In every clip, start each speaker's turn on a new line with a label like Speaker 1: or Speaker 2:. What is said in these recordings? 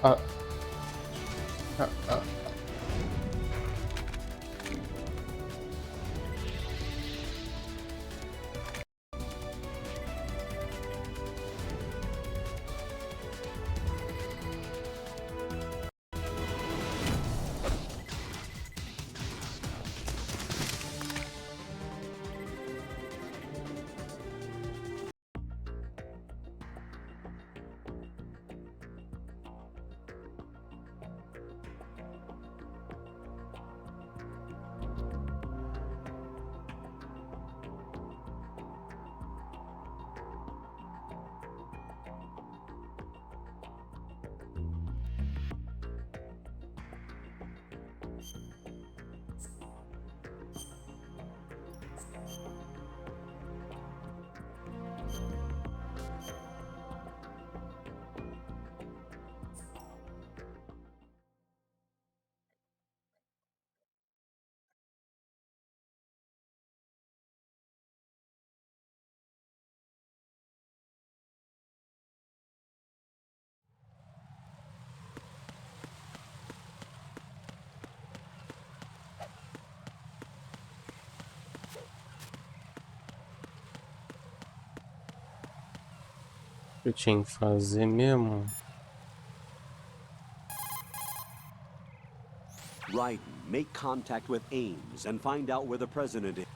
Speaker 1: Ah, ah, ah. Eu tinha que fazer mesmo.
Speaker 2: Raiden, make contact with Ames and find out where the president is.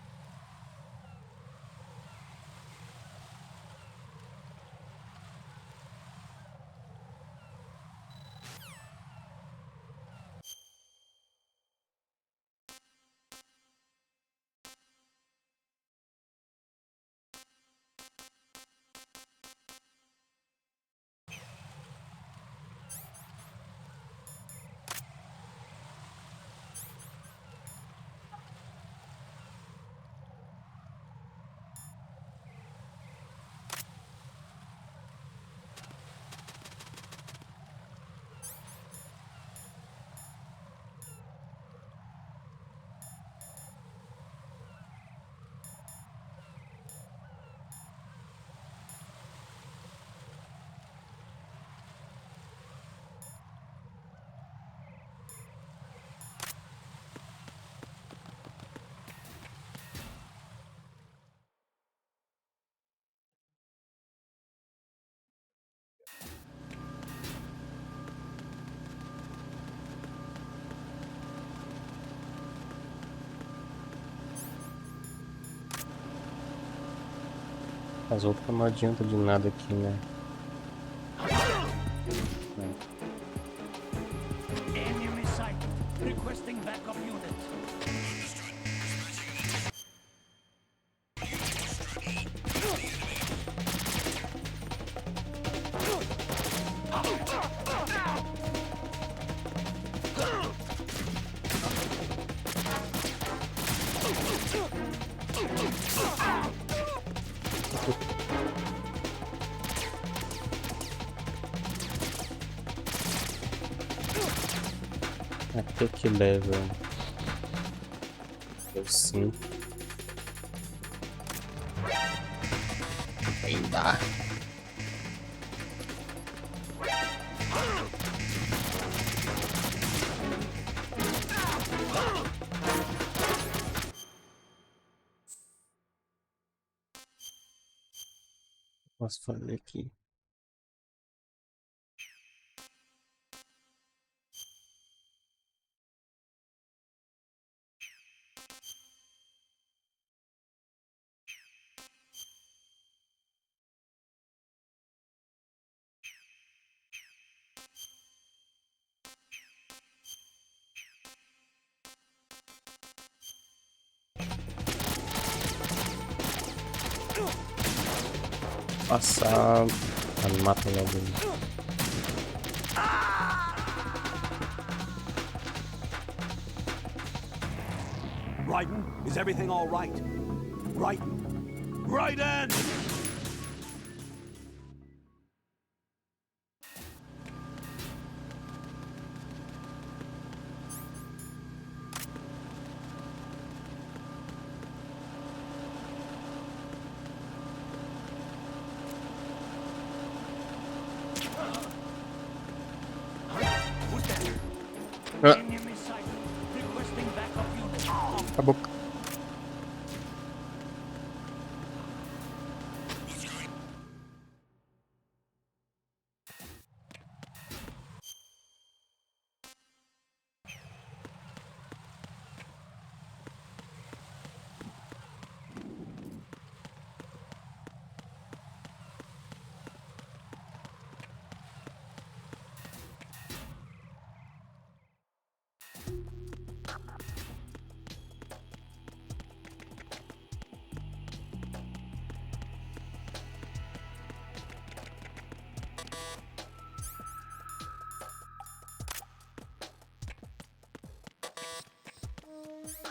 Speaker 1: As outras não adianta de nada aqui, né?
Speaker 3: Enemy sighted. Requesting backup unit.
Speaker 1: Até que level? Eu sim. Ainda. Posso fazer aqui? Passar. Ah, mata logo ele.
Speaker 2: Raiden, is everything all right? Raiden! Raiden!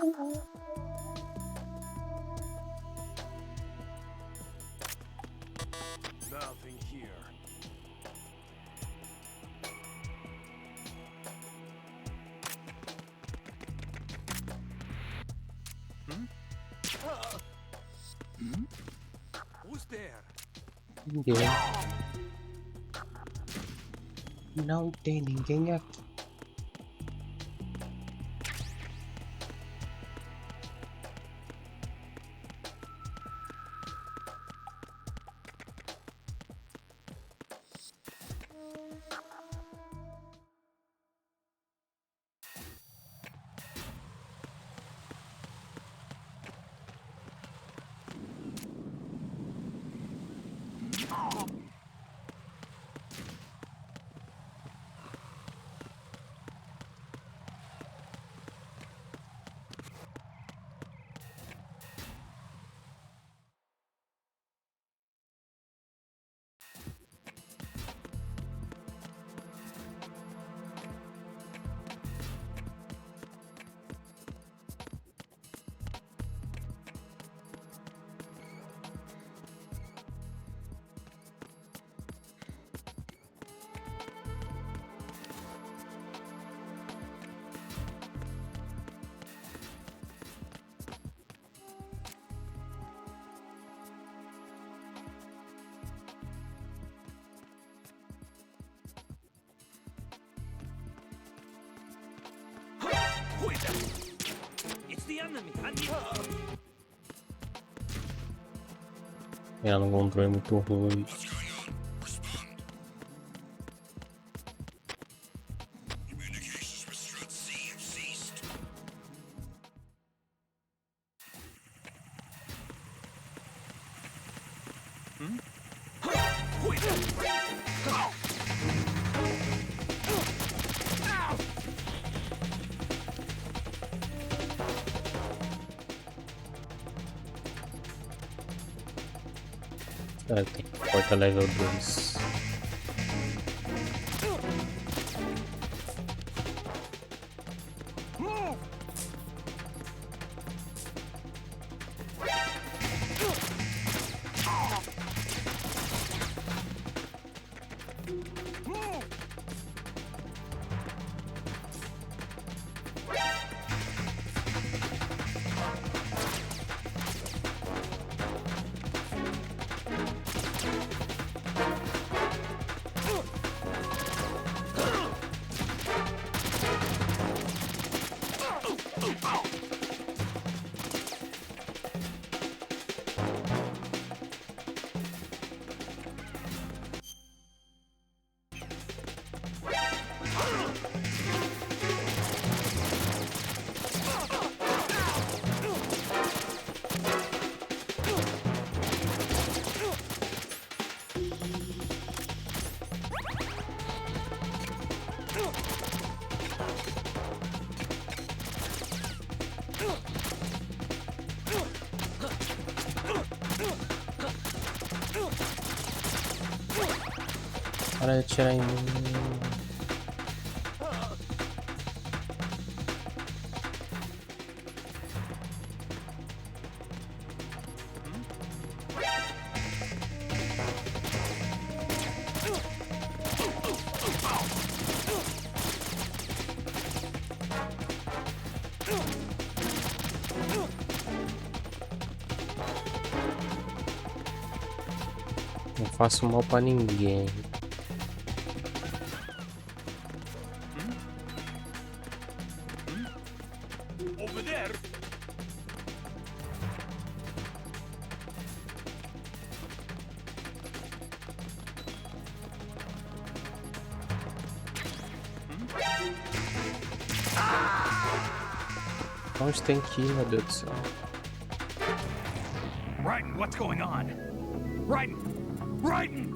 Speaker 3: Nothing here. Who's there?
Speaker 1: Ninguém. Não tem ninguém aqui.
Speaker 3: Who is that? It's the enemy. I need.
Speaker 1: Ela no controle é muito ruim.
Speaker 3: Who is that?
Speaker 1: Cara, tem porta level 2.
Speaker 3: Move! Move!
Speaker 1: Para de atirar em mim. Não faço mal pra ninguém.
Speaker 3: Over there.
Speaker 1: Onde tem que ir, meu Deus do céu?
Speaker 3: Raiden, what's going on? Raiden! Raiden!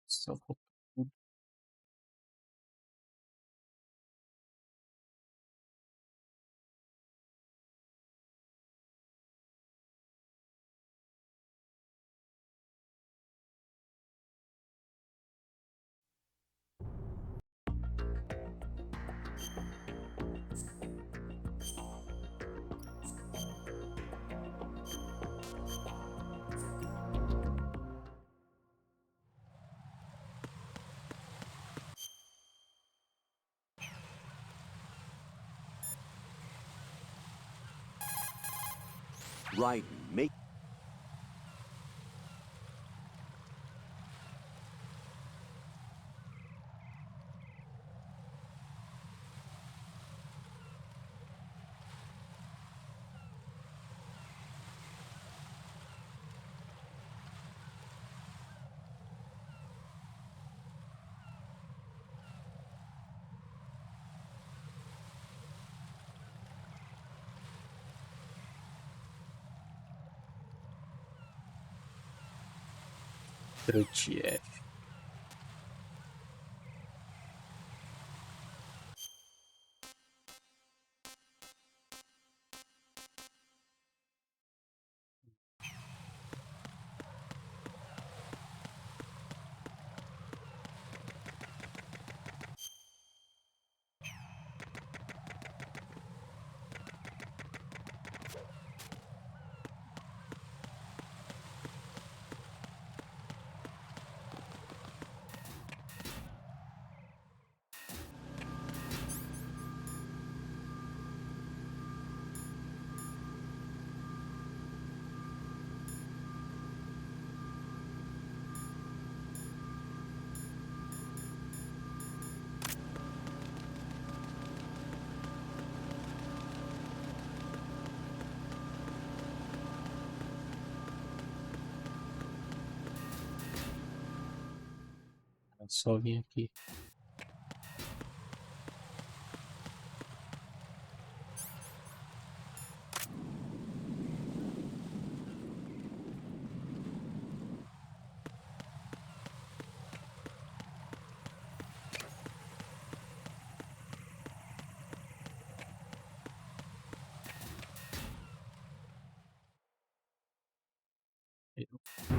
Speaker 1: Só vou
Speaker 2: Right. Make
Speaker 1: Trutiev. É só vir aqui.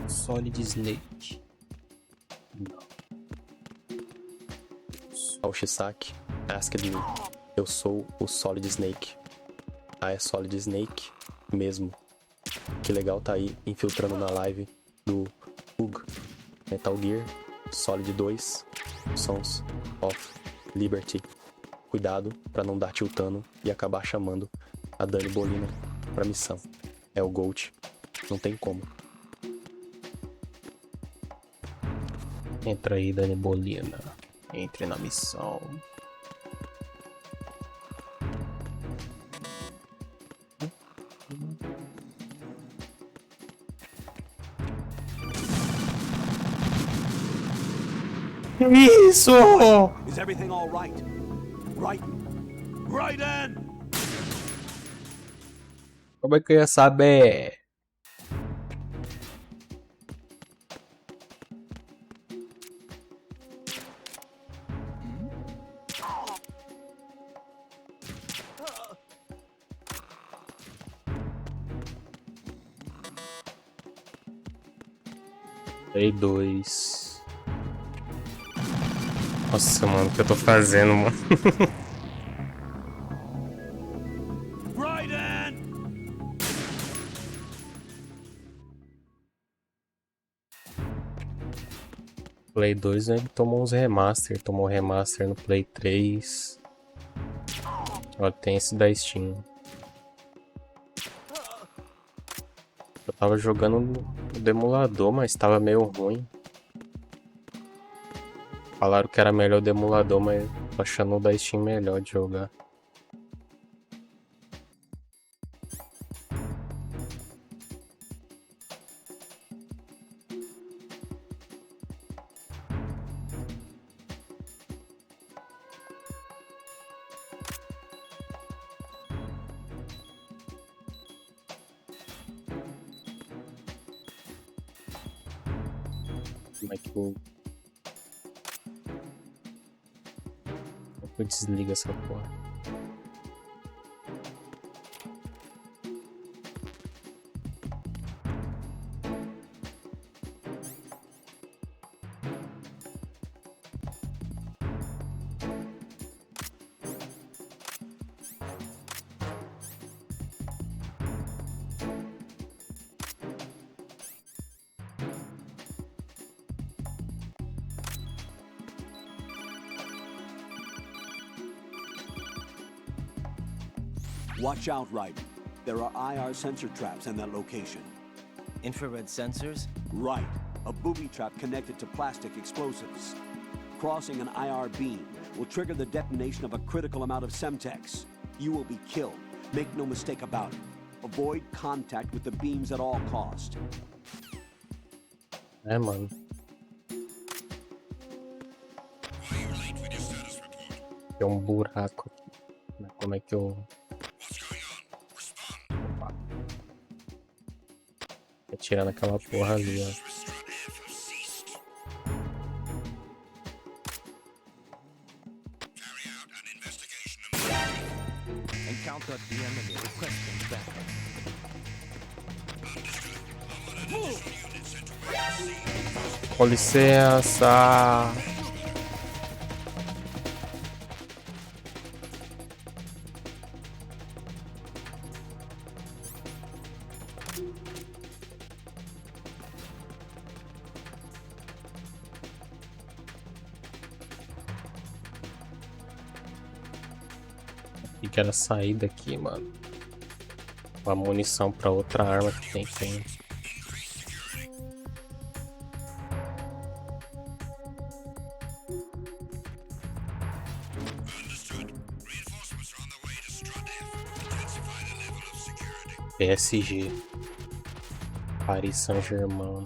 Speaker 1: Solid Snake. Não.
Speaker 4: Ao Shisaki, asked me. Eu sou o Solid Snake. Ah, é Solid Snake mesmo. Que legal tá aí infiltrando na live do UG. Metal Gear Solid 2 Sons of Liberty. Cuidado pra não dar tiltando e acabar chamando a Dani Bolina pra missão. É o Gold. Não tem como.
Speaker 1: Entra aí, Dani Bolina. Entre na missão. Isso!
Speaker 2: Is everything all right? Right. Right in.
Speaker 1: Como é que eu ia saber? Play 2. Nossa, mano, o que eu tô fazendo, mano?
Speaker 2: Right in.
Speaker 1: Play 2 ele tomou uns remaster. Tomou remaster no Play 3. Ó, tem esse da Steam. Eu tava jogando no emulador, mas tava meio ruim. Falaram que era melhor do emulador, mas tô achando o da Steam melhor de jogar. Como é que eu desligo essa porra?
Speaker 2: Watch out, right. There are IR sensor traps in that location.
Speaker 3: Infrared sensors?
Speaker 2: Right. A booby trap connected to plastic explosives. Crossing an IR beam will trigger the detonation of a critical amount of Semtex. You will be killed. Make no mistake about it. Avoid contact with the beams at all cost.
Speaker 1: É, mano. Tem um buraco aqui. Como é que eu... Opa. Atirando aquela porra ali, ó.
Speaker 3: Encountered the enemy requesting backup.
Speaker 1: Com licença. E que era sair daqui, mano. Uma munição pra outra arma que tem. PSG. Paris Saint-Germain.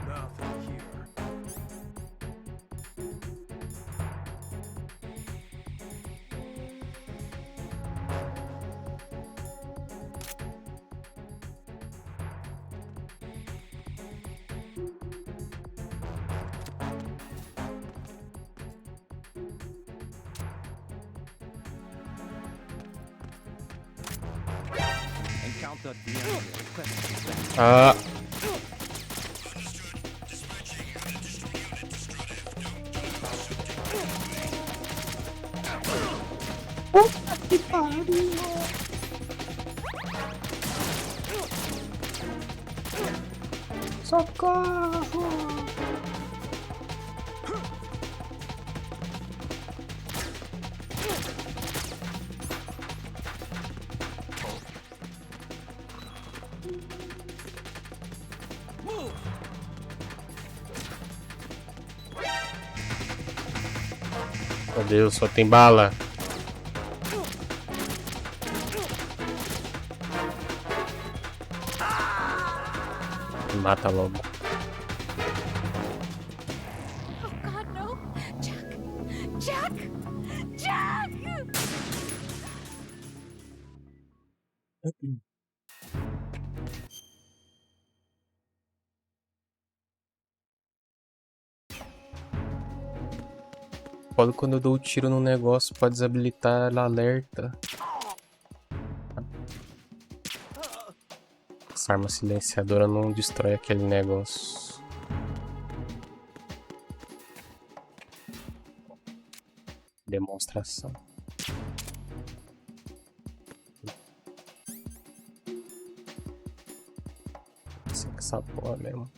Speaker 3: Nothing here. Encountered the enemy requesting backup.
Speaker 1: Ah! Puta que pariu! Socorro! Meu Deus, só tem bala. Me mata logo.
Speaker 5: Oh God, no! Jack! Jack! Jack!
Speaker 1: Foda quando eu dou o tiro no negócio pra desabilitar ela alerta. Essa arma silenciadora não destrói aquele negócio. Demonstração. Isso é que essa porra mesmo.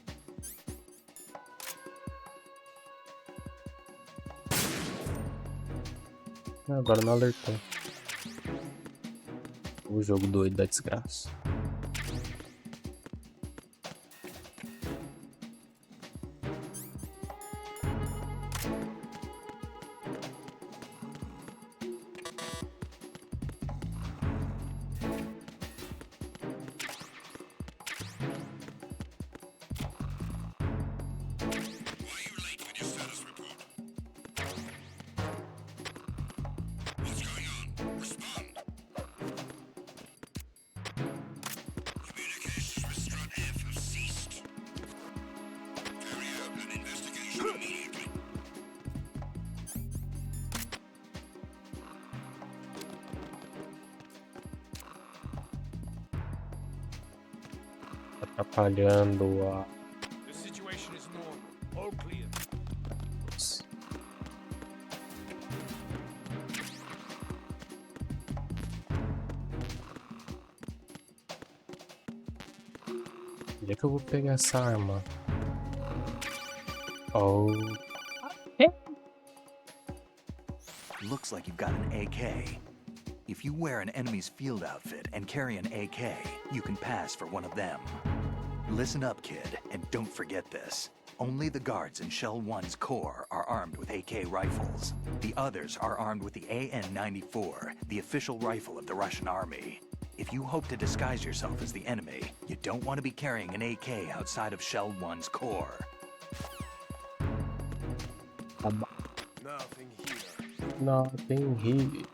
Speaker 1: Agora não alertou. O jogo doido da desgraça. Atrapalhando a...
Speaker 3: The situation is normal. All clear.
Speaker 1: Onde é que eu vou pegar essa arma? Oh.
Speaker 6: Looks like you've got an AK. If you wear an enemy's field outfit and carry an AK, you can pass for one of them. Listen up, kid, and don't forget this. Only the guards in Shell 1's core are armed with AK rifles. The others are armed with the AN-94, the official rifle of the Russian army. If you hope to disguise yourself as the enemy, you don't want to be carrying an AK outside of Shell 1's core.
Speaker 3: Nothing here.
Speaker 1: Nothing here.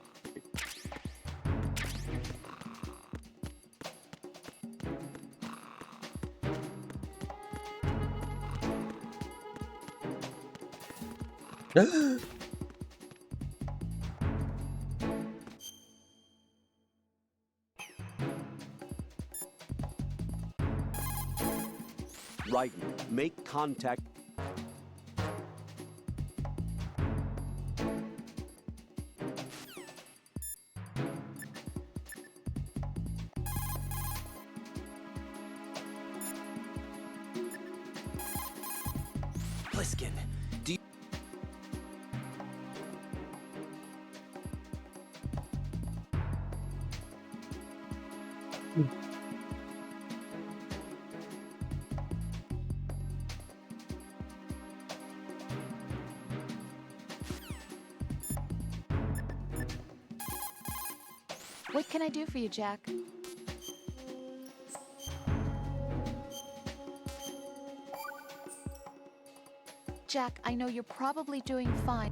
Speaker 2: Raiden, make contact.
Speaker 3: Pliskin, do you...
Speaker 5: What can I do for you, Jack? Jack, I know you're probably doing fine.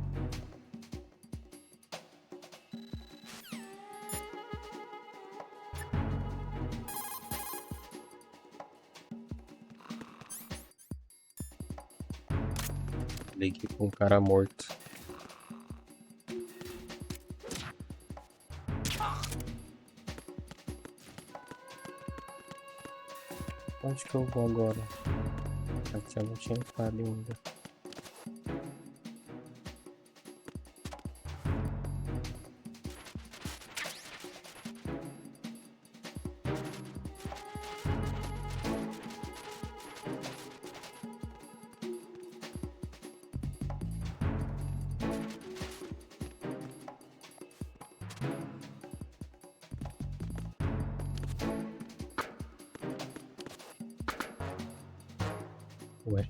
Speaker 1: Liguei com um cara morto. Onde que eu vou agora? Aqui eu não tinha entrado ainda. Ué.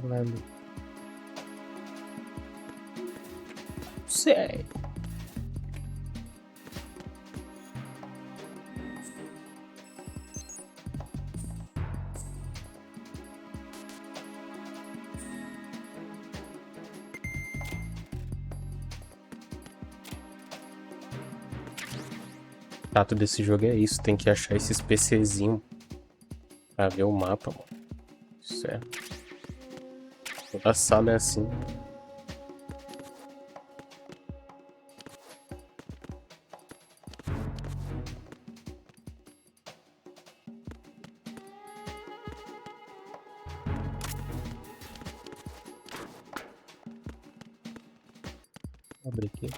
Speaker 1: Caralho. Sei. O chato desse jogo é isso, tem que achar esses PCzinho pra ver o mapa, mano. Isso é. Toda sala é assim. Vou abrir aqui.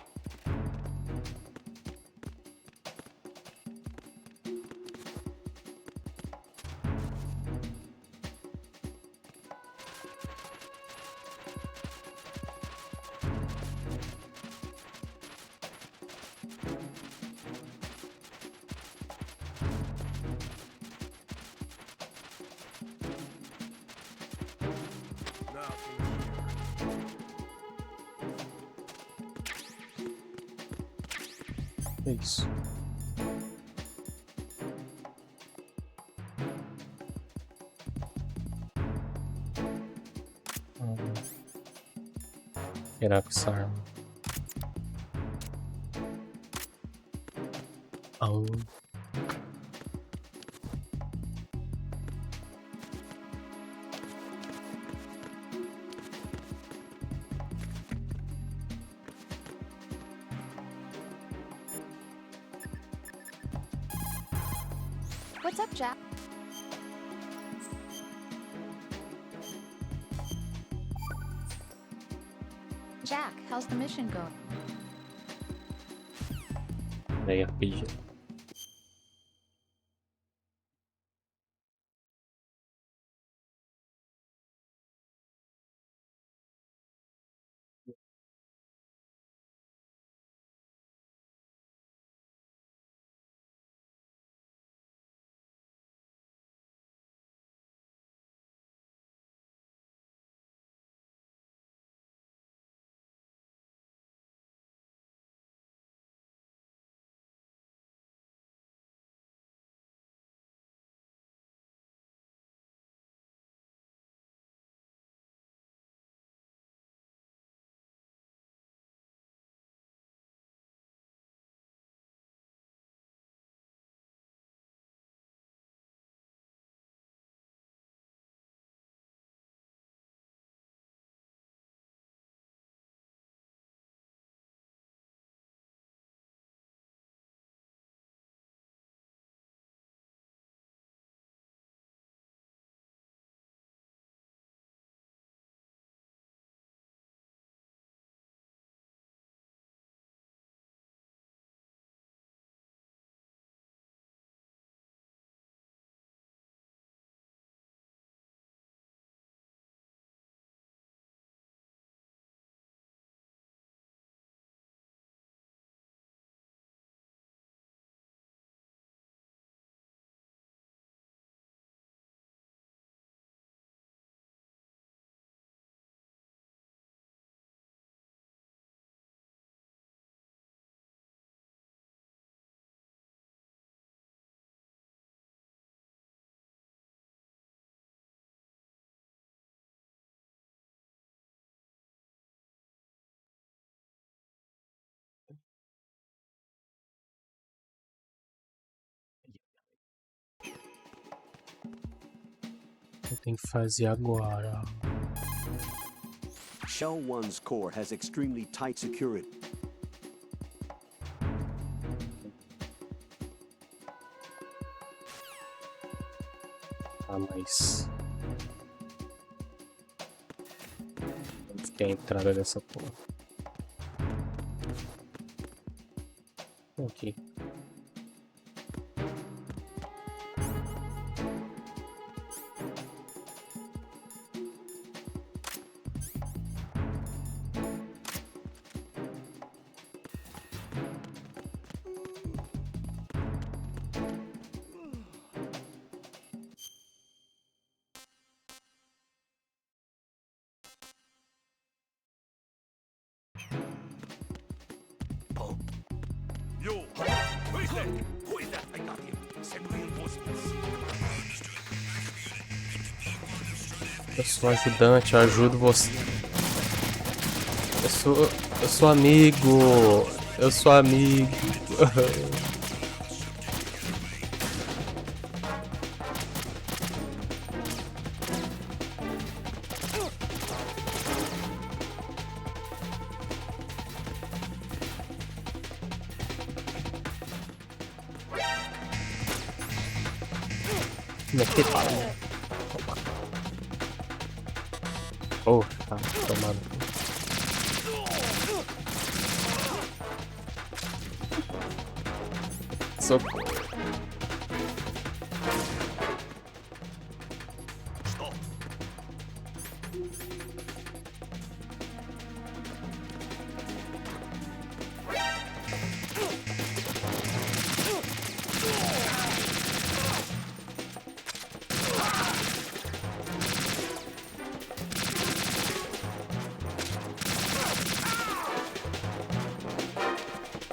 Speaker 1: É isso. Tirar com essa arma.
Speaker 5: What's up, Jack? Jack, how's the mission going?
Speaker 1: velho RPG. Eu tenho que fazer agora.
Speaker 2: Shell 1's core has extremely tight security.
Speaker 1: Ah, mas... onde que é a entrada dessa porra? Aqui.
Speaker 3: Yo, who is that? Who is that? I got him. Send reinforcements.
Speaker 1: Eu sou ajudante, eu ajudo você. Eu sou amigo. Eu sou amigo. Mete pau. Oh, tá tomado. Socorro.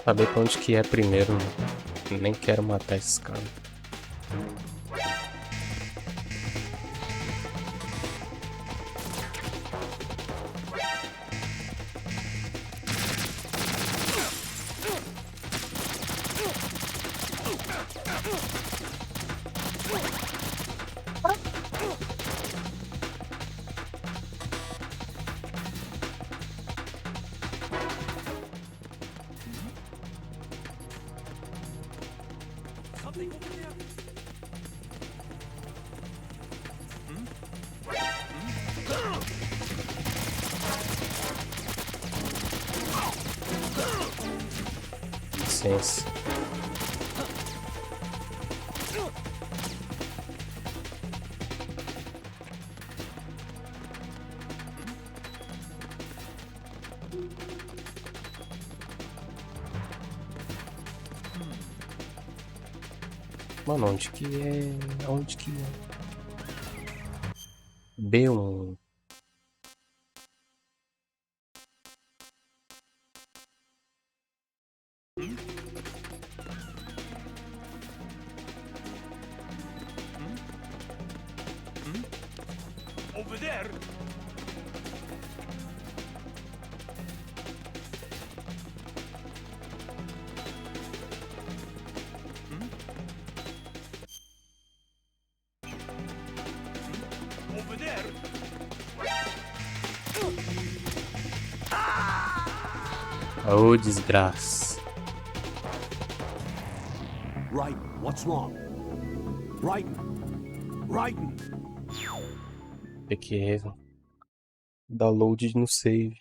Speaker 1: Saber pra onde que é primeiro, né? Nem quero matar esses caras.
Speaker 3: Something over there.
Speaker 1: Licença. Mano, onde que é? Onde que é? B1.
Speaker 3: Over there. Over there.
Speaker 1: Ô, desgraça.
Speaker 2: Raiden, what's wrong? Raiden! Raiden!
Speaker 1: Tem que dar load no save.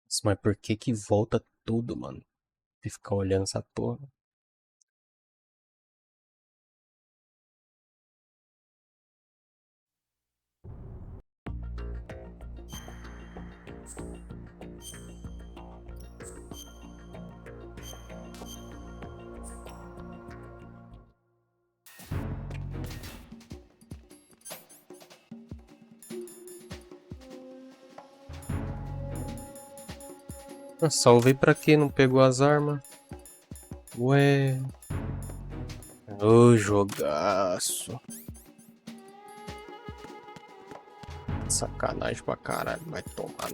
Speaker 1: Nossa, mas por que que volta tudo, mano? De ficar olhando essa porra. Ah, salvei pra quê? Não pegou as armas? Ué. Ô, jogaço. Sacanagem pra caralho. Vai tomar.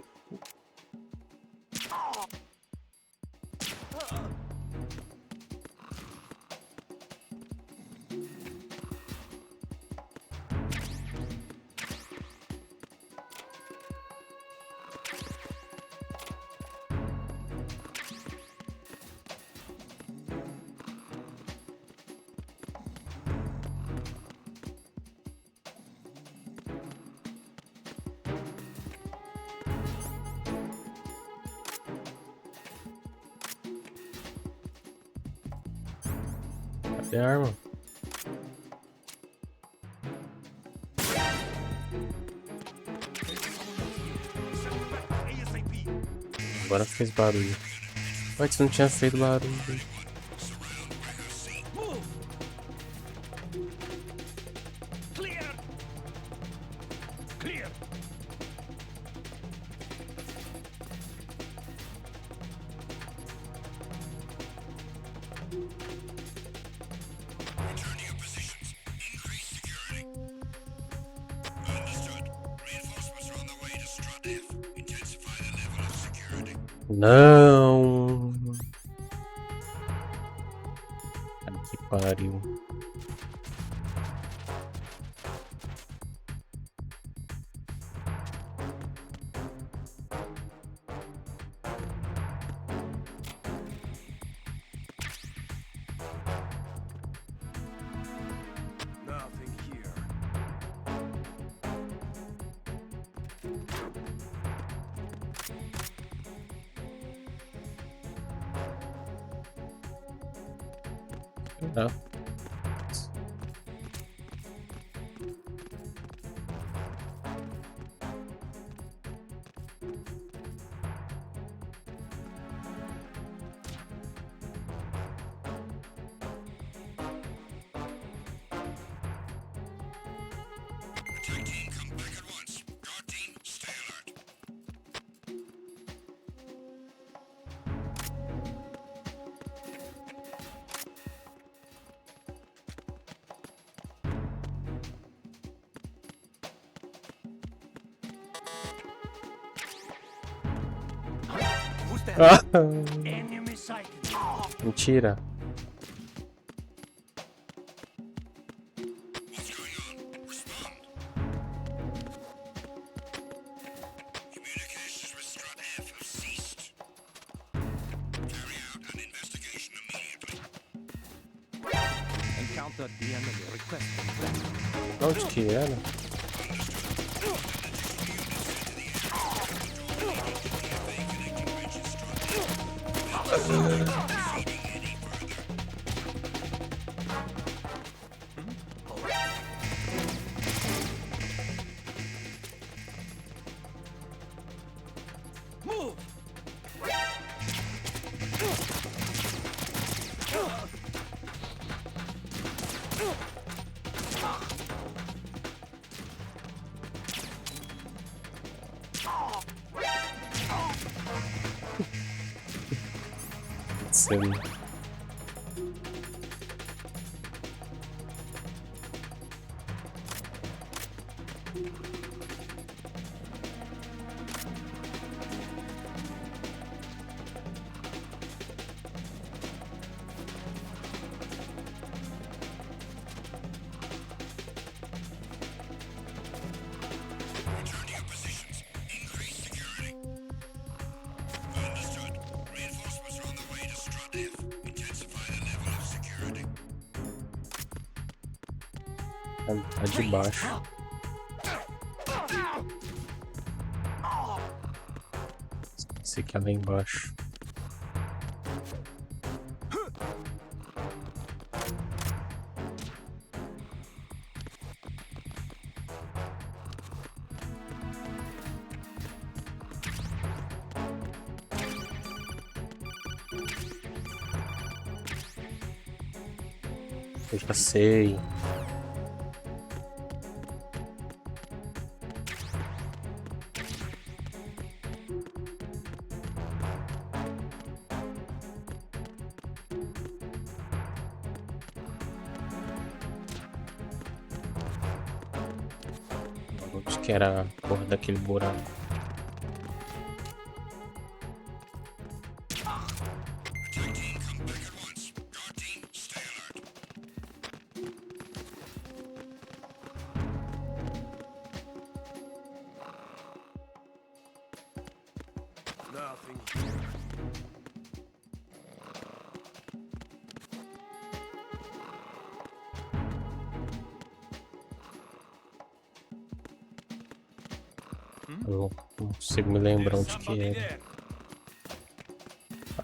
Speaker 1: Cadê a arma?
Speaker 3: ASAP.
Speaker 1: Agora fez barulho. Antes não tinha feito barulho.
Speaker 3: Move. Clear. Clear. Return to your positions. Increase security. Understood. Reinforcements are on the way to Strut F. Intensify the level of security.
Speaker 1: Não. Ai, que pariu.
Speaker 3: Nothing here.
Speaker 1: Tá.
Speaker 3: Attack team, come back at once. Guard team, stay alert. Who's that?
Speaker 1: Ah,
Speaker 3: Enemy sighted.
Speaker 1: mentira.
Speaker 3: What's going on? Respond. Communications with Strut F have ceased. Carry out an investigation immediately.
Speaker 7: Encountered the enemy. Requesting flight.
Speaker 1: Onde que era? Sim.
Speaker 3: Return to your positions. Increase security. Understood. Reinforcements are on the way to Strut F. Intensify the level of security.
Speaker 1: Tá de baixo. Esse aqui é lá embaixo. Eu já sei. Onde que era a porra daquele buraco?
Speaker 3: Attack team, come back at once. Guard team, stay alert.
Speaker 7: Nothing here.
Speaker 1: Eu não consigo me lembrar
Speaker 3: There's
Speaker 1: onde que
Speaker 3: somebody
Speaker 1: era.
Speaker 3: there.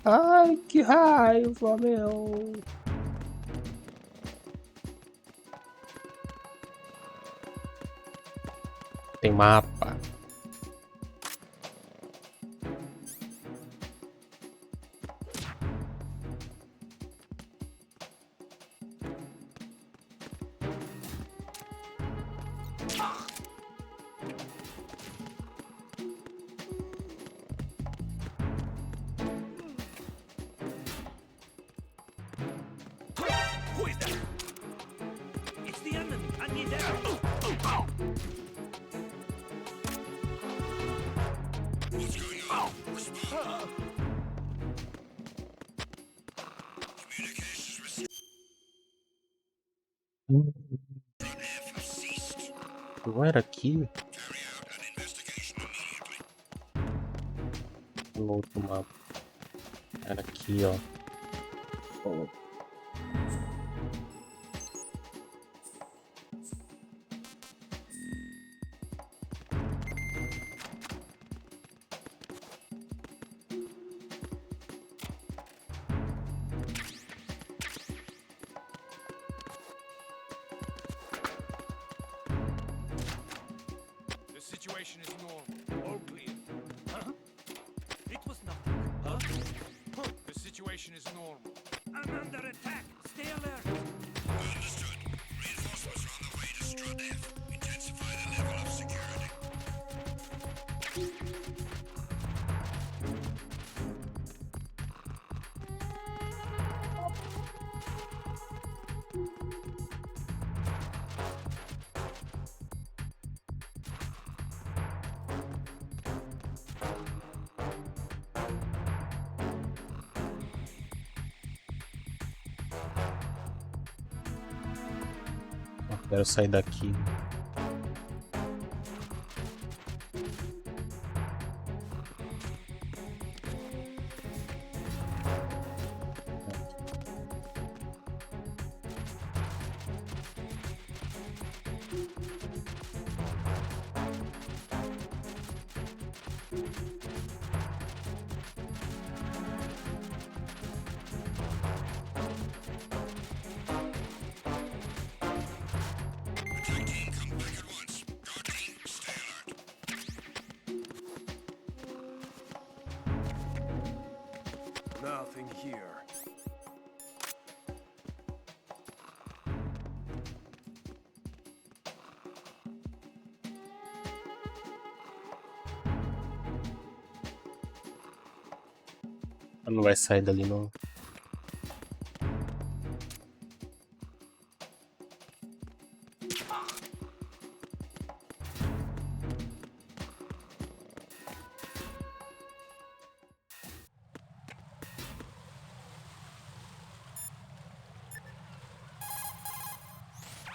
Speaker 1: Ai, que raiva, meu. Tem mapa.
Speaker 3: Who is that?
Speaker 7: It's the enemy. I need that.
Speaker 3: What's going on? Respond. Communications with Strut F have ceased.
Speaker 1: Não era aqui
Speaker 3: Carry out an investigation immediately.
Speaker 1: no outro mapa. Era aqui, ó.
Speaker 3: The situation is normal. All clear.
Speaker 7: Huh? It was nothing. Huh?
Speaker 3: The situation is normal.
Speaker 7: I'm under attack. Stay alert.
Speaker 3: Understood. Reinforcements are on the way to Strut F. Intensify the level of security.
Speaker 1: Eu quero sair daqui.
Speaker 3: Attack team, come back at once. Guard team, stay alert.
Speaker 7: Nothing here.
Speaker 1: Não vai sair dali, não.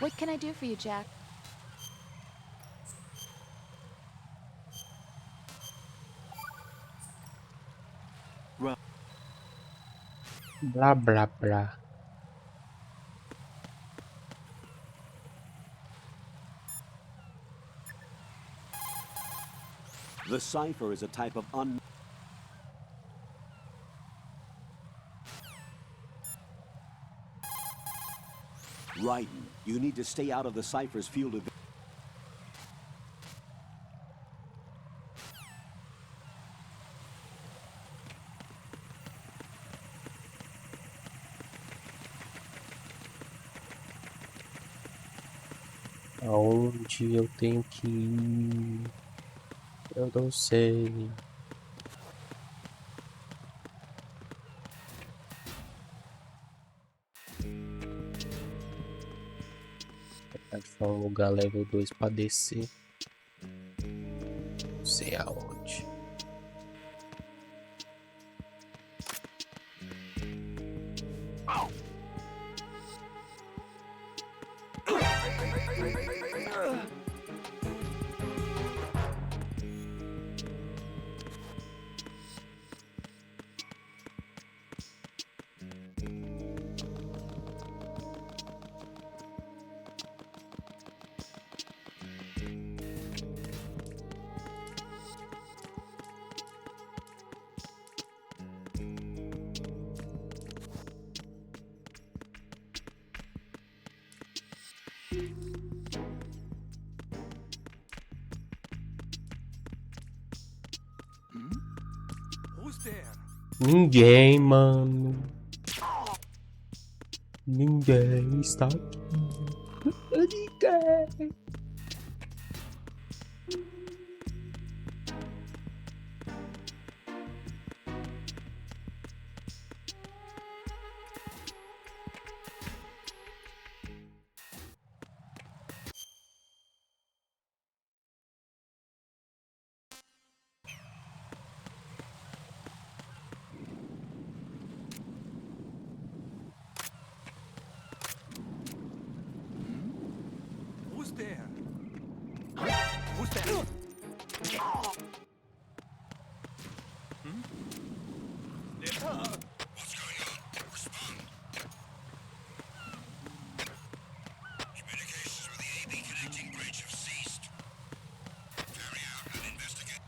Speaker 5: What can I do for you, Jack?
Speaker 1: Blá, blá, blá.
Speaker 2: The cipher is a type of Raiden, you need to stay out of the cipher's field of
Speaker 1: Aonde eu tenho que ir? Eu não sei. Achar um lugar level 2 pra descer. Não sei aonde.
Speaker 7: Who's there?
Speaker 1: Ninguém, mano. Ninguém está aqui. Ninguém.
Speaker 7: Who's there? Who's there?
Speaker 3: What's going on? Respond. Communications with the AB connecting bridge have ceased. Carry out an investigation.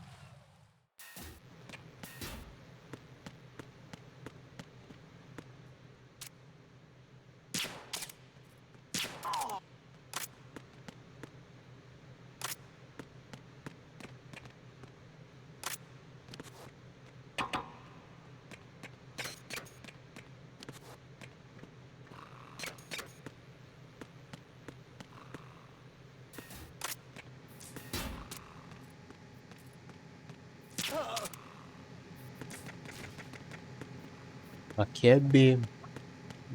Speaker 1: Aqui é B.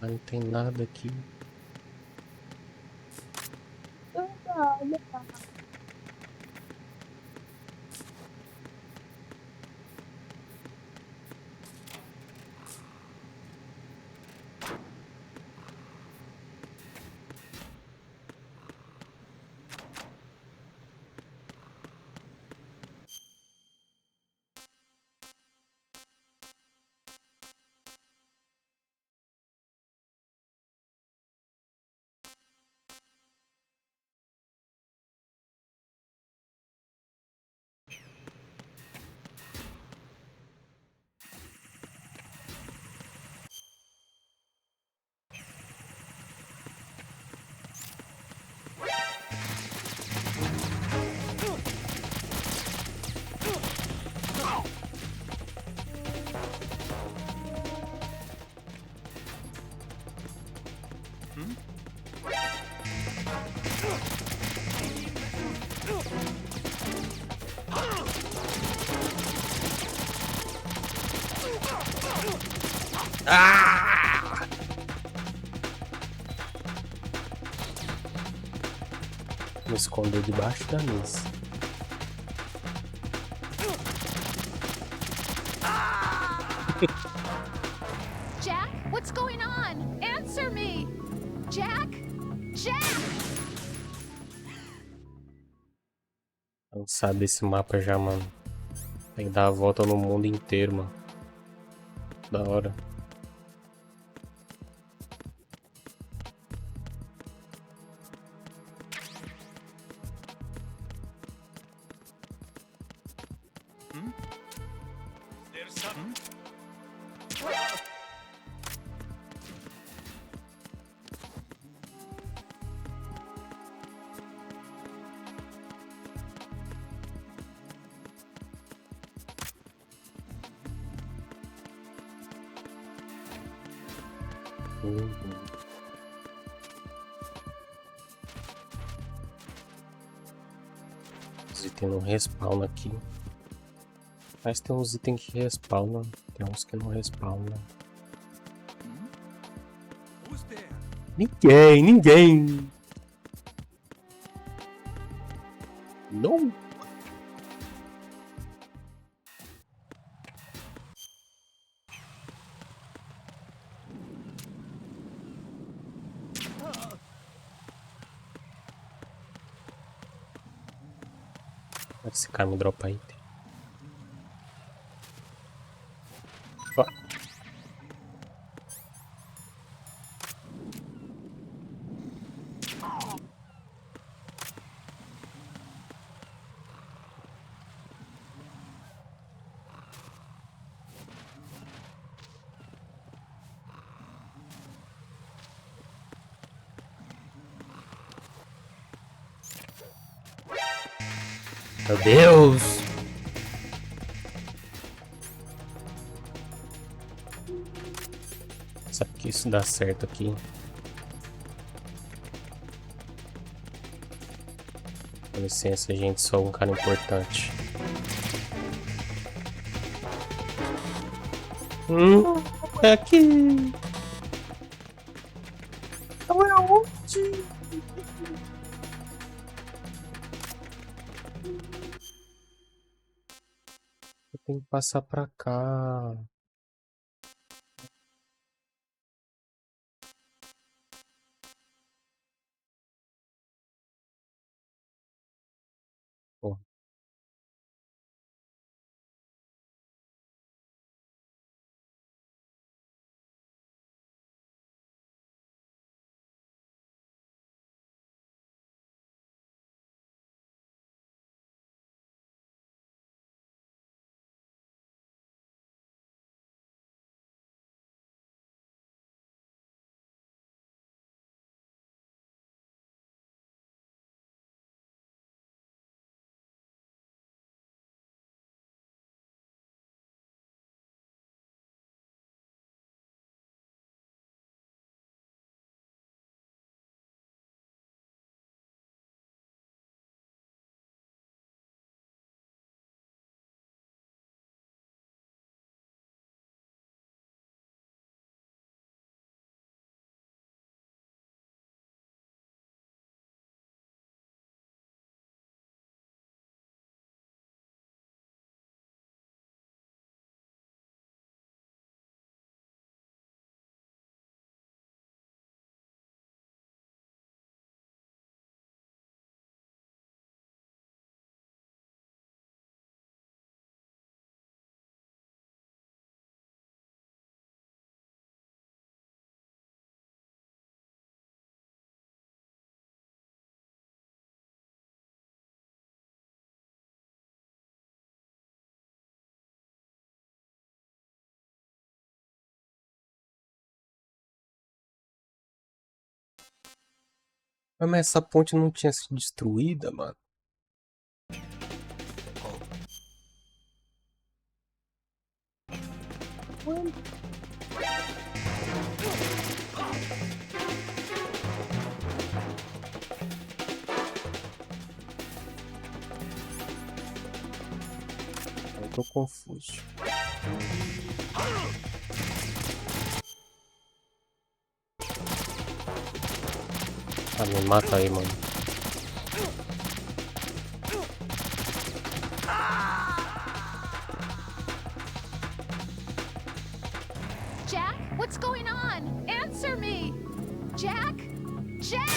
Speaker 1: Mas não tem nada aqui. Ah! Me escondeu debaixo da mesa.
Speaker 5: Jack, what's going on? Answer me! Jack? Jack!
Speaker 1: Cansado desse mapa já, mano. Tem que dar a volta no mundo inteiro, mano. Da hora.
Speaker 3: There's some.
Speaker 1: Os itens não respawnam aqui. Mas tem uns itens que respawnam. Tem uns que não respawnam.
Speaker 7: Who's there?
Speaker 1: Ninguém! Não! Esse cara me dropa item. Ó. Meu Deus! Sabe que isso dá certo aqui? Com licença, gente, sou um cara importante. É aqui! Não é onde? Eu tenho que passar pra cá. Pô. Mas essa ponte não tinha sido destruída, mano. Eu tô confuso. Ah, me mata aí, mano.
Speaker 5: Jack, what's going on? Answer me! Jack? Jack!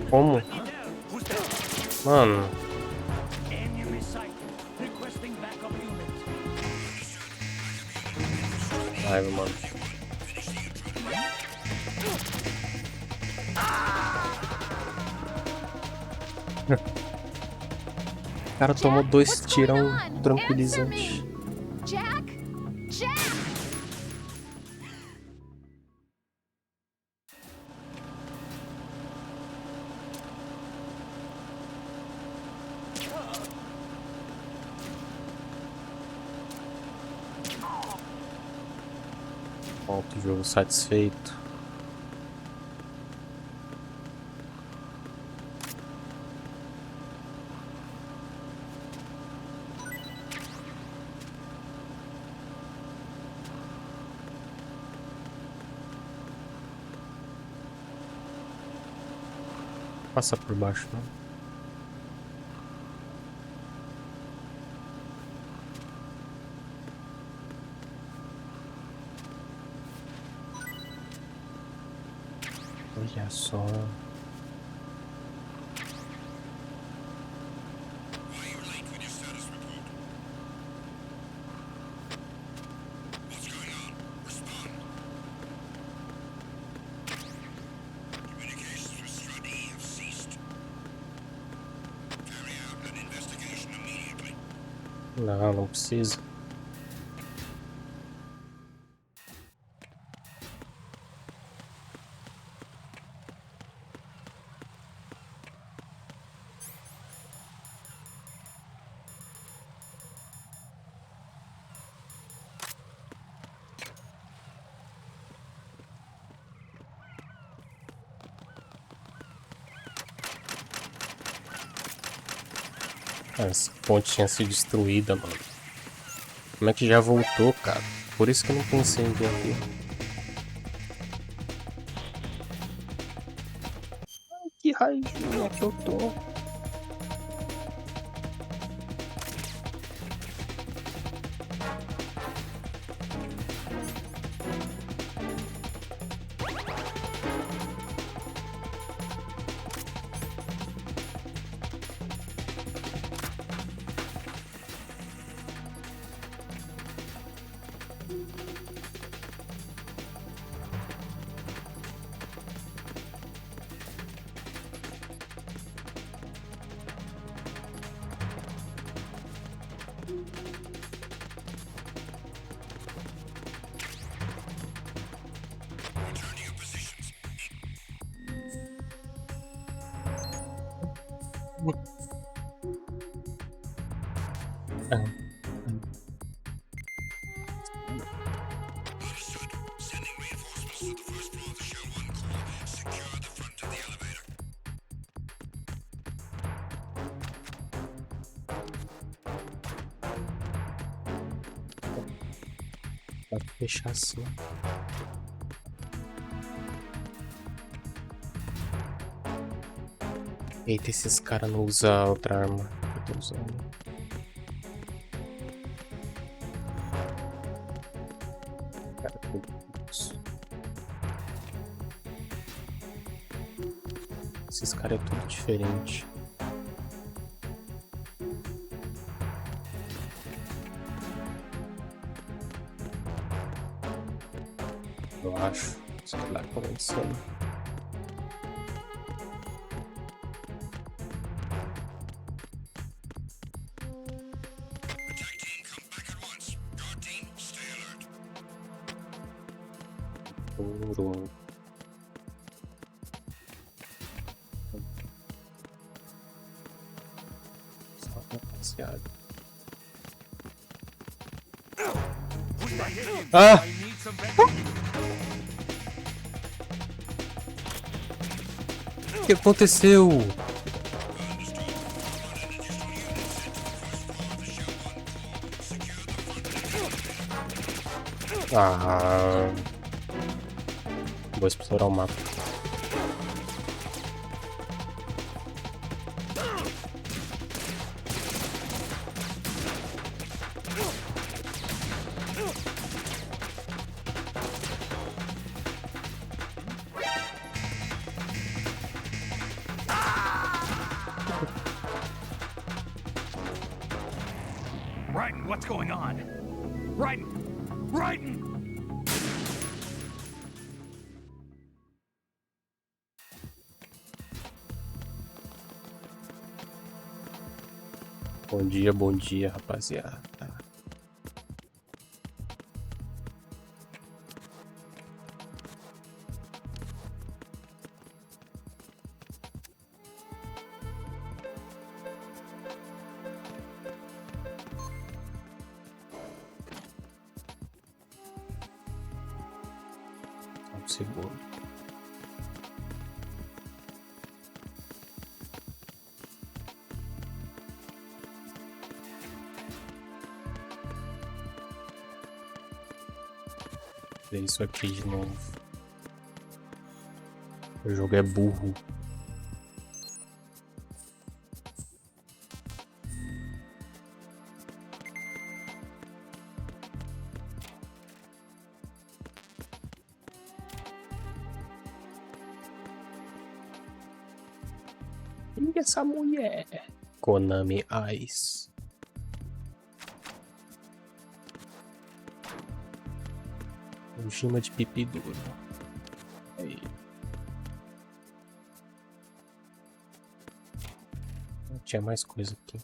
Speaker 1: Como?
Speaker 3: Who's there?
Speaker 1: Mano,
Speaker 3: Enemy sighted. Requesting backup unit.
Speaker 1: raiva, mano. O cara tomou
Speaker 5: Jack,
Speaker 1: 2
Speaker 5: what's going
Speaker 1: tirão
Speaker 5: on? Answer
Speaker 1: tranquilizante.
Speaker 5: me! Jack? Jack!
Speaker 1: Pronto, jogo satisfeito. Passa por baixo, não? Olha só. Não, não precisa. Ah, essa ponte tinha sido destruída, mano. Como é que já voltou, cara? Por isso que eu não pensei em vir aqui. Ai, que raivinha que eu tô. Ah, pode fechar assim. Eita, esses caras não usam outra arma que eu tô usando. Cara, tudo isso. Esses caras é tudo diferente. Eu acho. Sei lá o que tá acontecendo. Turum. Só rapaziada. Ah!
Speaker 7: I need some backup.
Speaker 1: O que aconteceu? Ah, vou explorar o mapa.
Speaker 7: Raiden, what's going on? Raiden! Raiden!
Speaker 1: Bom dia, rapaziada. Só um segundo. Ver isso aqui de novo. O jogo é burro. E essa mulher? Konami Ice. Um gima de pipi duro. Aí. Tinha mais coisa aqui.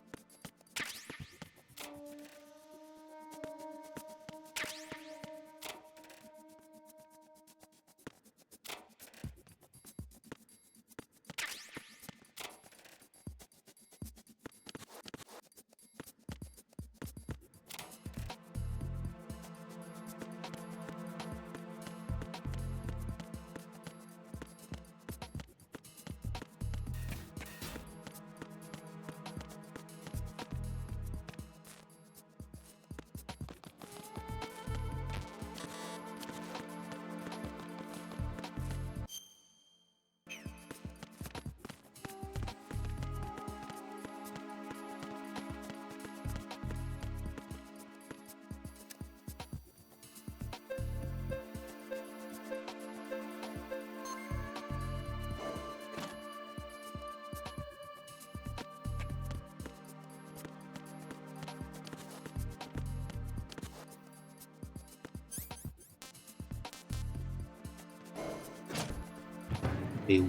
Speaker 1: Eu.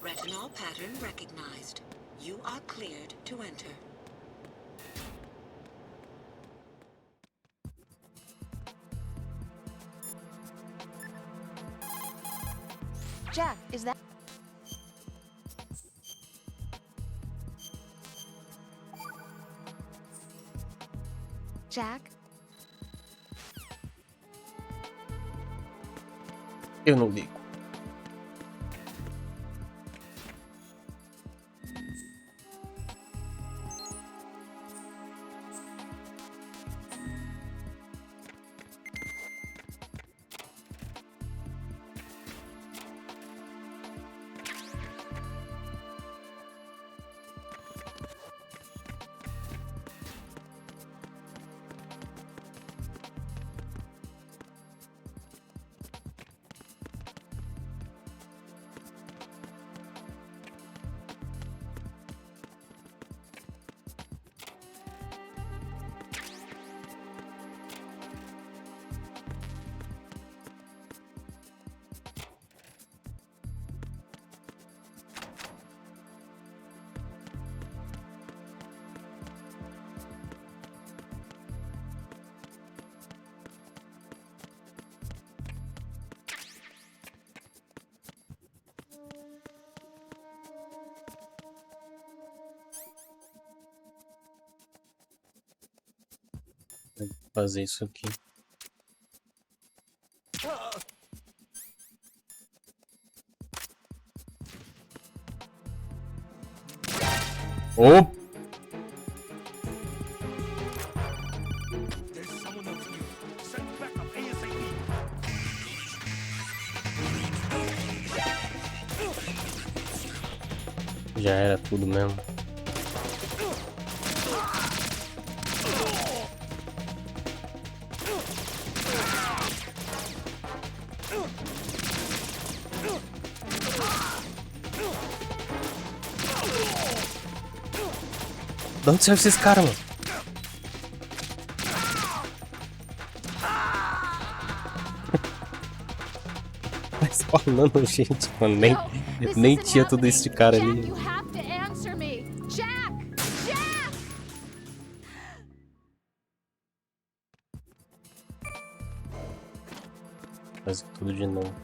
Speaker 8: Retinol pattern recognized. You are cleared to enter.
Speaker 5: Jack, is that... Jack?
Speaker 1: Eu não ligo. Vou fazer isso aqui. Oh!
Speaker 3: There's someone else here. Send backup ASAP.
Speaker 1: Já era tudo mesmo. De onde saiu esses caras, mano? Tá spawnando gente, mano. Nem tinha tudo isso de cara ali.
Speaker 5: Jack, you have to answer me. Jack! Jack!
Speaker 1: Fazer tudo de novo.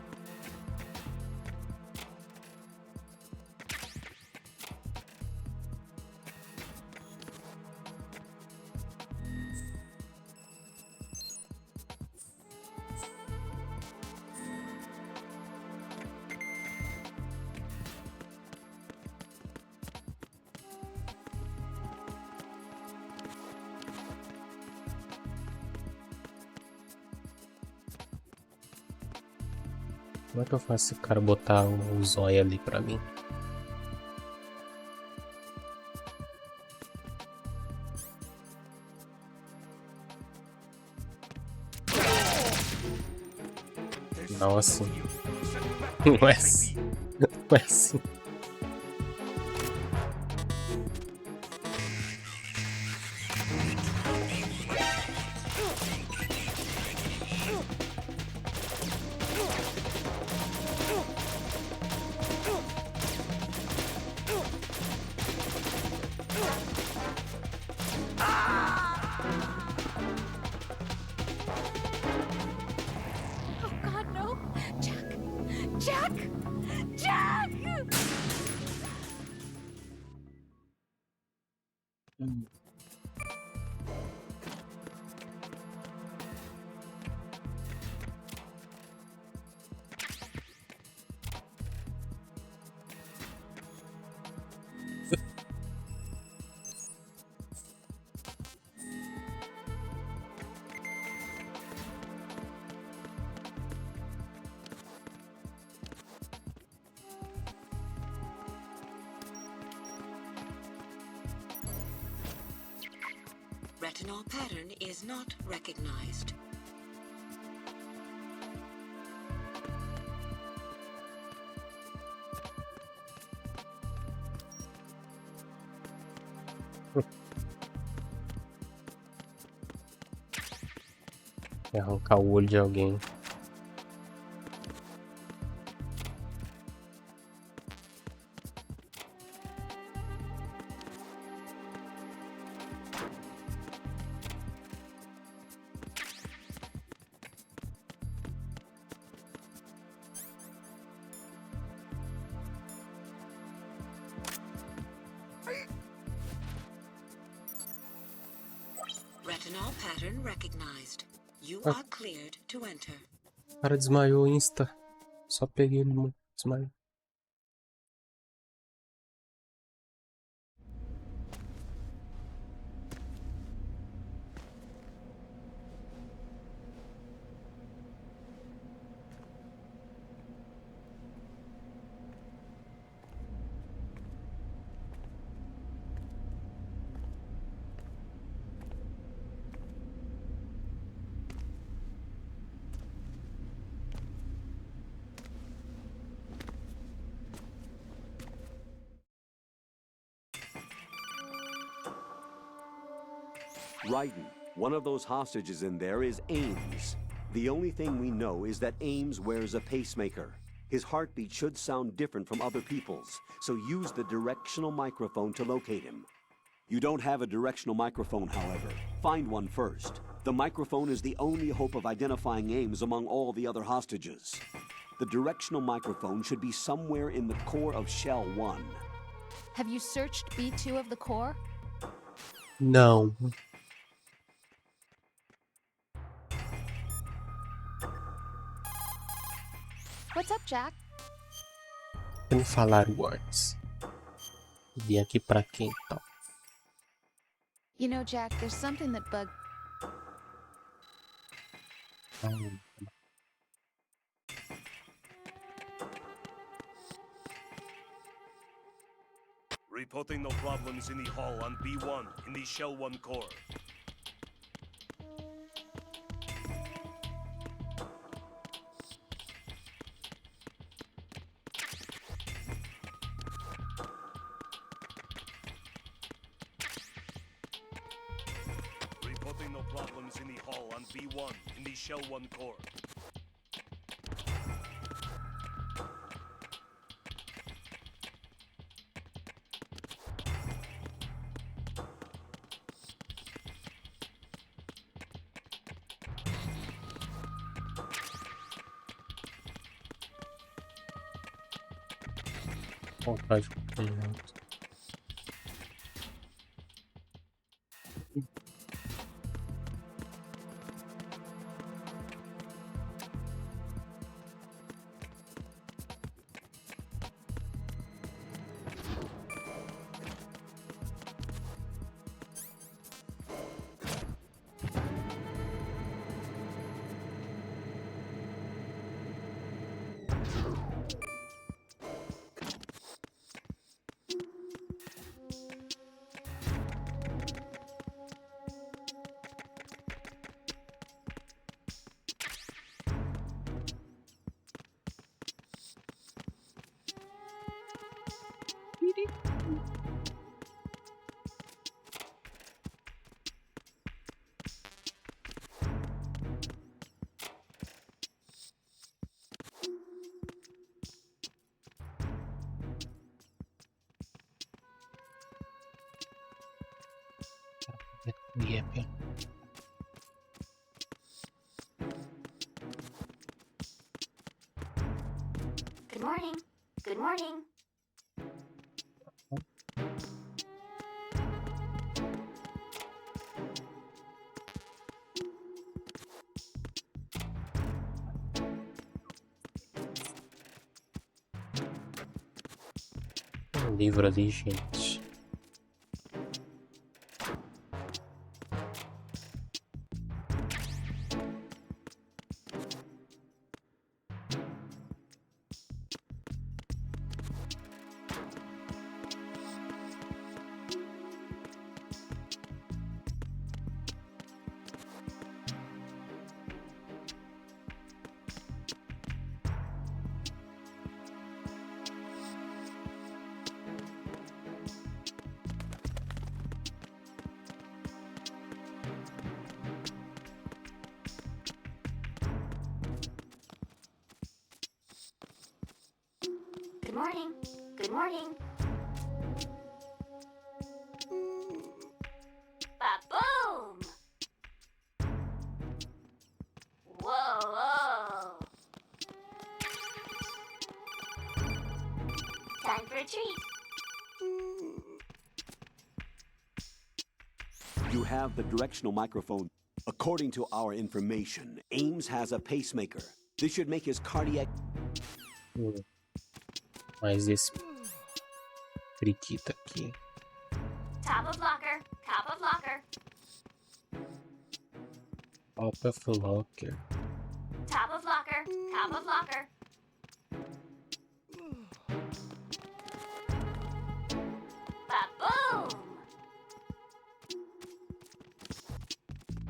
Speaker 1: Como é que eu faço esse cara botar o zóio ali pra mim? Não assim. Não é assim. Não é assim.
Speaker 5: Oh God, no! Jack! Jack! Jack!
Speaker 8: Retinol pattern is not recognized.
Speaker 1: Arrancar o olho de alguém.
Speaker 8: Retinol pattern recognized. You are cleared to enter.
Speaker 1: O cara desmaiou insta. Só peguei ele no desmaio.
Speaker 2: Raiden, one of those hostages in there is Ames. The only thing we know is that Ames wears a pacemaker. His heartbeat should sound different from other people's, so use the directional microphone to locate him. You don't have a directional microphone, however. Find one first. The microphone is the only hope of identifying Ames among all the other hostages. The directional microphone should be somewhere in the core of Shell 1.
Speaker 5: Have you searched B2 of the core?
Speaker 1: Não.
Speaker 5: What's up, Jack?
Speaker 1: Sem falar words. Vim aqui pra quê, então?
Speaker 5: You know, Jack, there's something that
Speaker 3: Reporting no problems in the hall on B1 in the Shell 1 core. Reporting no problems in the hall on B1 in the Shell 1 core.
Speaker 1: Vontade de comer. Yep.
Speaker 9: Good morning. Good morning.
Speaker 1: Um livro ali, gente.
Speaker 9: Good morning. Good morning. Ba-boom! Whoa, whoa. Time for a treat.
Speaker 2: You have the directional microphone. According to our information, Ames has a pacemaker. This should make his cardiac...
Speaker 1: Mas esse periquito aqui.
Speaker 9: Top of locker. Top of locker.
Speaker 1: Top of locker.
Speaker 9: Top of locker. Top of locker. Ba-boom!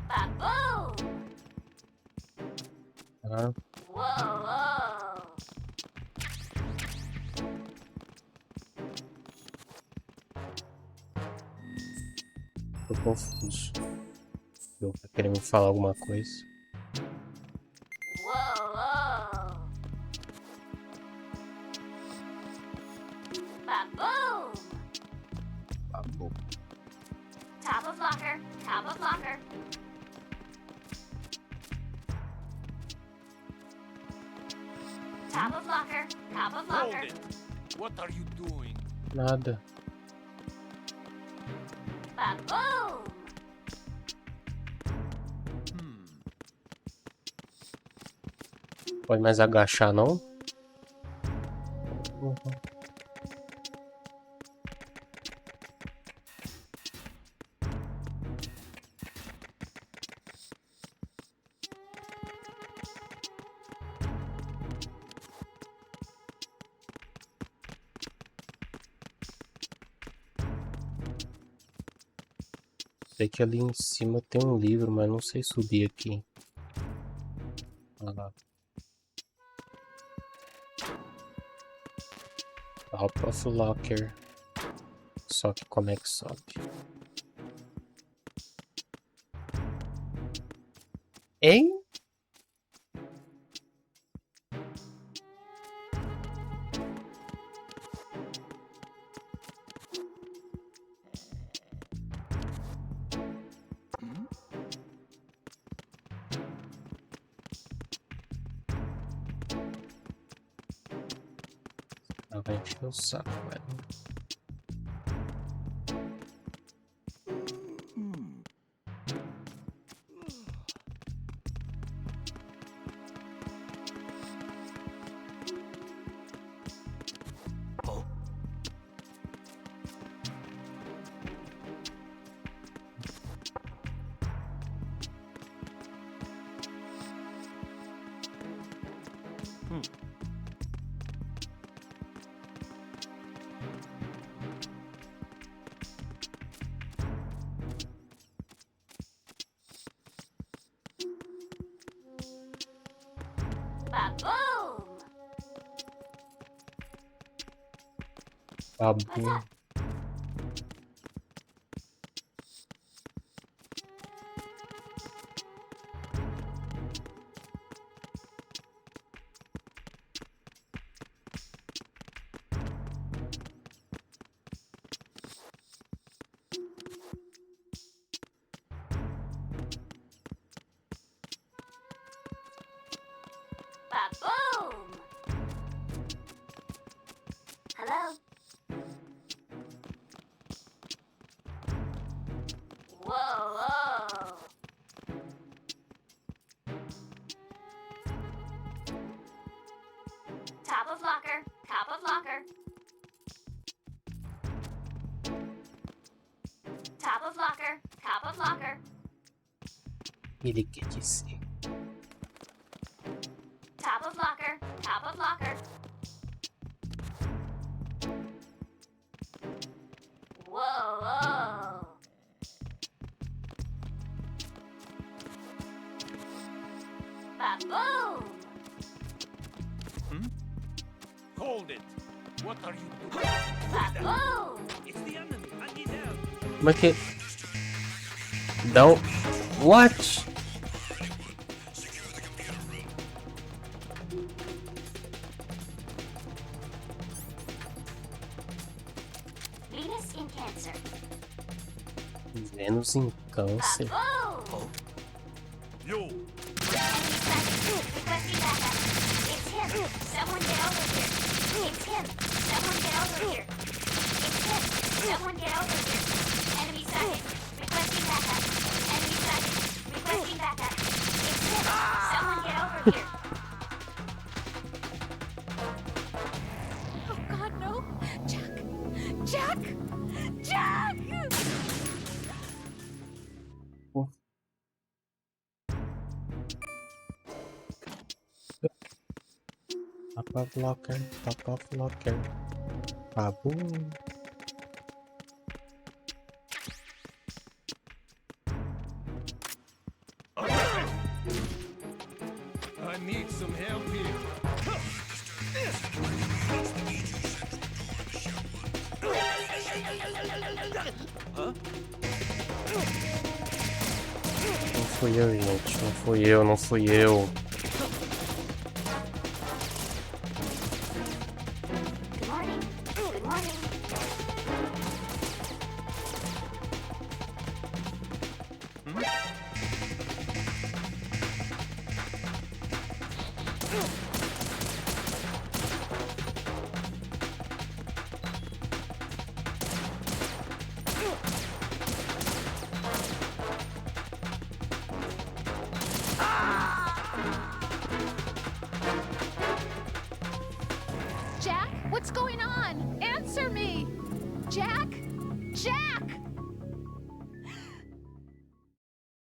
Speaker 9: Ba-boom!
Speaker 1: Ah,
Speaker 9: Whoa, whoa.
Speaker 1: tô confuso. Eu tá querendo me falar alguma coisa.
Speaker 9: Whoa, whoa. Ba-boom!
Speaker 1: Tá bom.
Speaker 9: Top of locker. Top of locker. Top of locker. Top of
Speaker 3: Hold
Speaker 9: locker.
Speaker 3: it! What are you doing?
Speaker 1: Nada.
Speaker 9: Ba-boom!
Speaker 1: Pode mais agachar, não? Sei que ali em cima tem um livro, mas não sei subir aqui. Olha lá. Top of Locker. Só que como é que sobe? Hein? Ela vai encher o saco, velho.
Speaker 9: Ba-boom!
Speaker 1: Babu.
Speaker 9: Ba-boom! Hello? Whoa, whoa! Top of locker, top of locker. Top of locker, top of locker.
Speaker 1: Ele quer dizer.
Speaker 9: Top of locker, top of locker. Whoa, whoa! Ba-boom!
Speaker 3: Hold it! What are you doing?
Speaker 9: Ba-boom!
Speaker 3: It's the enemy! I need help!
Speaker 1: Como é que. Dá um. What?
Speaker 9: Venus in Cancer.
Speaker 1: Vênus em Câncer.
Speaker 9: Ba-boom!
Speaker 3: You!
Speaker 9: Requesting backup. It's him. Someone get over here. It's him. Someone get over here. It's him. Someone get over here. Enemy sighted. Requesting backup. Enemy sighted. Requesting backup. It's him. Someone get over here. Oh God, no! Jack! Jack! Jack!
Speaker 1: Top of Locker. Top of Locker. Babu.
Speaker 3: I need some help here!
Speaker 1: Não fui eu, gente. Não fui eu, não fui eu.
Speaker 9: Good morning. Good morning.
Speaker 5: Jack, what's going on? Answer me! Jack? Jack!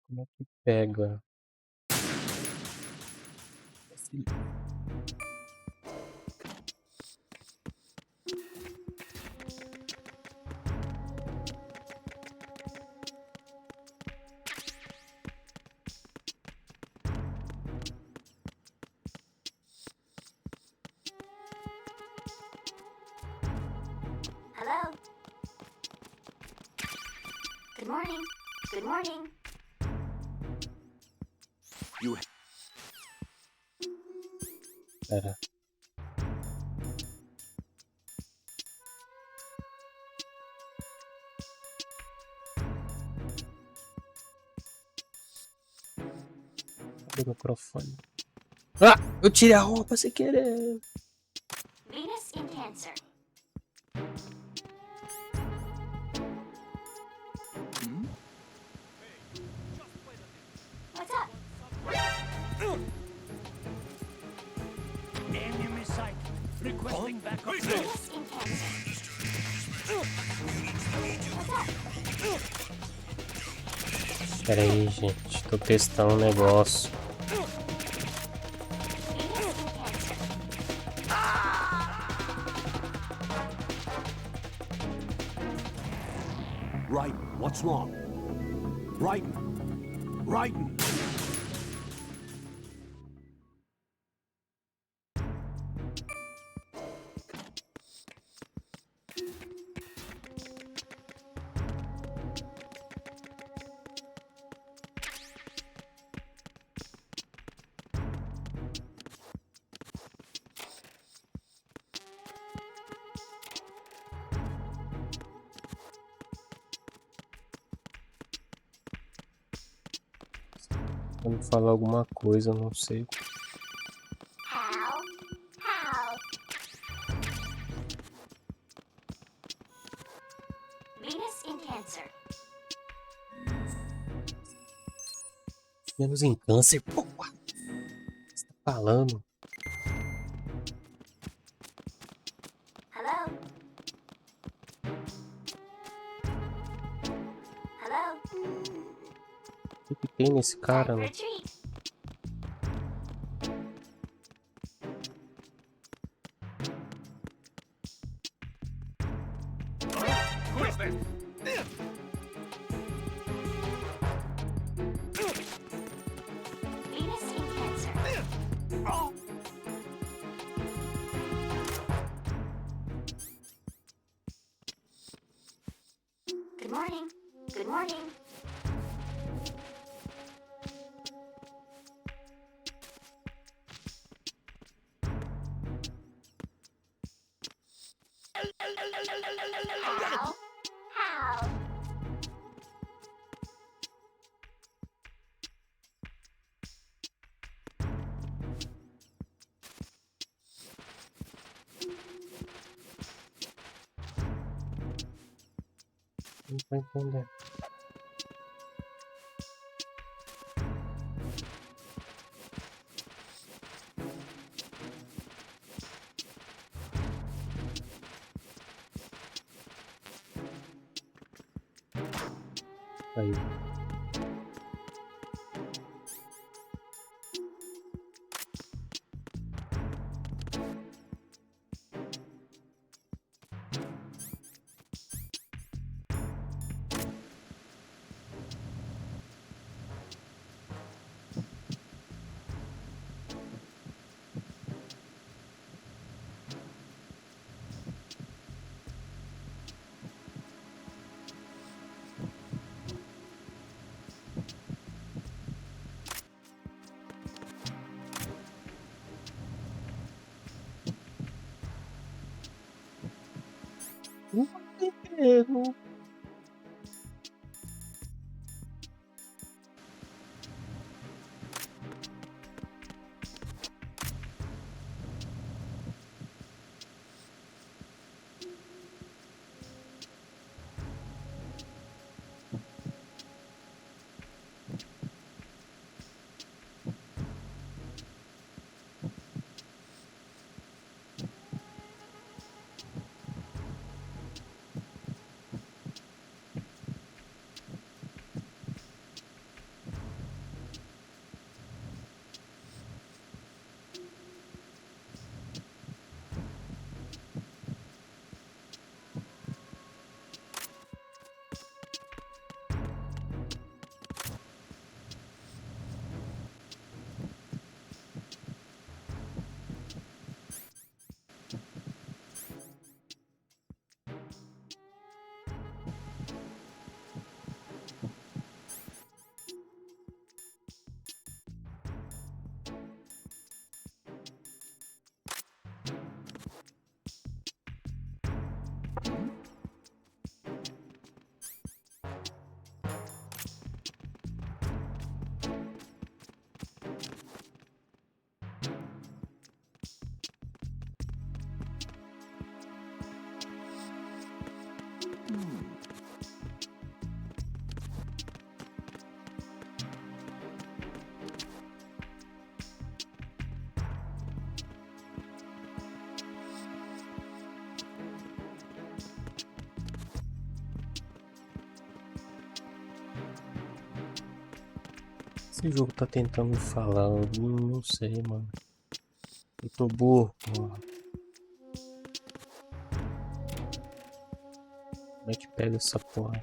Speaker 1: Como é que pega?
Speaker 9: morning. Good morning.
Speaker 2: You
Speaker 1: Pera. Cadê o microfone? Ah! Eu tirei a roupa sem querer.
Speaker 9: Venus in Cancer. What's up?
Speaker 7: Enemy sight. Requesting backup.
Speaker 9: Venus in Cancer. What's up?
Speaker 1: Pera aí, gente. Tô testando um negócio.
Speaker 9: Venus in Cancer.
Speaker 2: right. What's wrong? Raiden. Raiden.
Speaker 1: Vamos falar alguma coisa, eu não sei.
Speaker 9: How? How? Venus in Cancer.
Speaker 1: Menos em câncer, porra. O que você tá falando?
Speaker 9: Hello? Hello?
Speaker 1: O que tem nesse cara,
Speaker 9: Time for
Speaker 1: né?
Speaker 9: a treat.
Speaker 3: Who is that?
Speaker 9: Venus in Cancer. Good morning. Good morning. How? How?
Speaker 1: Não tô entendendo. Aí. Não tô entendendo. Esse jogo tá tentando me falar, eu não sei, mano. Eu tô burro, mano. Como é que pega essa porra?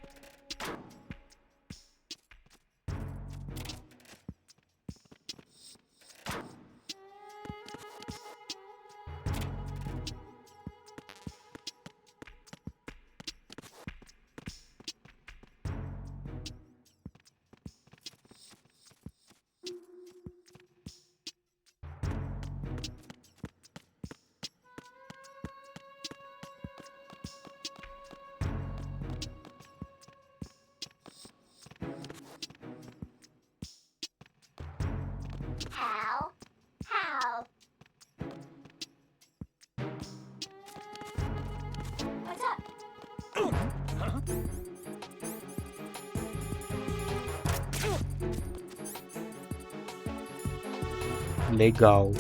Speaker 9: How? What's up?
Speaker 1: Legal.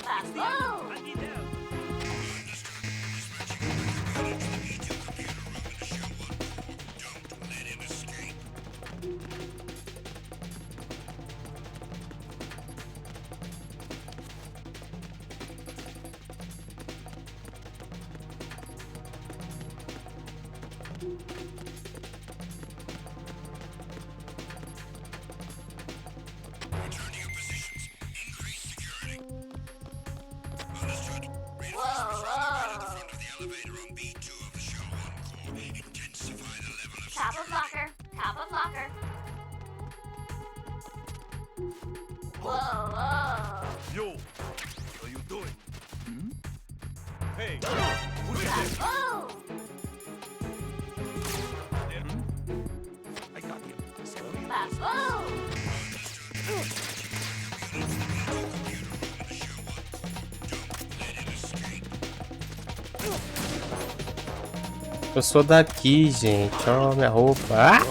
Speaker 9: Baboom! Top of locker. Top of locker. Whoa.
Speaker 3: Yo, what are you doing? Hey,
Speaker 9: Baboom!
Speaker 3: I got him.
Speaker 9: Baboom!
Speaker 1: Eu sou daqui, gente. Olha minha roupa. Ah!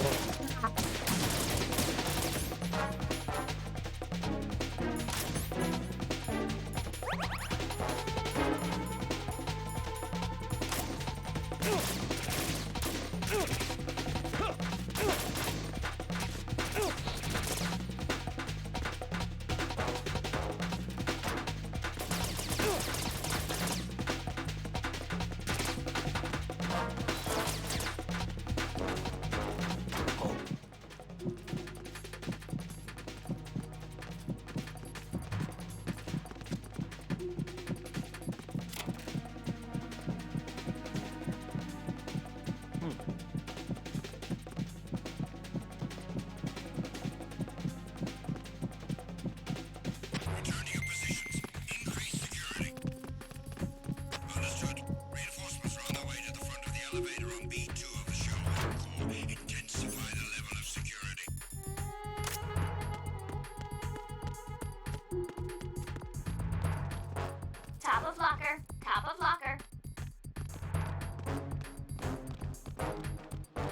Speaker 9: Top of locker. Top of locker.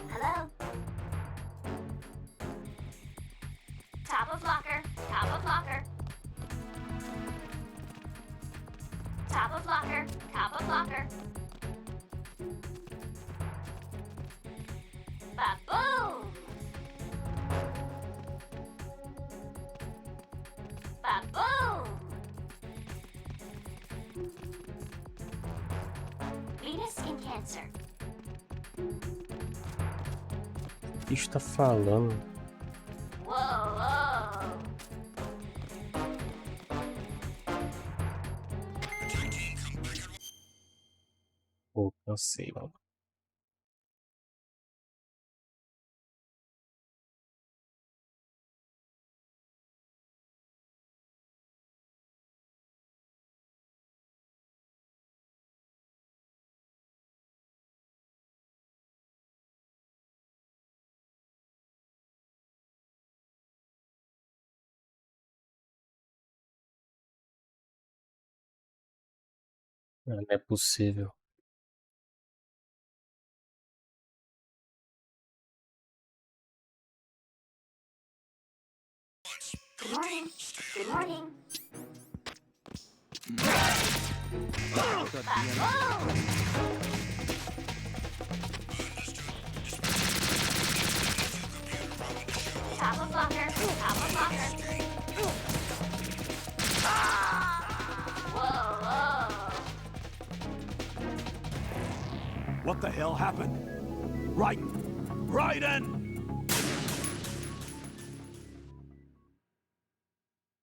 Speaker 9: Hello? Top of locker. Top of locker. Top of locker. Top of locker. Baboom! Baboom! Venus skin cancer.
Speaker 1: O que está falando?
Speaker 9: Whoa.
Speaker 1: Pô, cansei, mano. Não é possível.
Speaker 9: Good morning. Good morning. Baboom! Top of locker. Top of locker. Whoa.
Speaker 2: What the hell happened? Raiden! Raiden!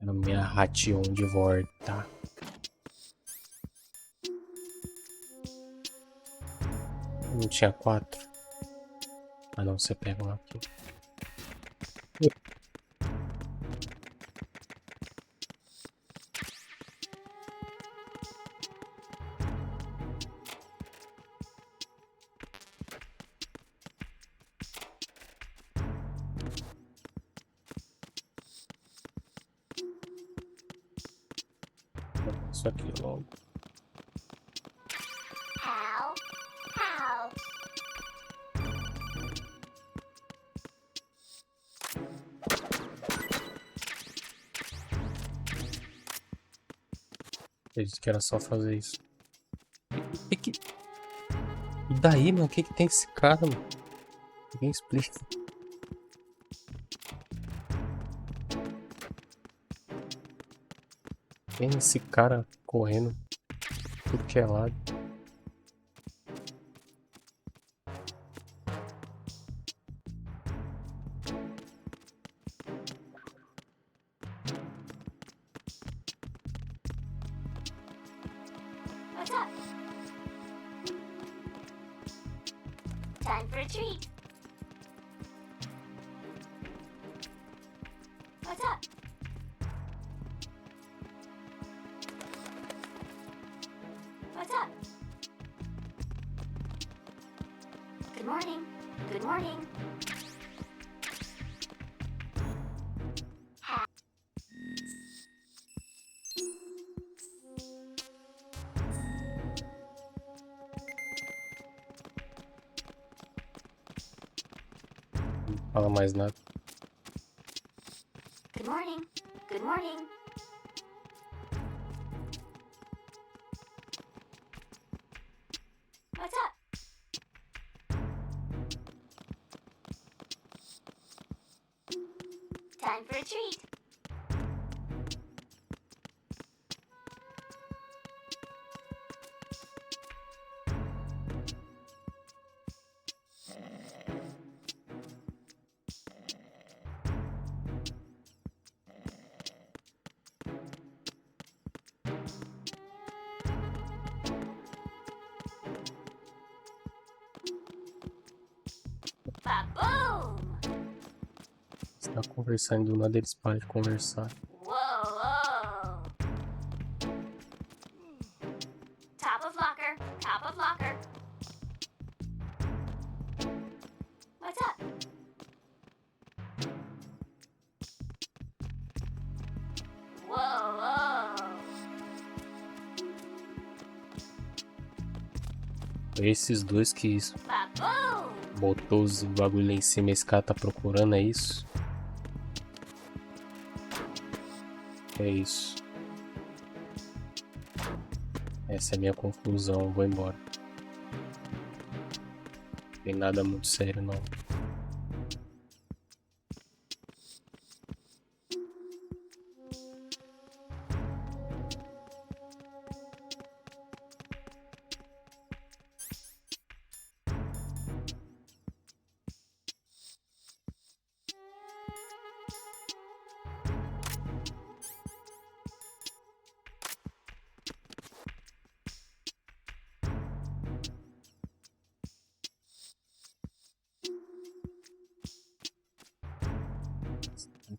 Speaker 1: A minha Ration de volta. Não tinha 4? Ah não, você pega um aqui. Isso aqui logo.
Speaker 9: How? How?
Speaker 1: Eu disse que era só fazer isso. E daí, mano? O que tem esse cara, mano? Ninguém explica. Tem esse cara correndo tudo que é lado.
Speaker 9: What's up? Time for a treat. What's up? What's up? Good morning. Good morning.
Speaker 1: Não fala mais nada.
Speaker 9: Good morning. Good morning. What's up? Time for a treat. Ba-boom!
Speaker 1: Você tá conversando do nada, eles param de conversar.
Speaker 9: Whoa. Top of locker. Top of locker. What's up? Whoa.
Speaker 1: Esses dois que
Speaker 9: Ba-boom!
Speaker 1: botou os bagulho lá em cima, esse cara tá procurando, é isso? É isso. Essa é a minha conclusão, vou embora. Não tem nada muito sério não.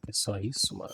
Speaker 1: É só isso, mano.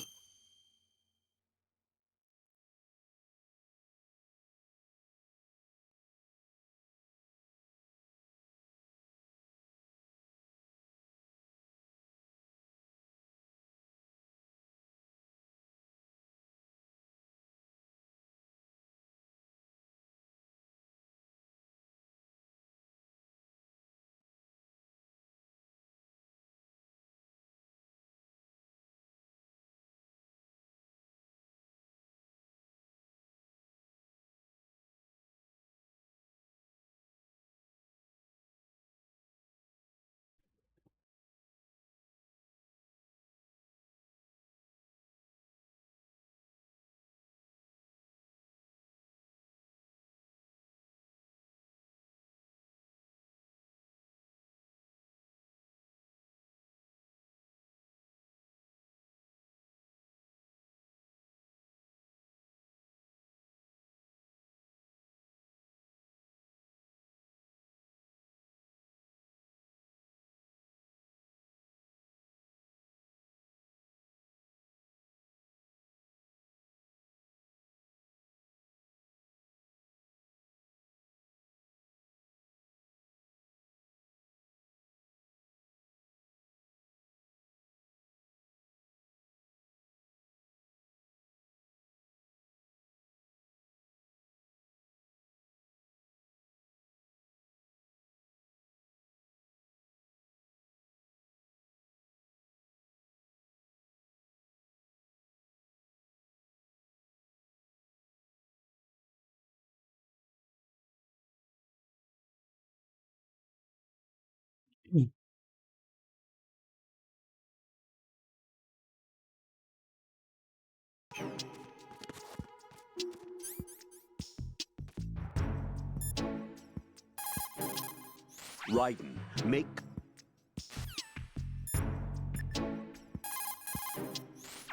Speaker 2: Raiden, make...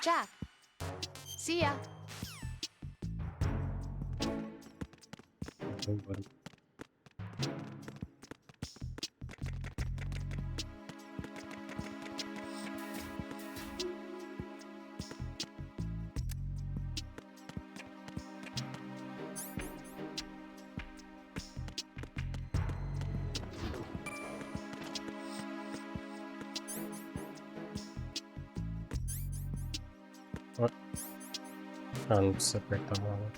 Speaker 5: Jack. See ya.
Speaker 1: Agora. Ah, não precisa apertar a mão.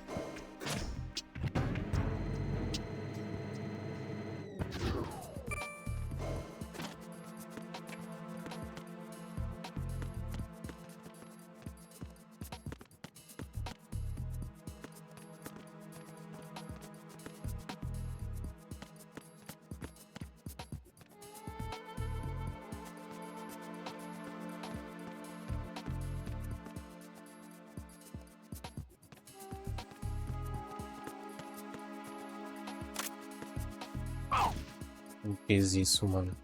Speaker 1: Não fiz isso, mano.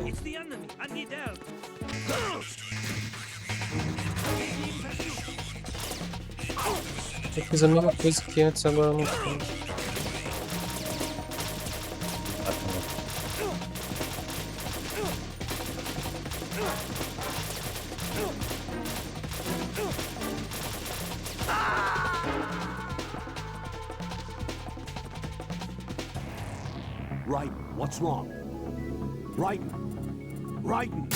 Speaker 7: It's the enemy. I need help.
Speaker 1: Eu fiz a mesma coisa que antes, agora eu não fiz.
Speaker 2: Raiden, what's wrong? Raiden! Raiden!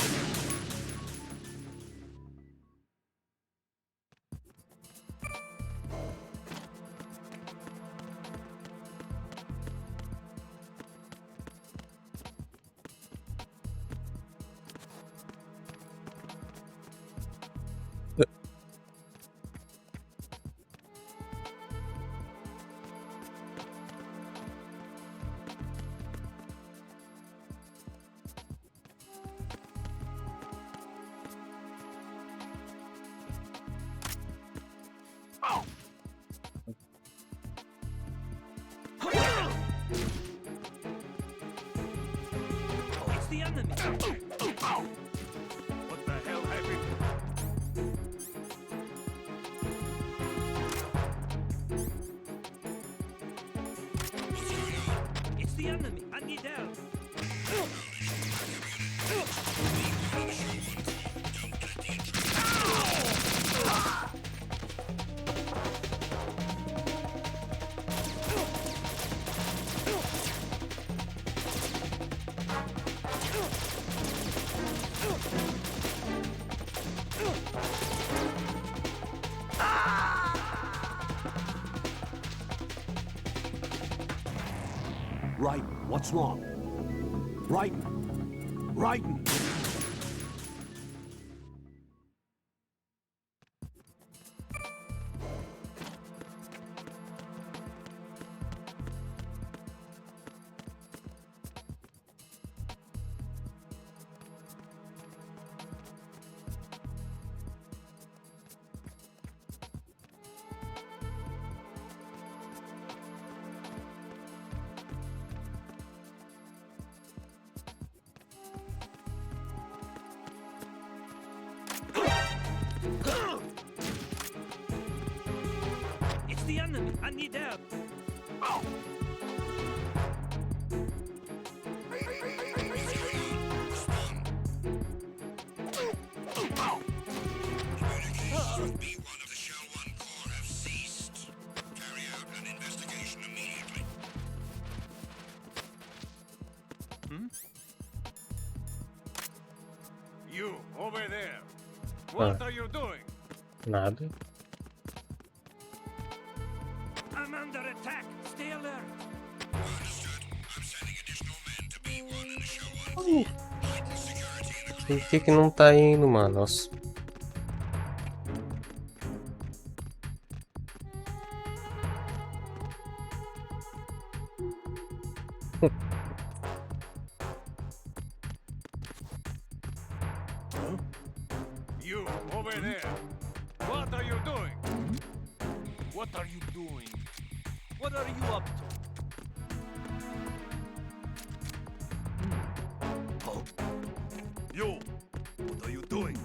Speaker 7: It's the enemy.
Speaker 3: What the hell happened?
Speaker 7: It's the enemy. I need help.
Speaker 2: Raiden, what's wrong? Raiden! Raiden!
Speaker 7: It's the enemy. I need help.
Speaker 3: You, over there. What are you doing?
Speaker 1: Nada.
Speaker 7: I'm under attack. Stay alert.
Speaker 3: Understood. I'm sending additional men to B1 and the show on.
Speaker 1: Por que não tá indo, mano? Nossa.
Speaker 3: You, over there. What are you doing? What are you doing? What are you up to? Oh. You, what are you doing?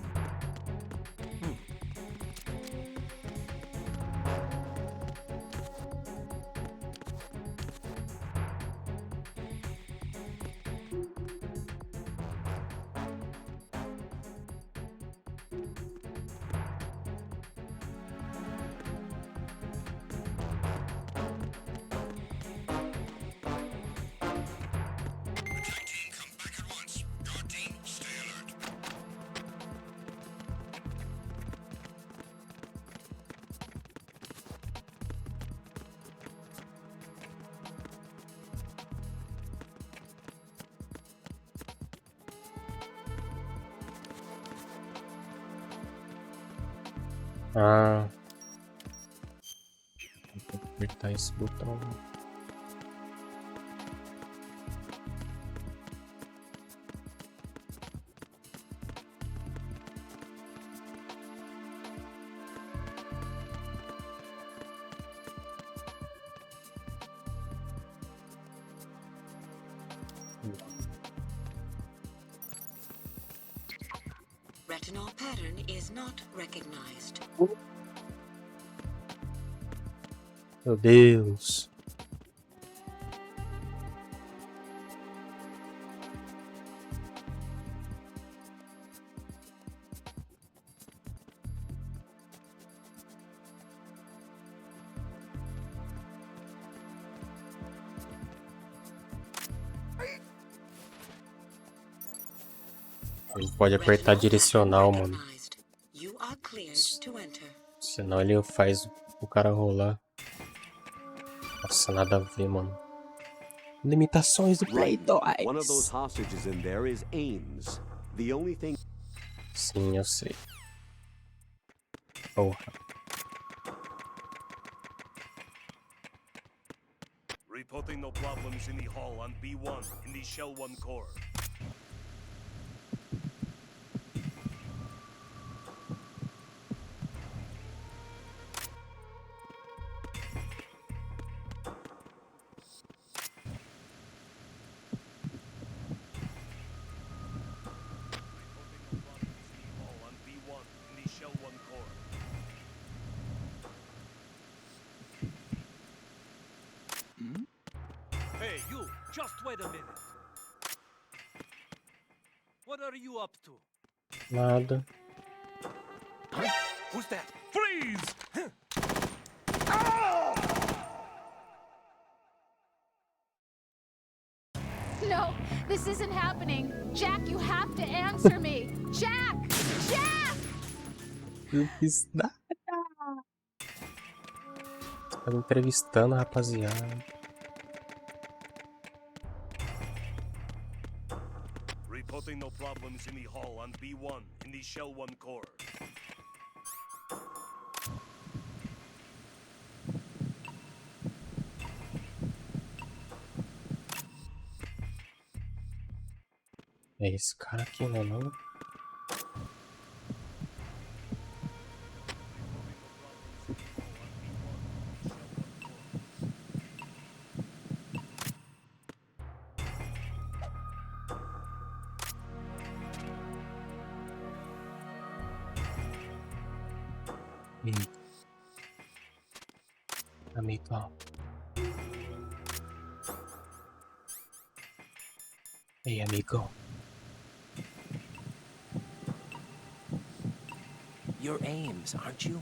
Speaker 1: Ah. Vou apertar esse botão.
Speaker 8: Retinol pattern is not recognized.
Speaker 1: Meu Deus. Ele pode apertar direcional, mano.
Speaker 8: You are cleared to enter.
Speaker 1: Senão ele faz o cara rolar. Nossa, nada a ver, mano. Limitações do Play 2.
Speaker 2: One of those hostages in there is Ames. The only thing.
Speaker 1: Sim, eu sei. Porra.
Speaker 3: Reporting no problems in the hall on B1 in the Shell 1 core.
Speaker 7: Hey, you! Just wait a minute. What are you up to?
Speaker 1: Nada.
Speaker 3: Who's that? Freeze!
Speaker 5: No, this isn't happening. Jack, you have to answer me. Jack! Jack!
Speaker 1: Não fiz nada. Tá me entrevistando, rapaziada.
Speaker 3: Reporting no problems in the hall on B1 in the Shell 1 core.
Speaker 1: É esse cara aqui, né, não? Amigo. Hey, amigo.
Speaker 10: You're Ames, aren't you?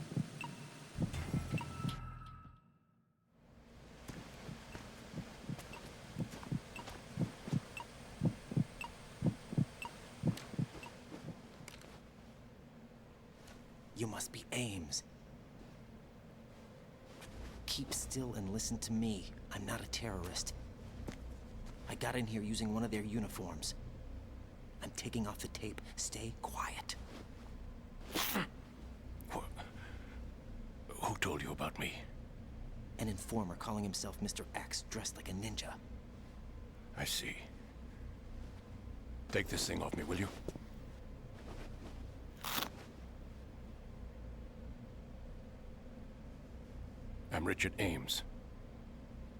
Speaker 10: You must be Ames. Keep still and listen to me. I'm not a terrorist. I got in here using one of their uniforms. I'm taking off the tape. Stay quiet.
Speaker 3: Who told you about me?
Speaker 10: An informer calling himself Mr. X, dressed like a ninja.
Speaker 3: I see. Take this thing off me, will you? I'm Richard Ames.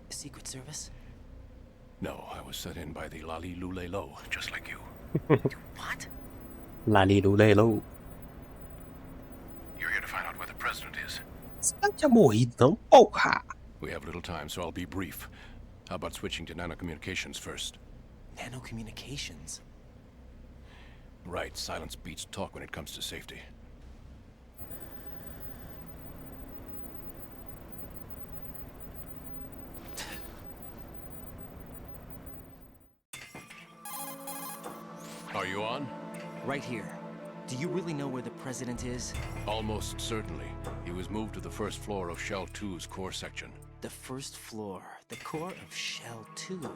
Speaker 10: Secret Service?
Speaker 3: No, I was sent in by the Lali Lule Lo, just like you.
Speaker 10: What?
Speaker 1: Lalilulelo.
Speaker 3: You're here to find out where the president is.
Speaker 1: Você tá tinha morrido, não? Porra!
Speaker 3: We have little time, so I'll be brief. How about switching to nanocommunications first?
Speaker 10: Nanocommunications?
Speaker 3: Right, silence beats talk when it comes to safety. Are you on?
Speaker 10: Right here. Do you really know where the president is?
Speaker 3: Almost certainly. He was moved to the first floor of Shell 2's core section.
Speaker 10: The first floor. The core of Shell 2.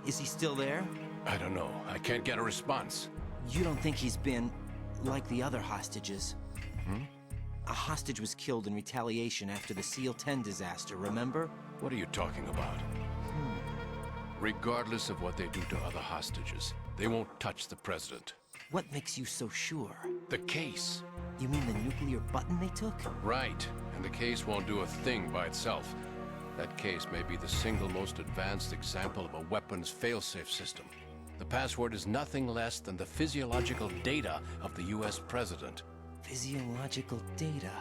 Speaker 10: Is he still there?
Speaker 3: I don't know. I can't get a response.
Speaker 10: You don't think he's been like the other hostages?
Speaker 3: Hmm?
Speaker 10: A hostage was killed in retaliation after the SEAL 10 disaster, remember?
Speaker 3: What are you talking about? Regardless of what they do to other hostages, they won't touch the president.
Speaker 10: What makes you so sure?
Speaker 3: The case.
Speaker 10: You mean the nuclear button they took?
Speaker 3: Right. And the case won't do a thing by itself. That case may be the single most advanced example of a weapons failsafe system. The password is nothing less than the physiological data of the US president.
Speaker 10: Physiological data?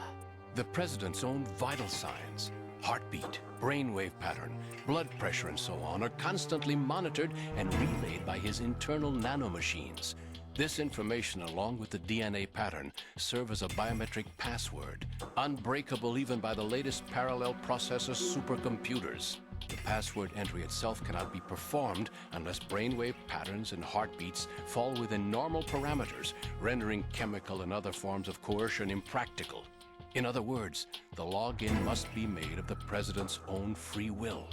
Speaker 3: The president's own vital signs, heartbeat, brainwave pattern, blood pressure, and so on are constantly monitored and relayed by his internal nanomachines. This information, along with the DNA pattern, serve as a biometric password, unbreakable even by the latest parallel processor supercomputers. The password entry itself cannot be performed unless brainwave patterns and heartbeats fall within normal parameters, rendering chemical and other forms of coercion impractical. In other words, the login must be made of the president's own free will.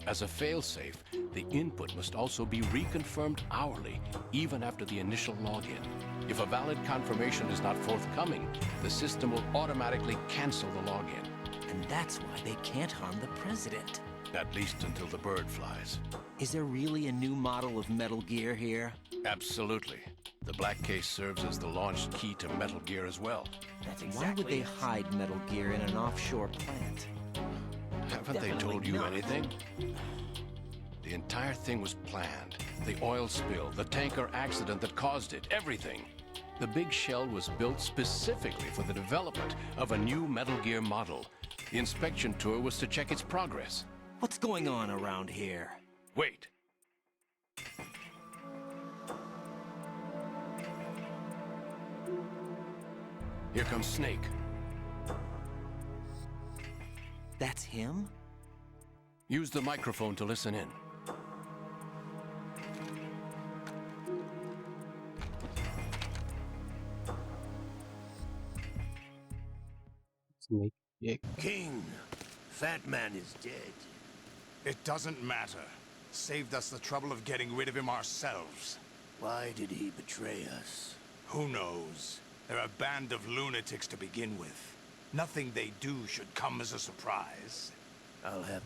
Speaker 3: As a failsafe, the input must also be reconfirmed hourly, even after the initial login. If a valid confirmation is not forthcoming, the system will automatically cancel the login.
Speaker 10: And that's why they can't harm the president.
Speaker 3: At least until the bird flies.
Speaker 10: Is there really a new model of Metal Gear here?
Speaker 3: Absolutely. The black case serves as the launch key to Metal Gear as well.
Speaker 10: That's exactly. Why would they hide Metal Gear in an offshore plant?
Speaker 3: Haven't they told you anything? The entire thing was planned. The oil spill, the tanker accident that caused it, everything. The big shell was built specifically for the development of a new Metal Gear model. The inspection tour was to check its progress.
Speaker 10: What's going on around here?
Speaker 3: Wait. Here comes Snake.
Speaker 10: That's him?
Speaker 3: Use the microphone to listen in.
Speaker 1: Snake. Yeah.
Speaker 11: King, Fat Man is dead.
Speaker 12: It doesn't matter. Saved us the trouble of getting rid of him ourselves.
Speaker 11: Why did he betray us?
Speaker 12: Who knows? They're a band of lunatics to begin with. Nothing they do should come as a surprise.
Speaker 11: I'll have...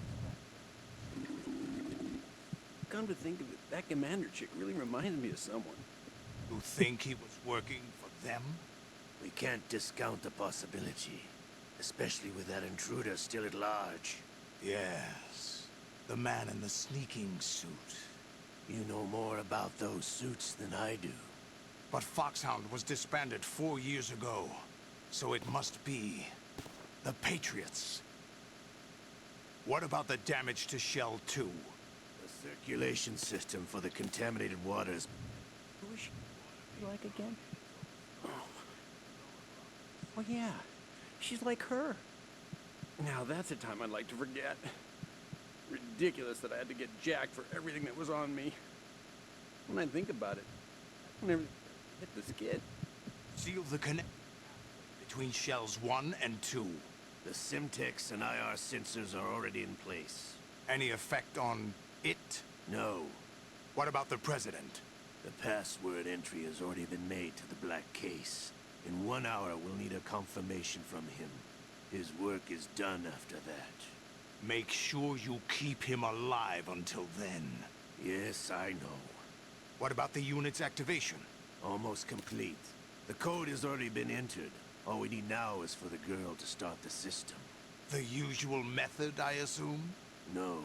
Speaker 13: Come to think of it, that commander chick really reminds me of someone.
Speaker 12: You think he was working for them?
Speaker 11: We can't discount the possibility. Especially with that intruder still at large.
Speaker 12: Yes. The man in the sneaking suit.
Speaker 11: You know more about those suits than I do.
Speaker 12: But Foxhound was disbanded 4 years ago. So it must be... the Patriots. What about the damage to Shell 2?
Speaker 11: The circulation system for the contaminated waters.
Speaker 13: Who is she like again? Oh yeah, she's like her. Now that's a time I'd like to forget. Ridiculous that I had to get Jack for everything that was on me. When I think about it, I never hit the skid.
Speaker 12: Seal the connect between Shells 1 and 2.
Speaker 11: The Simtex and IR sensors are already in place.
Speaker 12: Any effect on it?
Speaker 11: No.
Speaker 12: What about the President?
Speaker 11: The password entry has already been made to the black case. In 1 hour, we'll need a confirmation from him. His work is done after that.
Speaker 12: Make sure you keep him alive until then.
Speaker 11: Yes, I know.
Speaker 12: What about the unit's activation?
Speaker 11: Almost complete. The code has already been entered. All we need now is for the girl to start the system.
Speaker 12: The usual method, I assume?
Speaker 11: No.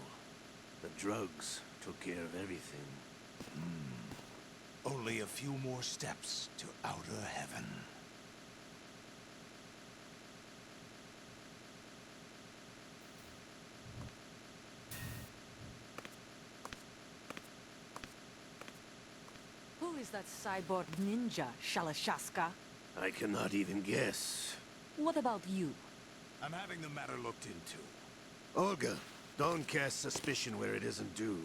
Speaker 11: The drugs took care of everything.
Speaker 12: Only a few more steps to outer heaven.
Speaker 14: Who is that cyborg ninja, Shalashaska?
Speaker 11: I cannot even guess.
Speaker 14: What about you?
Speaker 12: I'm having the matter looked into.
Speaker 11: Olga, don't cast suspicion where it isn't due.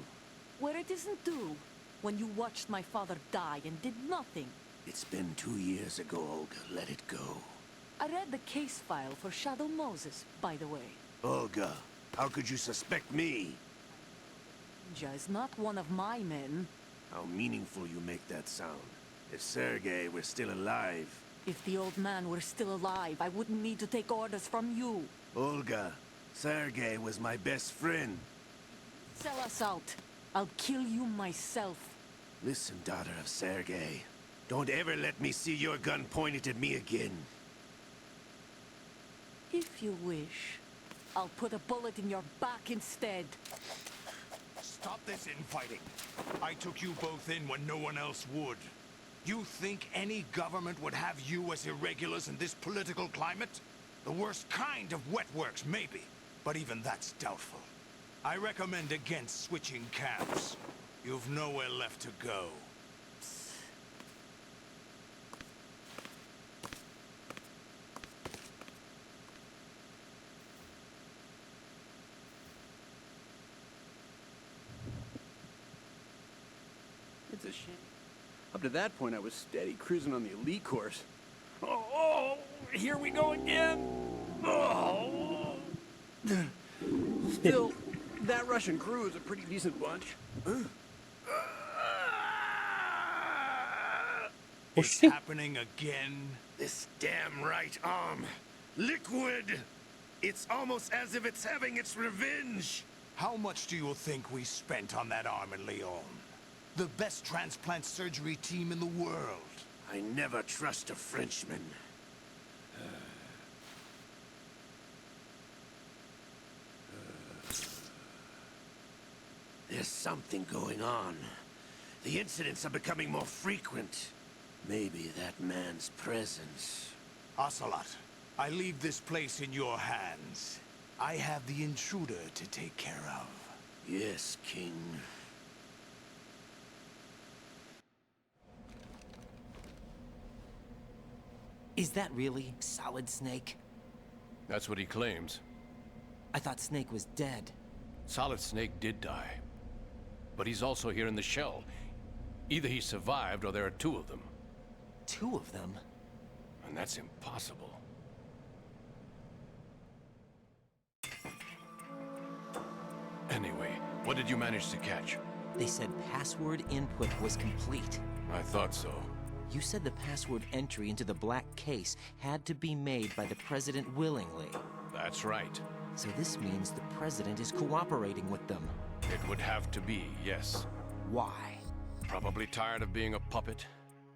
Speaker 14: Where it isn't due? When you watched my father die and did nothing.
Speaker 11: It's been 2 years ago, Olga. Let it go.
Speaker 14: I read the case file for Shadow Moses, by the way.
Speaker 11: Olga, how could you suspect me?
Speaker 14: Ninja is not one of my men.
Speaker 11: How meaningful you make that sound. If Sergei were still alive...
Speaker 14: If the old man were still alive, I wouldn't need to take orders from you.
Speaker 11: Olga, Sergei was my best friend.
Speaker 14: Sell us out. I'll kill you myself.
Speaker 11: Listen, daughter of Sergei. Don't ever let me see your gun pointed at me again.
Speaker 14: If you wish, I'll put a bullet in your back instead.
Speaker 12: Stop this infighting. I took you both in when no one else would. You think any government would have you as irregulars in this political climate? The worst kind of wet works, maybe. But even that's doubtful. I recommend against switching camps. You've nowhere left to go.
Speaker 13: It's a shame. Up to that point, I was steady cruising on the elite course. Oh, here we go again! Oh! Still, that Russian crew is a pretty decent bunch.
Speaker 12: It's happening again.
Speaker 11: This damn right arm. Liquid! It's almost as if it's having its revenge.
Speaker 12: How much do you think we spent on that arm in Lyon? The best transplant surgery team in the world.
Speaker 11: I never trust a Frenchman. There's something going on. The incidents are becoming more frequent. Maybe that man's presence.
Speaker 12: Ocelot, I leave this place in your hands. I have the intruder to take care of.
Speaker 11: Yes, King.
Speaker 10: Is that really Solid Snake?
Speaker 3: That's what he claims.
Speaker 10: I thought Snake was dead.
Speaker 3: Solid Snake did die. But he's also here in the shell. Either he survived or there are two of them.
Speaker 10: Two of them?
Speaker 3: And that's impossible. Anyway, what did you manage to catch?
Speaker 10: They said password input was complete.
Speaker 3: I thought so.
Speaker 10: You said the password entry into the black case had to be made by the president willingly.
Speaker 3: That's right.
Speaker 10: So this means the president is cooperating with them.
Speaker 3: It would have to be, yes.
Speaker 10: Why?
Speaker 3: Probably tired of being a puppet,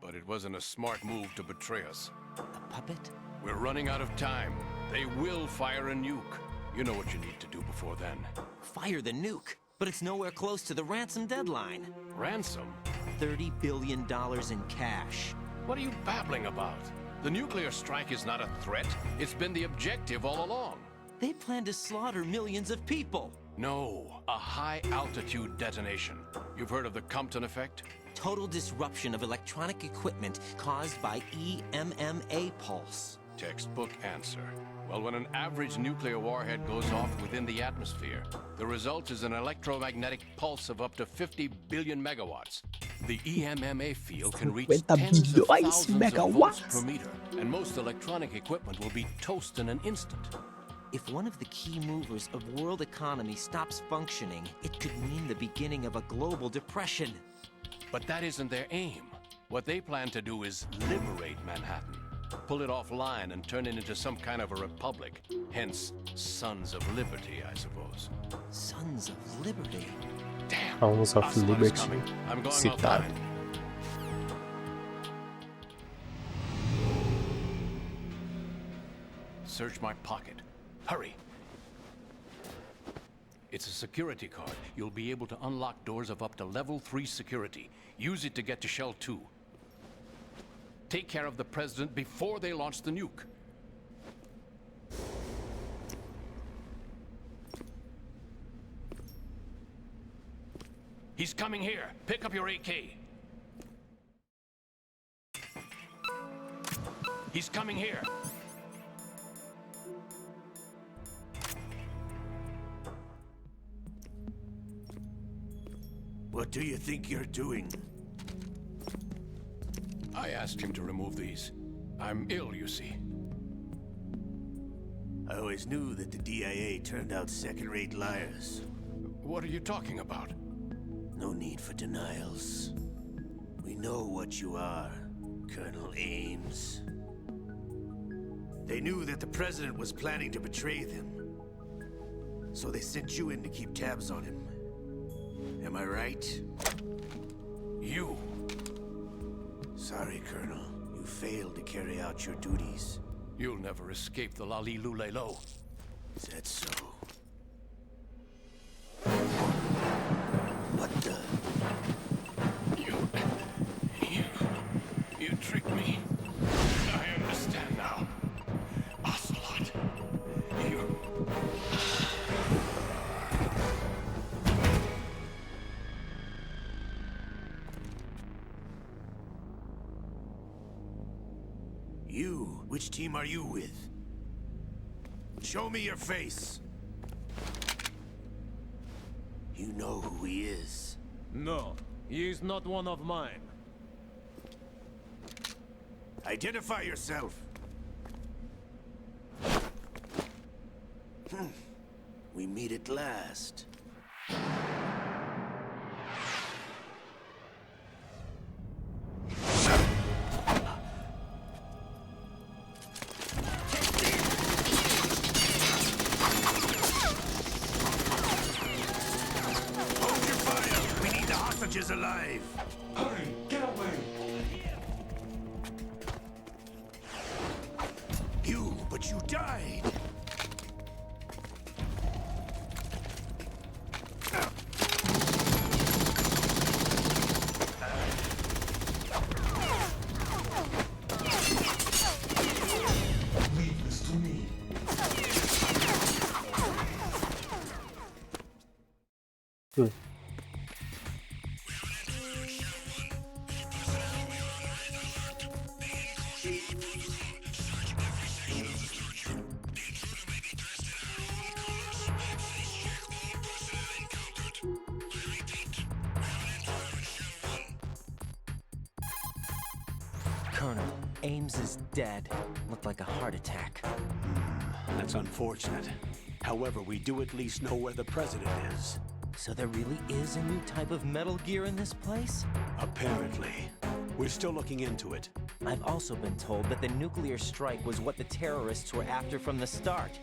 Speaker 3: but it wasn't a smart move to betray us.
Speaker 10: A puppet?
Speaker 3: We're running out of time. They will fire a nuke. You know what you need to do before then.
Speaker 10: Fire the nuke? But it's nowhere close to the ransom deadline.
Speaker 3: Ransom?
Speaker 10: $30 billion in cash.
Speaker 3: What are you babbling about? The nuclear strike is not a threat. It's been the objective all along.
Speaker 10: They plan to slaughter millions of people.
Speaker 3: No, a high-altitude detonation. You've heard of the Compton effect?
Speaker 10: Total disruption of electronic equipment caused by EMMA pulse.
Speaker 3: Textbook answer. Well, when an average nuclear warhead goes off within the atmosphere, the result is an electromagnetic pulse of up to 50 billion megawatts. The EMMA field can reach tens of thousands of volts per meter, and most electronic equipment will be toast in an instant.
Speaker 10: If one of the key movers of world economy stops functioning, it could mean the beginning of a global depression.
Speaker 3: But that isn't their aim. What they plan to do is liberate Manhattan. Pull it offline and turn it into some kind of a republic. Hence, Sons of Liberty, I suppose.
Speaker 10: Sons of Liberty?
Speaker 3: Damn.
Speaker 1: Sons of
Speaker 3: Ocelot is
Speaker 1: Liberty.
Speaker 3: coming. I'm going
Speaker 1: Citado.
Speaker 3: offline. Search my pocket. Hurry. It's a security card. You'll be able to unlock doors of up to level 3 security. Use it to get to Shell 2. Take care of the president before they launch the nuke. He's coming here. Pick up your AK. He's coming here.
Speaker 11: What do you think you're doing?
Speaker 3: I asked him to remove these. I'm ill, you see.
Speaker 11: I always knew that the DIA turned out second-rate liars.
Speaker 3: What are you talking about?
Speaker 11: No need for denials. We know what you are, Colonel Ames. They knew that the president was planning to betray them. So they sent you in to keep tabs on him. Am I right?
Speaker 3: You.
Speaker 11: Sorry, Colonel. You failed to carry out your duties.
Speaker 3: You'll never escape the Lali Lulelo.
Speaker 11: Is that so? What the?
Speaker 3: You tricked me. I understand now. Ocelot. You...
Speaker 11: You? Which team are you with? Show me your face. You know who he is.
Speaker 7: No, he is not one of mine.
Speaker 11: Identify yourself. We meet at last. Is alive.
Speaker 12: Hurry, get away.
Speaker 11: But you died.
Speaker 12: Leave this to me.
Speaker 10: Colonel, Ames is dead. Looked like a heart attack.
Speaker 2: That's unfortunate. However, we do at least know where the president is.
Speaker 10: So there really is a new type of Metal Gear in this place?
Speaker 2: Apparently. We're still looking into it.
Speaker 10: I've also been told that the nuclear strike was what the terrorists were after from the start,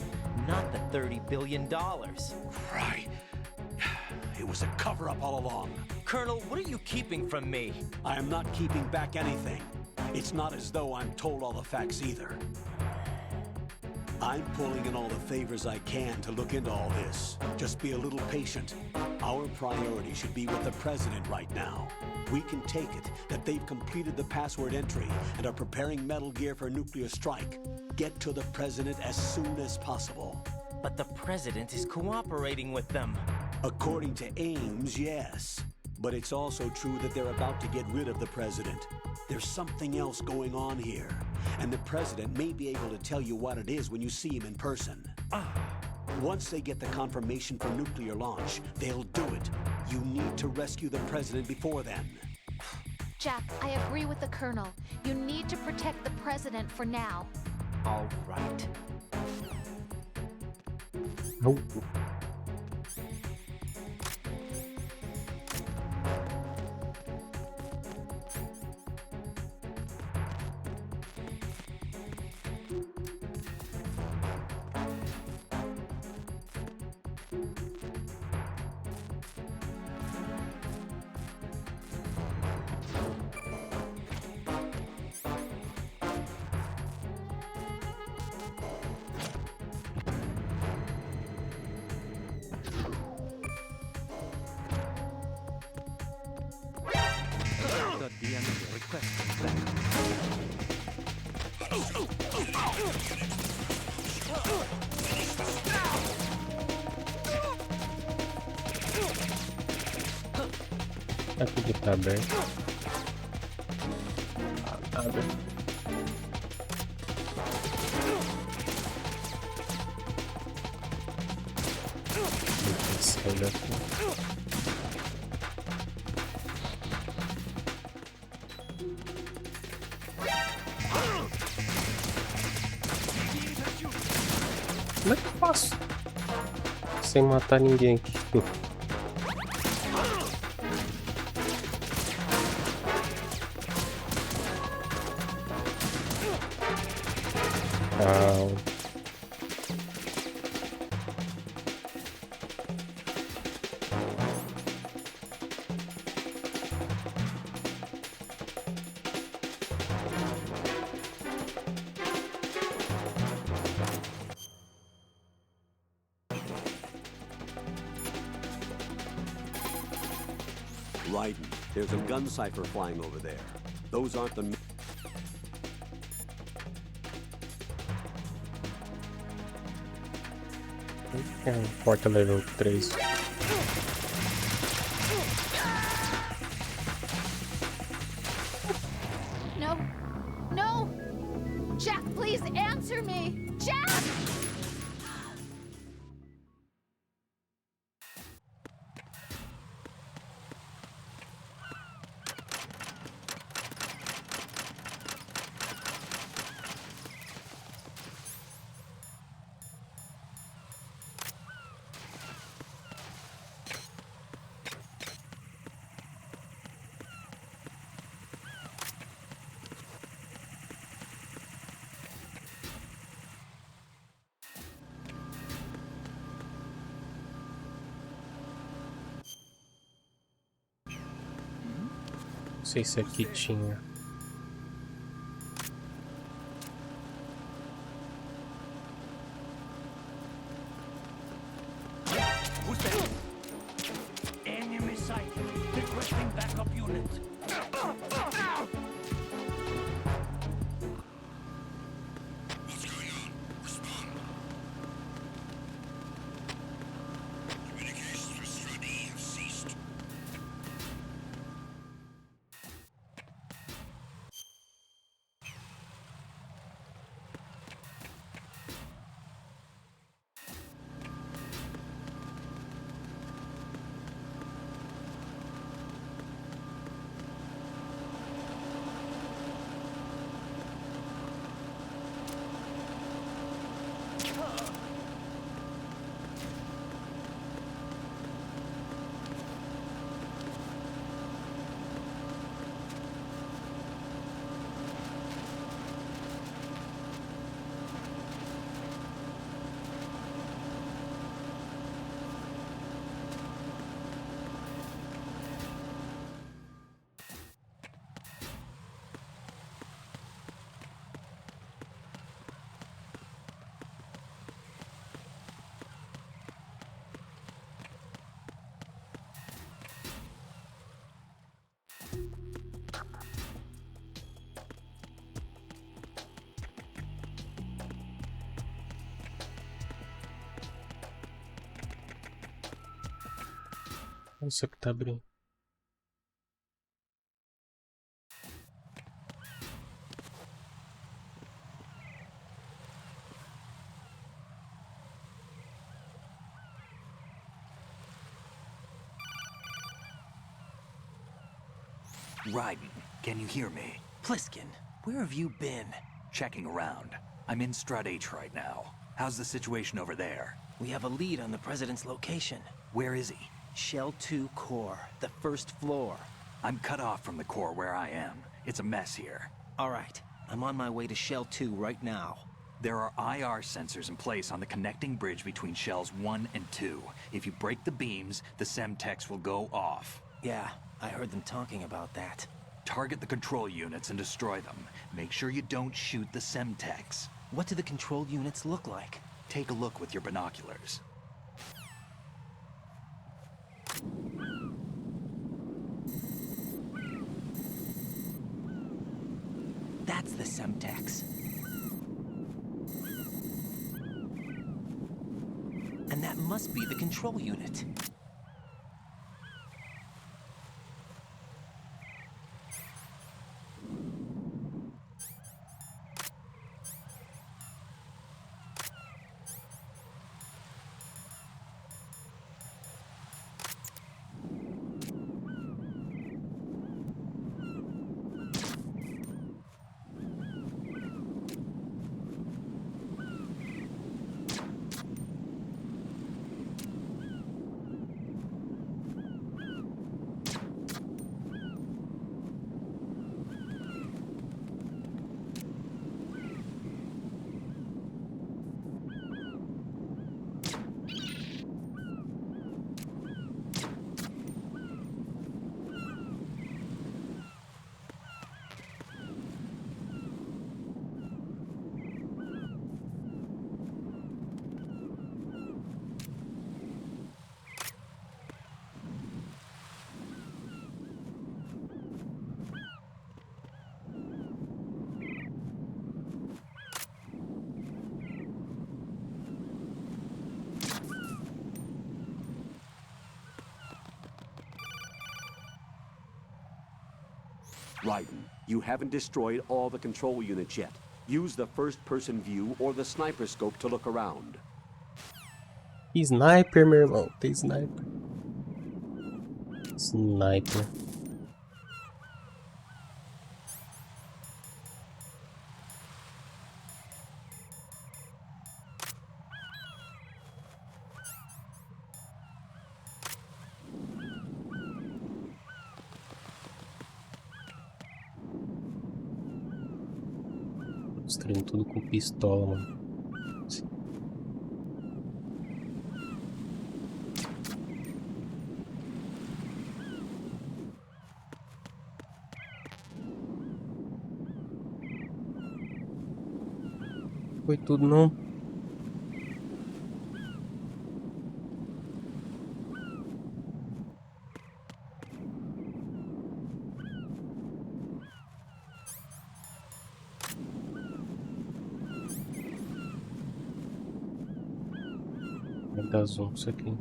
Speaker 10: not the $30 billion.
Speaker 2: Right. It was a cover-up all along.
Speaker 10: Colonel, what are you keeping from me?
Speaker 2: I am not keeping back anything. It's not as though I'm told all the facts either. I'm pulling in all the favors I can to look into all this. Just be a little patient. Our priority should be with the president right now. We can take it that they've completed the password entry and are preparing Metal Gear for nuclear strike. Get to the president as soon as possible.
Speaker 10: But the president is cooperating with them.
Speaker 2: According to Ames, yes. But it's also true that they're about to get rid of the president. There's something else going on here, and the president may be able to tell you what it is when you see him in person. Once they get the confirmation for nuclear launch, they'll do it. You need to rescue the president before then.
Speaker 5: Jack, I agree with the Colonel. You need to protect the president for now.
Speaker 10: All right.
Speaker 1: No. Será que aqui tá aberto? Ah, nada. Vou sair daqui. Como é que eu faço? Sem matar ninguém aqui. Ah.
Speaker 2: Raiden, there's a gun cipher flying over there. Those aren't the...
Speaker 1: Porta level 3.
Speaker 5: No. No! Jack, please answer me! Jack!
Speaker 1: Não sei se aqui tinha.
Speaker 11: Enemy sighted. Requesting backup unit. What's going on? Respond. Communications with Stradi have ceased.
Speaker 1: Isso aqui tá abrindo.
Speaker 6: Raiden, can you hear me?
Speaker 10: Pliskin, where have you been?
Speaker 6: Checking around. I'm in Strut H right now. How's the situation over there?
Speaker 10: We have a lead on the President's location.
Speaker 6: Where is he?
Speaker 10: Shell 2 core, the first floor.
Speaker 6: I'm cut off from the core where I am. It's a mess here.
Speaker 10: All right, I'm on my way to Shell 2 right now.
Speaker 6: There are IR sensors in place on the connecting bridge between Shells 1 and 2. If you break the beams, the Semtex will go off.
Speaker 10: Yeah, I heard them talking about that.
Speaker 6: Target the control units and destroy them. Make sure you don't shoot the Semtex.
Speaker 10: What do the control units look like?
Speaker 6: Take a look with your binoculars.
Speaker 10: That's the Semtex. And that must be the control unit.
Speaker 2: Raiden, you haven't destroyed all the control units yet. Use the first-person view or the sniper scope to look around.
Speaker 1: Sniper, meu irmão. Tem sniper. Sniper. Destruindo tudo com pistola, mano. Foi tudo não. Vai dar zoom isso aqui.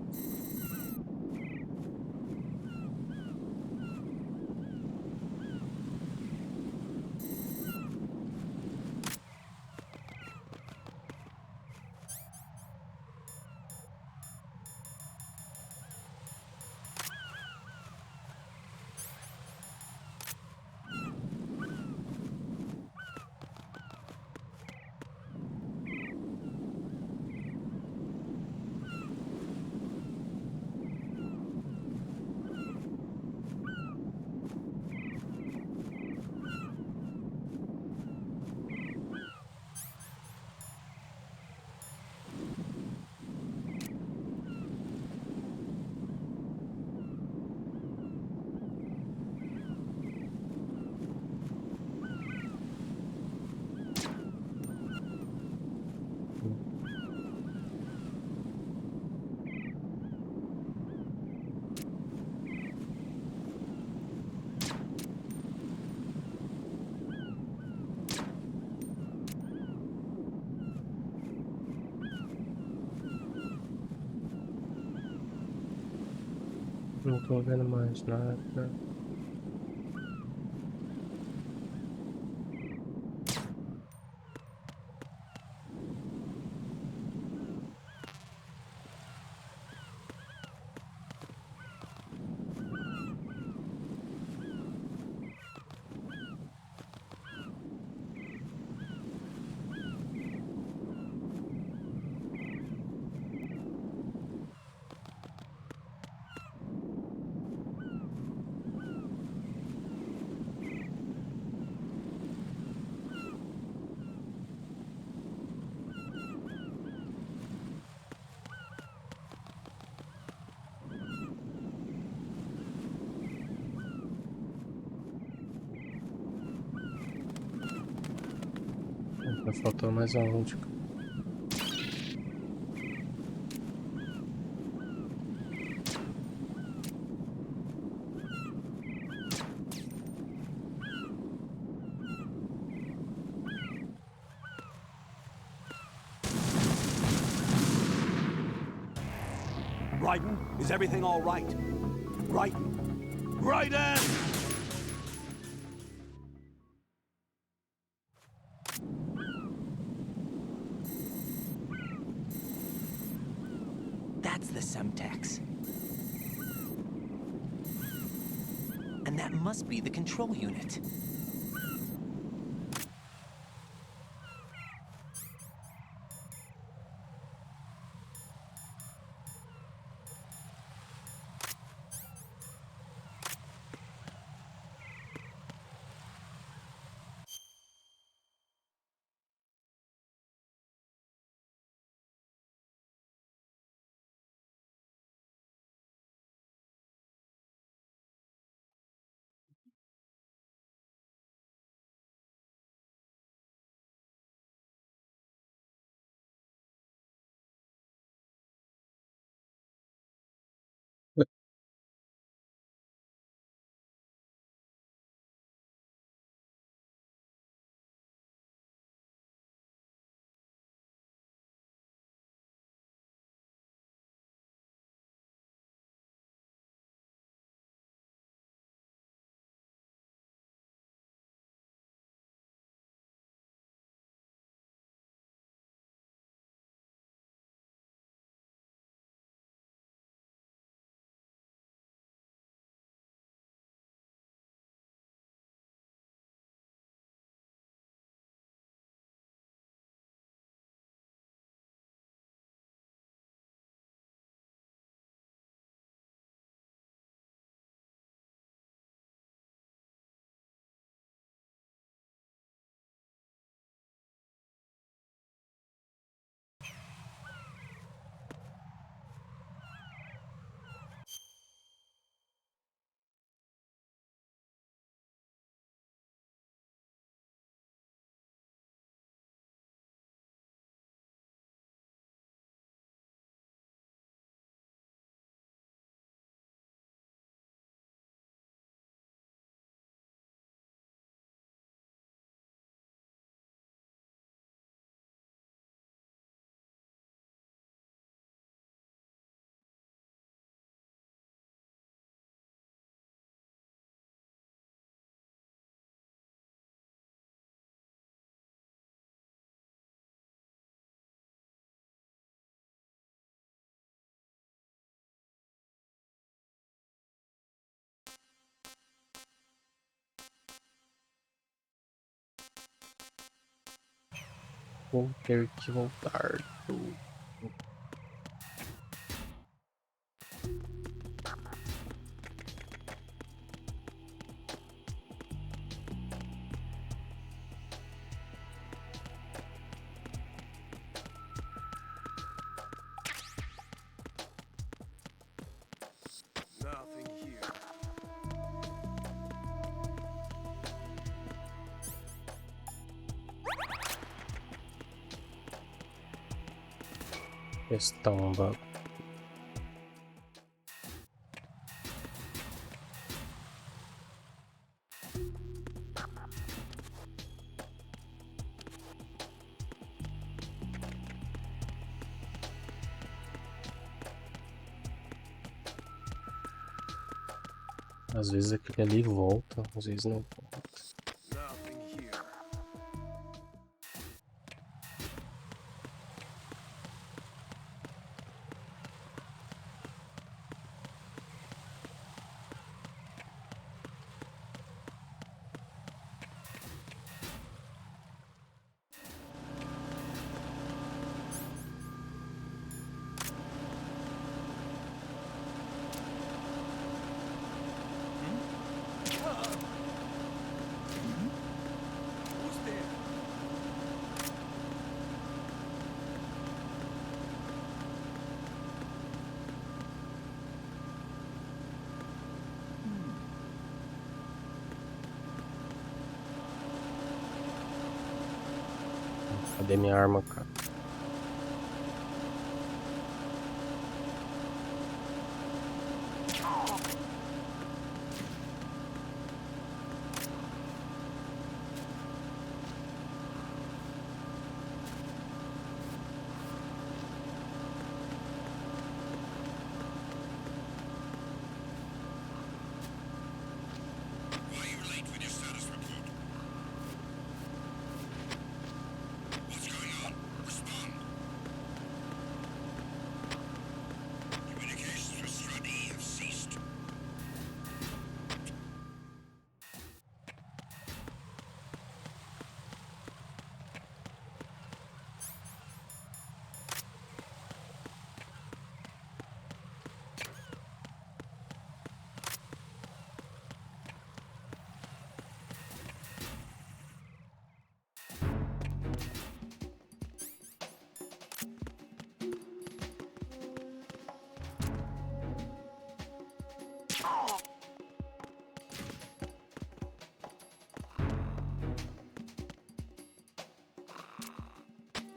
Speaker 1: Não tô vendo mais nada. Vai faltar mais aonde?
Speaker 2: Raiden, is everything all right? Raiden! Raiden!
Speaker 10: That's the Semtex. And that must be the control unit.
Speaker 1: Vou ter que voltar.
Speaker 12: Nothing here.
Speaker 1: Testar um bagulho. Às vezes aquele ali volta, às vezes não volta.
Speaker 12: Nothing here. Who's there?
Speaker 1: Cadê minha arma, cara?
Speaker 12: Why are you late with your status report? What's going on? Respond. Communications with Strut E have ceased.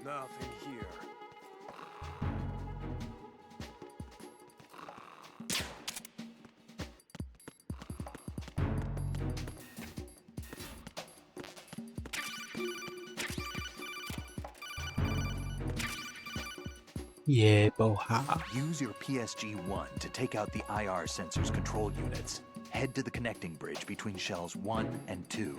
Speaker 12: Nothing here.
Speaker 1: Yeah, porra.
Speaker 6: Use your PSG-1 to take out the IR sensor's control units. Head to the connecting bridge between shells 1 and 2.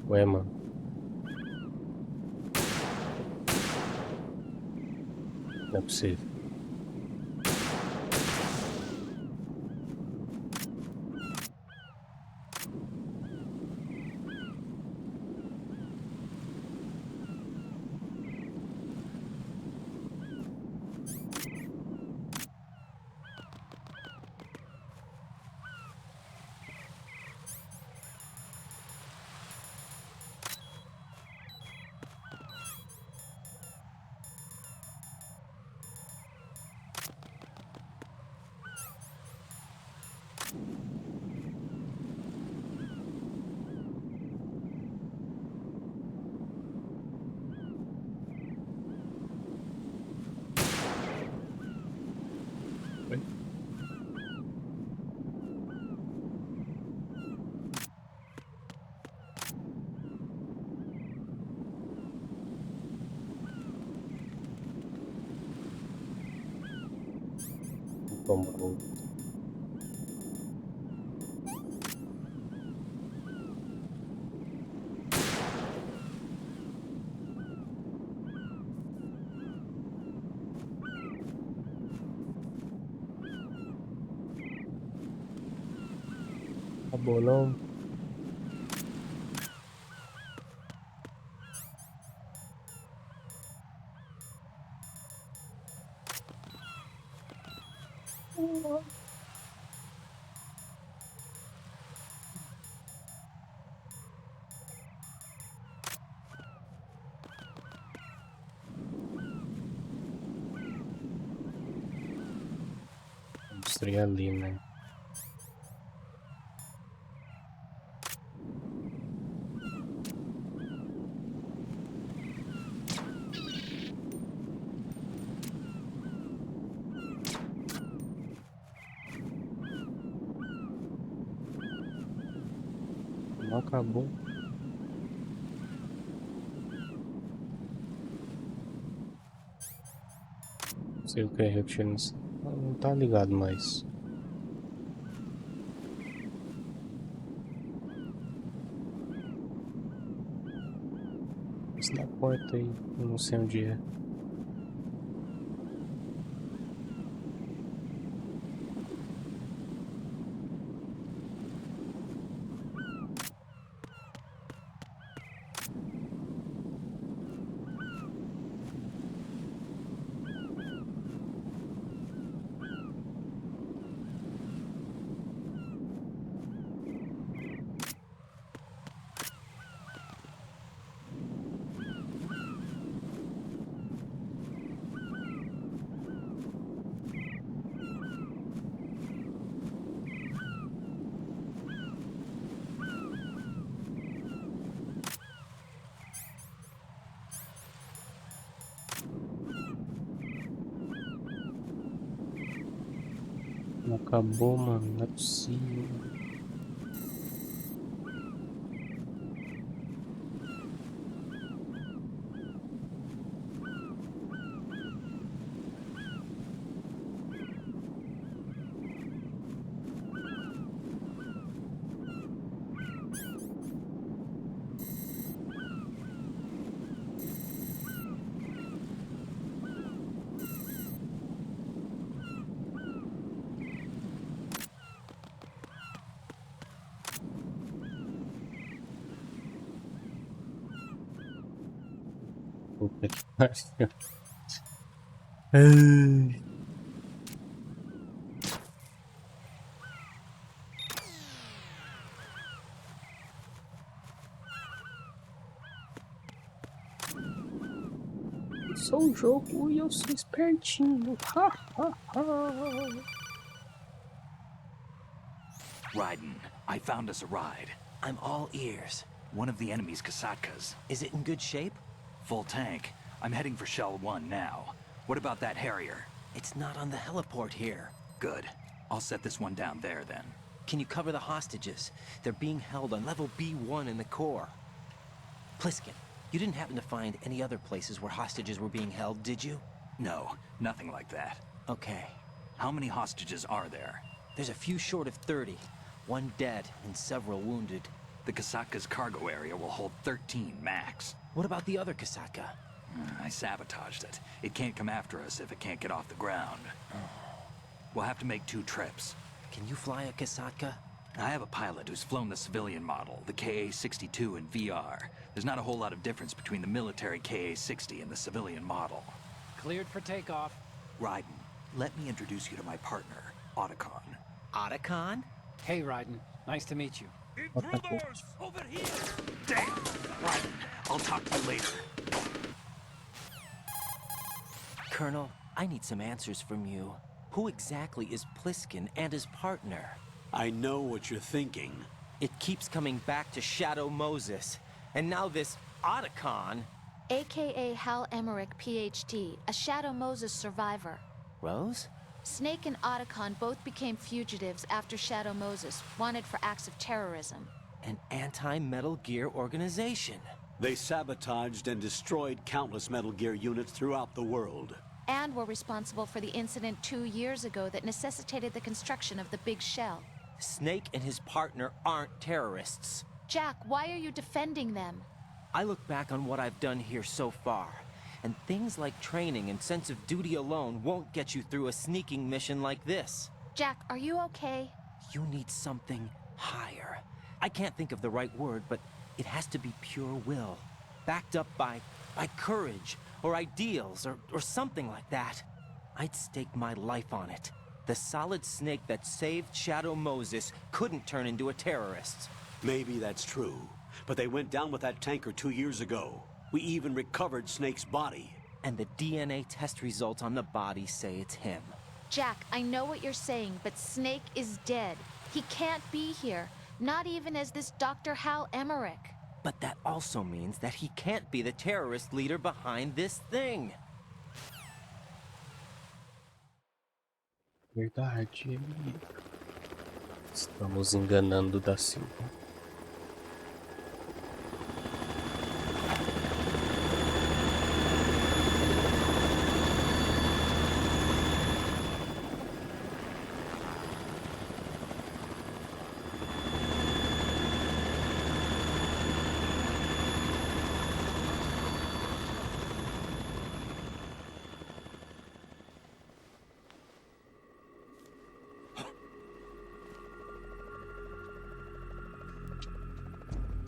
Speaker 1: Ué, mano. Não é possível. Tomou. Acabou não? Vou destruir ali, né? Não acabou. Não sei o que é retiro nisso. Não tá ligado mais. Isso da porta aí, eu não sei onde é. Não acabou, mano. Não é possível. Puta que pariu. Ai. Eu sou um jogo e eu sou espertinho. Ha, ha, ha.
Speaker 6: Raiden, I found us a ride.
Speaker 10: I'm all ears.
Speaker 6: One of the enemy's Kasatkas.
Speaker 10: Is it in good shape?
Speaker 6: Full tank. I'm heading for Shell 1 now. What about that Harrier?
Speaker 10: It's not on the heliport here.
Speaker 6: Good. I'll set this one down there then.
Speaker 10: Can you cover the hostages? They're being held on level B1 in the core. Pliskin, you didn't happen to find any other places where hostages were being held, did you?
Speaker 6: No, nothing like that.
Speaker 10: Okay.
Speaker 6: How many hostages are there?
Speaker 10: There's a few short of 30. One dead and several wounded.
Speaker 6: The Kasatka's cargo area will hold 13 max.
Speaker 10: What about the other Kasatka?
Speaker 6: I sabotaged it. It can't come after us if it can't get off the ground. We'll have to make 2 trips.
Speaker 10: Can you fly a Kasatka?
Speaker 6: I have a pilot who's flown the civilian model, the KA-62 in VR. There's not a whole lot of difference between the military KA-60 and the civilian model.
Speaker 15: Cleared for takeoff.
Speaker 6: Raiden, let me introduce you to my partner, Otacon.
Speaker 10: Otacon?
Speaker 15: Hey, Raiden. Nice to meet you.
Speaker 12: Intruders! Over here!
Speaker 6: Damn! Raiden, I'll talk to you later.
Speaker 10: Colonel, I need some answers from you. Who exactly is Pliskin and his partner?
Speaker 2: I know what you're thinking.
Speaker 10: It keeps coming back to Shadow Moses. And now this Otacon...
Speaker 5: AKA Hal Emmerich, PhD, a Shadow Moses survivor.
Speaker 10: Rose?
Speaker 5: Snake and Otacon both became fugitives after Shadow Moses, wanted for acts of terrorism.
Speaker 10: An anti-Metal Gear organization.
Speaker 2: They sabotaged and destroyed countless Metal Gear units throughout the world.
Speaker 5: And were responsible for the incident 2 years ago that necessitated the construction of the Big Shell.
Speaker 10: Snake and his partner aren't terrorists.
Speaker 5: Jack, why are you defending them?
Speaker 10: I look back on what I've done here so far, and things like training and sense of duty alone won't get you through a sneaking mission like this.
Speaker 5: Jack, are you okay?
Speaker 10: You need something higher. I can't think of the right word, but it has to be pure will, backed up by courage, or ideals, or something like that. I'd stake my life on it. The solid Snake that saved Shadow Moses couldn't turn into a terrorist.
Speaker 2: Maybe that's true, but they went down with that tanker 2 years ago. We even recovered Snake's body.
Speaker 10: And the DNA test results on the body say it's him.
Speaker 5: Jack, I know what you're saying, but Snake is dead. He can't be here, not even as this Dr. Hal Emmerich.
Speaker 10: But that also means that he can't be the terrorist leader behind this thing.
Speaker 1: Verdade. Estamos enganando da Silva.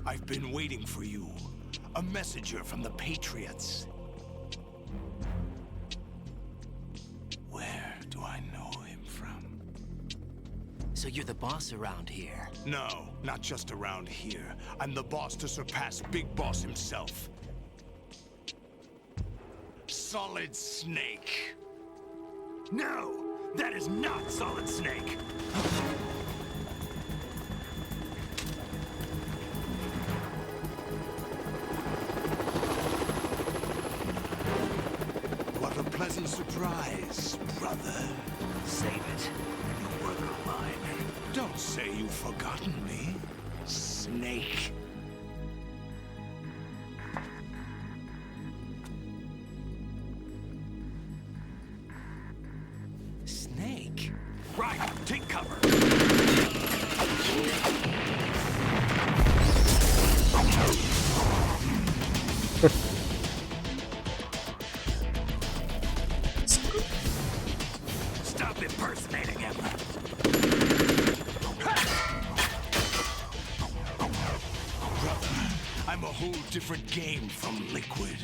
Speaker 12: I've been waiting for you. A messenger from the Patriots. Where do I know him from?
Speaker 10: So you're the boss around here?
Speaker 12: No, not just around here. I'm the boss to surpass Big Boss himself. Solid Snake. No, that is not Solid Snake. What a pleasant surprise, brother.
Speaker 6: Save it. You'll work on mine.
Speaker 12: Don't say you've forgotten me, Snake.
Speaker 10: Snake?
Speaker 12: Right, take cover.
Speaker 6: Stop impersonating him.
Speaker 12: Brother, I'm a whole different game from Liquid.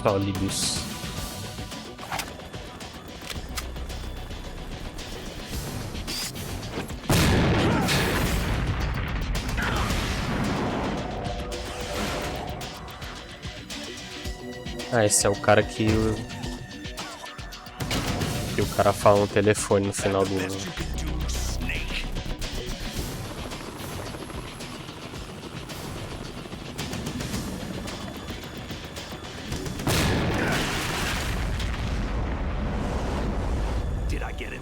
Speaker 1: Sólidos. Ah, esse é o cara que o cara fala no telefone no final do...
Speaker 6: Did I get it?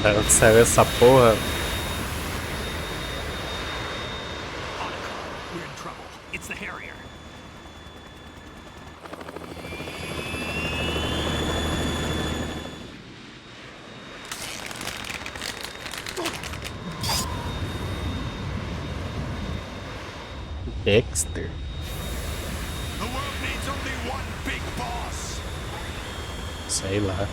Speaker 1: Da onde saiu essa porra?
Speaker 6: We're in trouble. It's the Harrier.
Speaker 1: Dexter.
Speaker 12: The world needs only one big boss.
Speaker 1: Sei lá.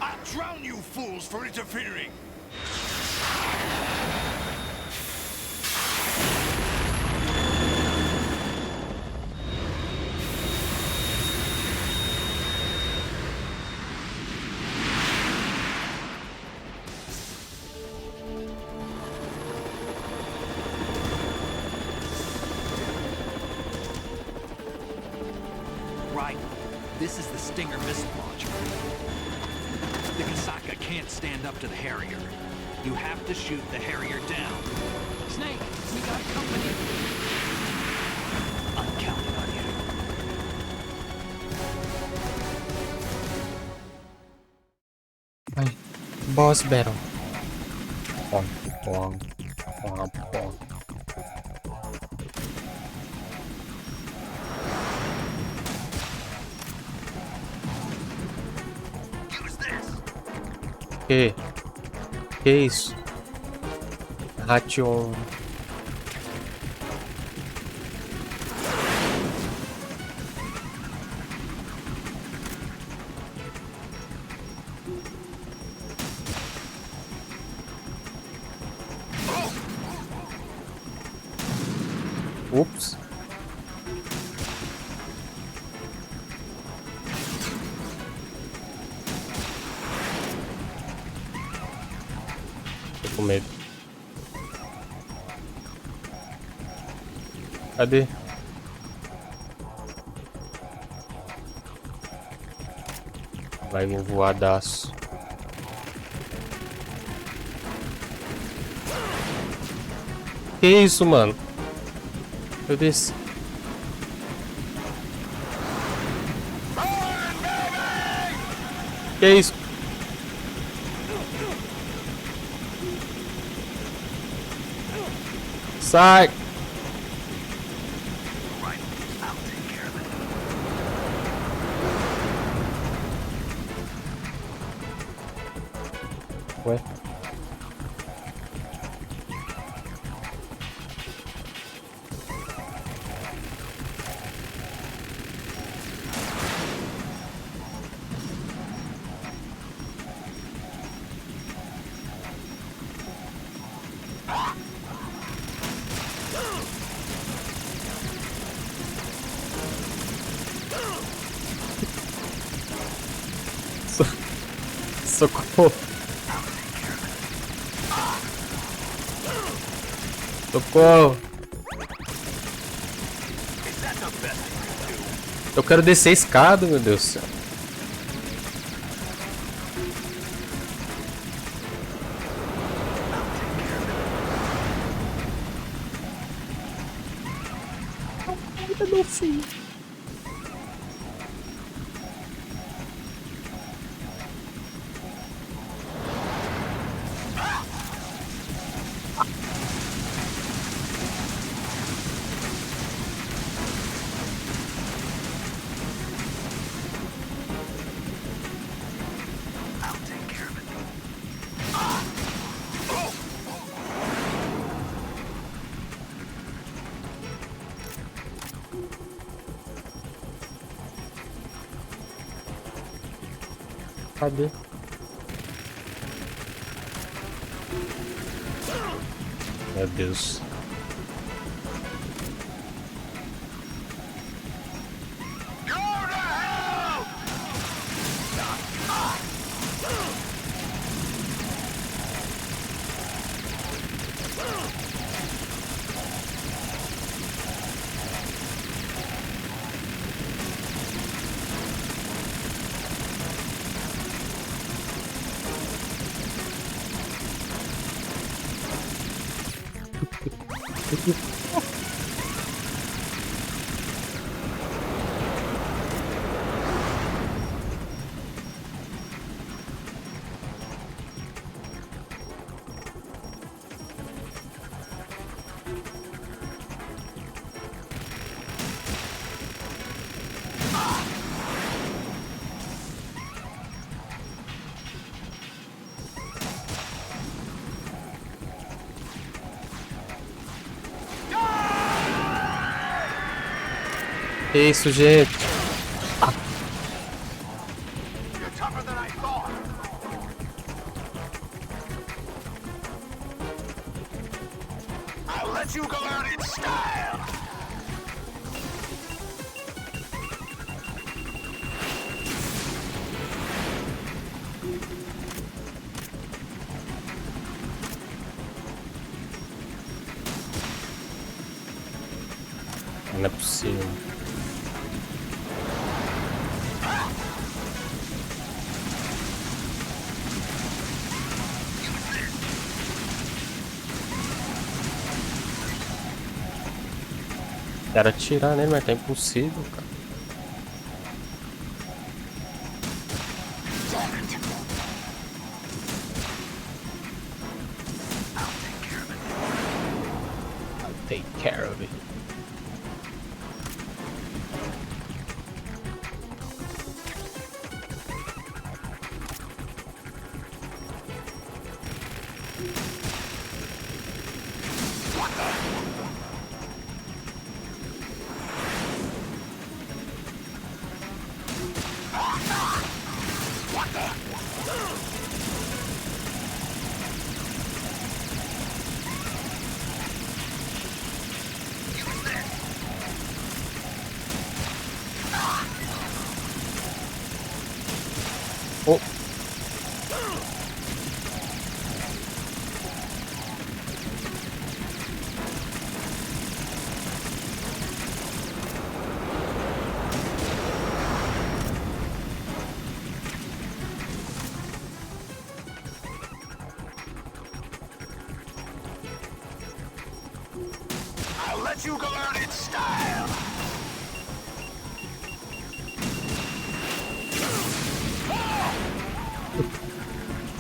Speaker 12: I'll drown you fools for interfering.
Speaker 6: Right. This is the Stinger missile launcher. The Kasaka can't stand up to the Harrier. You have to shoot the Harrier down.
Speaker 15: Snake, we got company.
Speaker 6: I'm counting on you.
Speaker 1: Ai. Boss battle. Pom, pom, pom, pom. Que isso? Ration. Ups. Tô com medo. Cadê? Vai um voadaço. Que isso, mano? Eu desci. Que isso? Sai! Ué? Socorro! Socorro! Eu quero descer a escada, meu Deus do céu. Meu filho. Cadê? Meu Deus. Que isso, gente?
Speaker 12: You're tougher than I thought. I'll let you go out in style.
Speaker 1: Não é possível. Quero atirar nele, mas tá impossível, cara. I'll take care of it. Oh.
Speaker 12: I'll let you go out in style.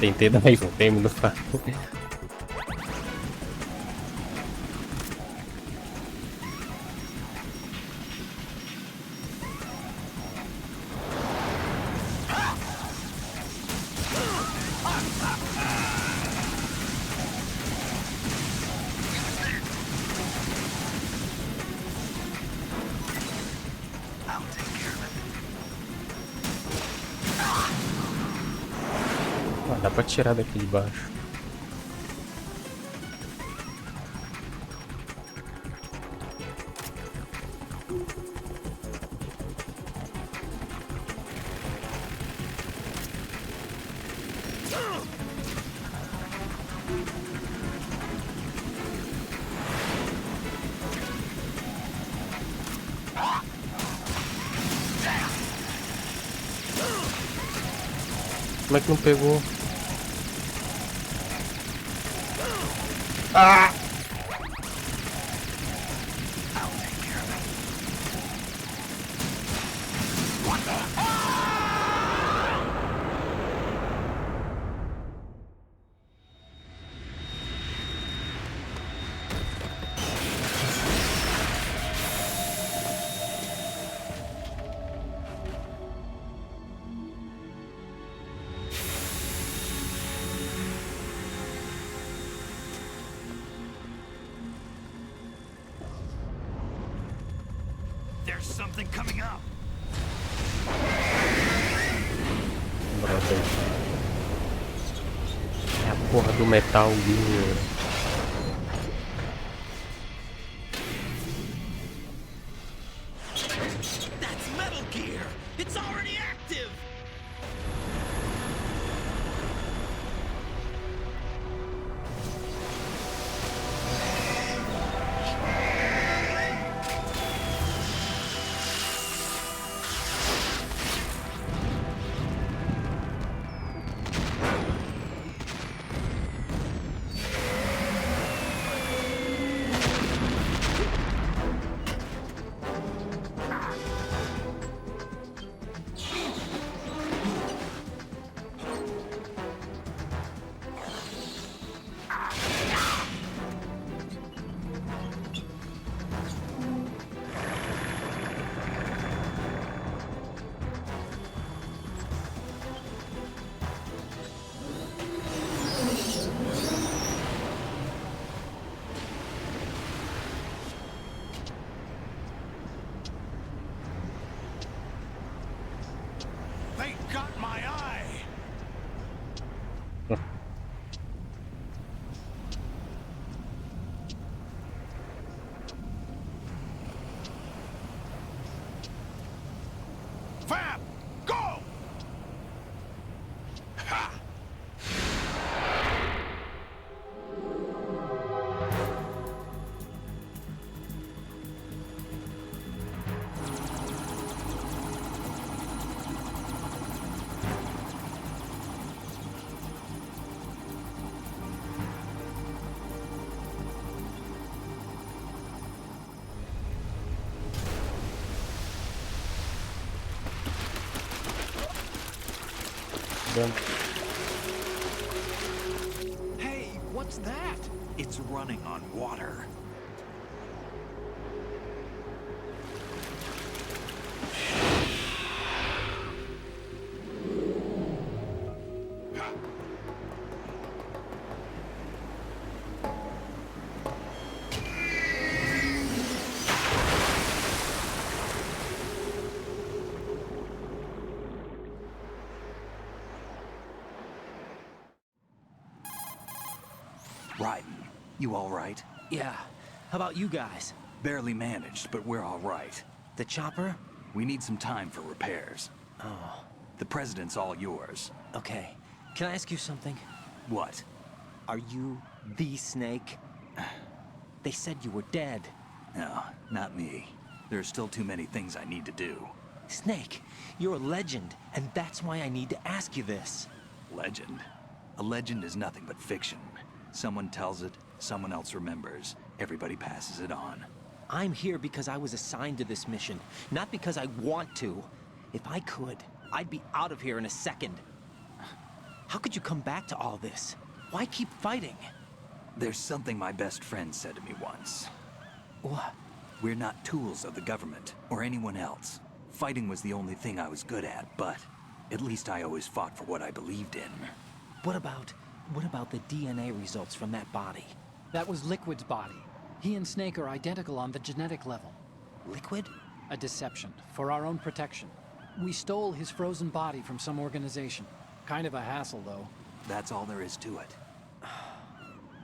Speaker 1: Tentei dar mais um tempo no fato. Dá pra tirar daqui de baixo. Como é que não pegou? Ah!
Speaker 12: There's something coming up.
Speaker 1: Brother. É a porra do Metal Gear.
Speaker 12: That's Metal Gear. It's already active. got my eye! Fab! Go! Ha!
Speaker 6: Hey, what's that? It's running on water. Ryden, you all right?
Speaker 10: Yeah. How about you guys?
Speaker 6: Barely managed, but we're all right.
Speaker 10: The chopper?
Speaker 6: We need some time for repairs.
Speaker 10: Oh.
Speaker 6: The president's all yours.
Speaker 10: Okay. Can I ask you something?
Speaker 6: What?
Speaker 10: Are you the Snake? They said you were dead.
Speaker 6: No, not me. There are still too many things I need to do.
Speaker 10: Snake, you're a legend, and that's why I need to ask you this.
Speaker 6: Legend? A legend is nothing but fiction. Someone tells it, someone else remembers. Everybody passes it on.
Speaker 10: I'm here because I was assigned to this mission, not because I want to. If I could, I'd be out of here in a second. How could you come back to all this? Why keep fighting?
Speaker 6: There's something my best friend said to me once.
Speaker 10: What?
Speaker 6: We're not tools of the government, or anyone else. Fighting was the only thing I was good at, but at least I always fought for what I believed in.
Speaker 10: What about the DNA results from that body?
Speaker 15: That was Liquid's body. He and Snake are identical on the genetic level.
Speaker 10: Liquid?
Speaker 15: A deception, for our own protection. We stole his frozen body from some organization. Kind of a hassle, though.
Speaker 6: That's all there is to it.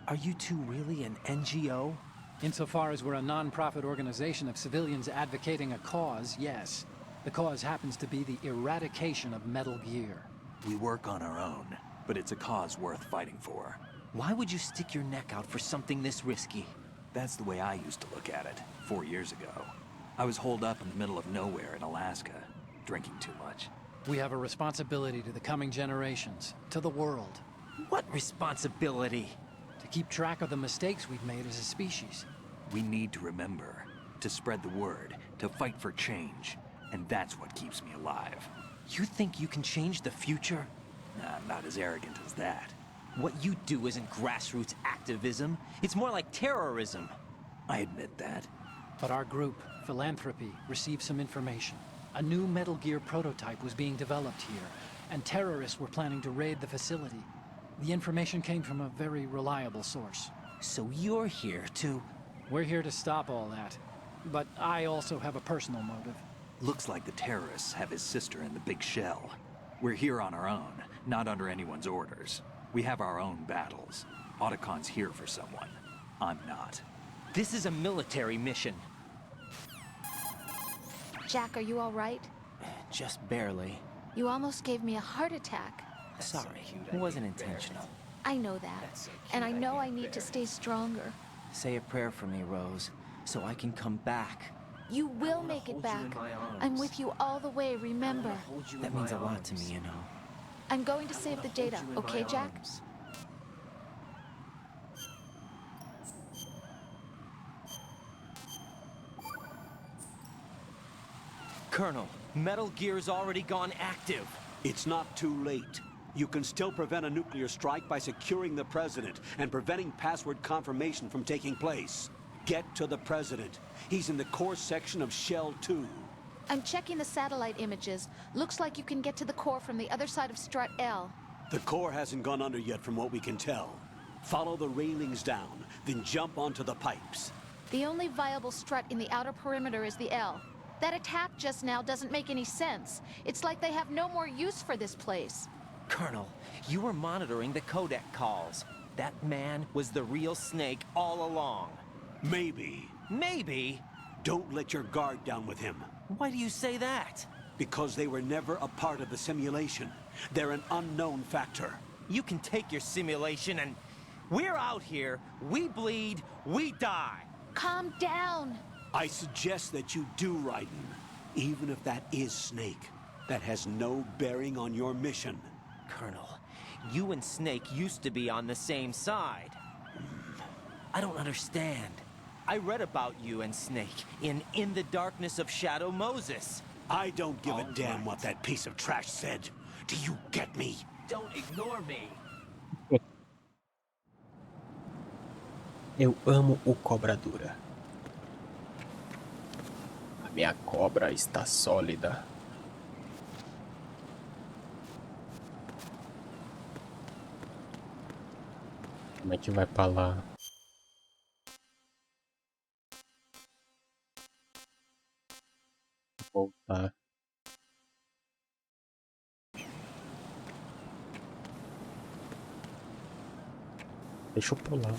Speaker 10: Are you two really an NGO?
Speaker 15: Insofar as we're a non-profit organization of civilians advocating a cause, yes. The cause happens to be the eradication of Metal Gear.
Speaker 6: We work on our own, but it's a cause worth fighting for.
Speaker 10: Why would you stick your neck out for something this risky?
Speaker 6: That's the way I used to look at it, 4 years ago. I was holed up in the middle of nowhere in Alaska, drinking too much.
Speaker 15: We have a responsibility to the coming generations, to the world.
Speaker 10: What responsibility?
Speaker 15: To keep track of the mistakes we've made as a species.
Speaker 6: We need to remember, to spread the word, to fight for change. And that's what keeps me alive.
Speaker 10: You think you can change the future?
Speaker 6: I'm not as arrogant as that.
Speaker 10: What you do isn't grassroots activism. It's more like terrorism.
Speaker 6: I admit that.
Speaker 15: But our group, Philanthropy, received some information. A new Metal Gear prototype was being developed here, and terrorists were planning to raid the facility. The information came from a very reliable source.
Speaker 10: So you're here to...
Speaker 15: We're here to stop all that. But I also have a personal motive.
Speaker 6: Looks like the terrorists have his sister in the big shell. We're here on our own, not under anyone's orders. We have our own battles. Otacon's here for someone. I'm not.
Speaker 10: This is a military mission.
Speaker 5: Jack, are you all right?
Speaker 10: Just barely.
Speaker 5: You almost gave me a heart attack.
Speaker 10: Sorry, it wasn't intentional.
Speaker 5: I know that. And I know I need to stay stronger.
Speaker 10: Say a prayer for me, Rose, so I can come back.
Speaker 5: You will make it back. I'm with you all the way, remember?
Speaker 10: That means a lot to me, you know.
Speaker 5: I'm going to save the data, okay, Jack?
Speaker 10: Colonel, Metal Gear's already gone active.
Speaker 2: It's not too late. You can still prevent a nuclear strike by securing the president and preventing password confirmation from taking place. Get to the president. He's in the core section of Shell 2.
Speaker 5: I'm checking the satellite images. Looks like you can get to the core from the other side of Strut L.
Speaker 2: The core hasn't gone under yet from what we can tell. Follow the railings down, then jump onto the pipes.
Speaker 5: The only viable strut in the outer perimeter is the L. That attack just now doesn't make any sense. It's like they have no more use for this place.
Speaker 10: Colonel, you were monitoring the codec calls. That man was the real Snake all along.
Speaker 2: Maybe.
Speaker 10: Maybe?
Speaker 2: Don't let your guard down with him.
Speaker 10: Why do you say that?
Speaker 2: Because they were never a part of the simulation. They're an unknown factor.
Speaker 10: You can take your simulation and... We're out here, we bleed, we die.
Speaker 5: Calm down.
Speaker 2: I suggest that you do, Raiden. Even if that is Snake. That has no bearing on your mission.
Speaker 10: Colonel, you and Snake used to be on the same side. I don't understand. I read about you and Snake in the Darkness of Shadow Moses.
Speaker 2: I don't give a damn what that piece of trash said. Do you get me?
Speaker 10: Don't ignore me.
Speaker 1: Eu amo o Cobra Dura. A minha cobra está sólida. Como é que vai pra lá? Vou voltar. Deixa eu pular.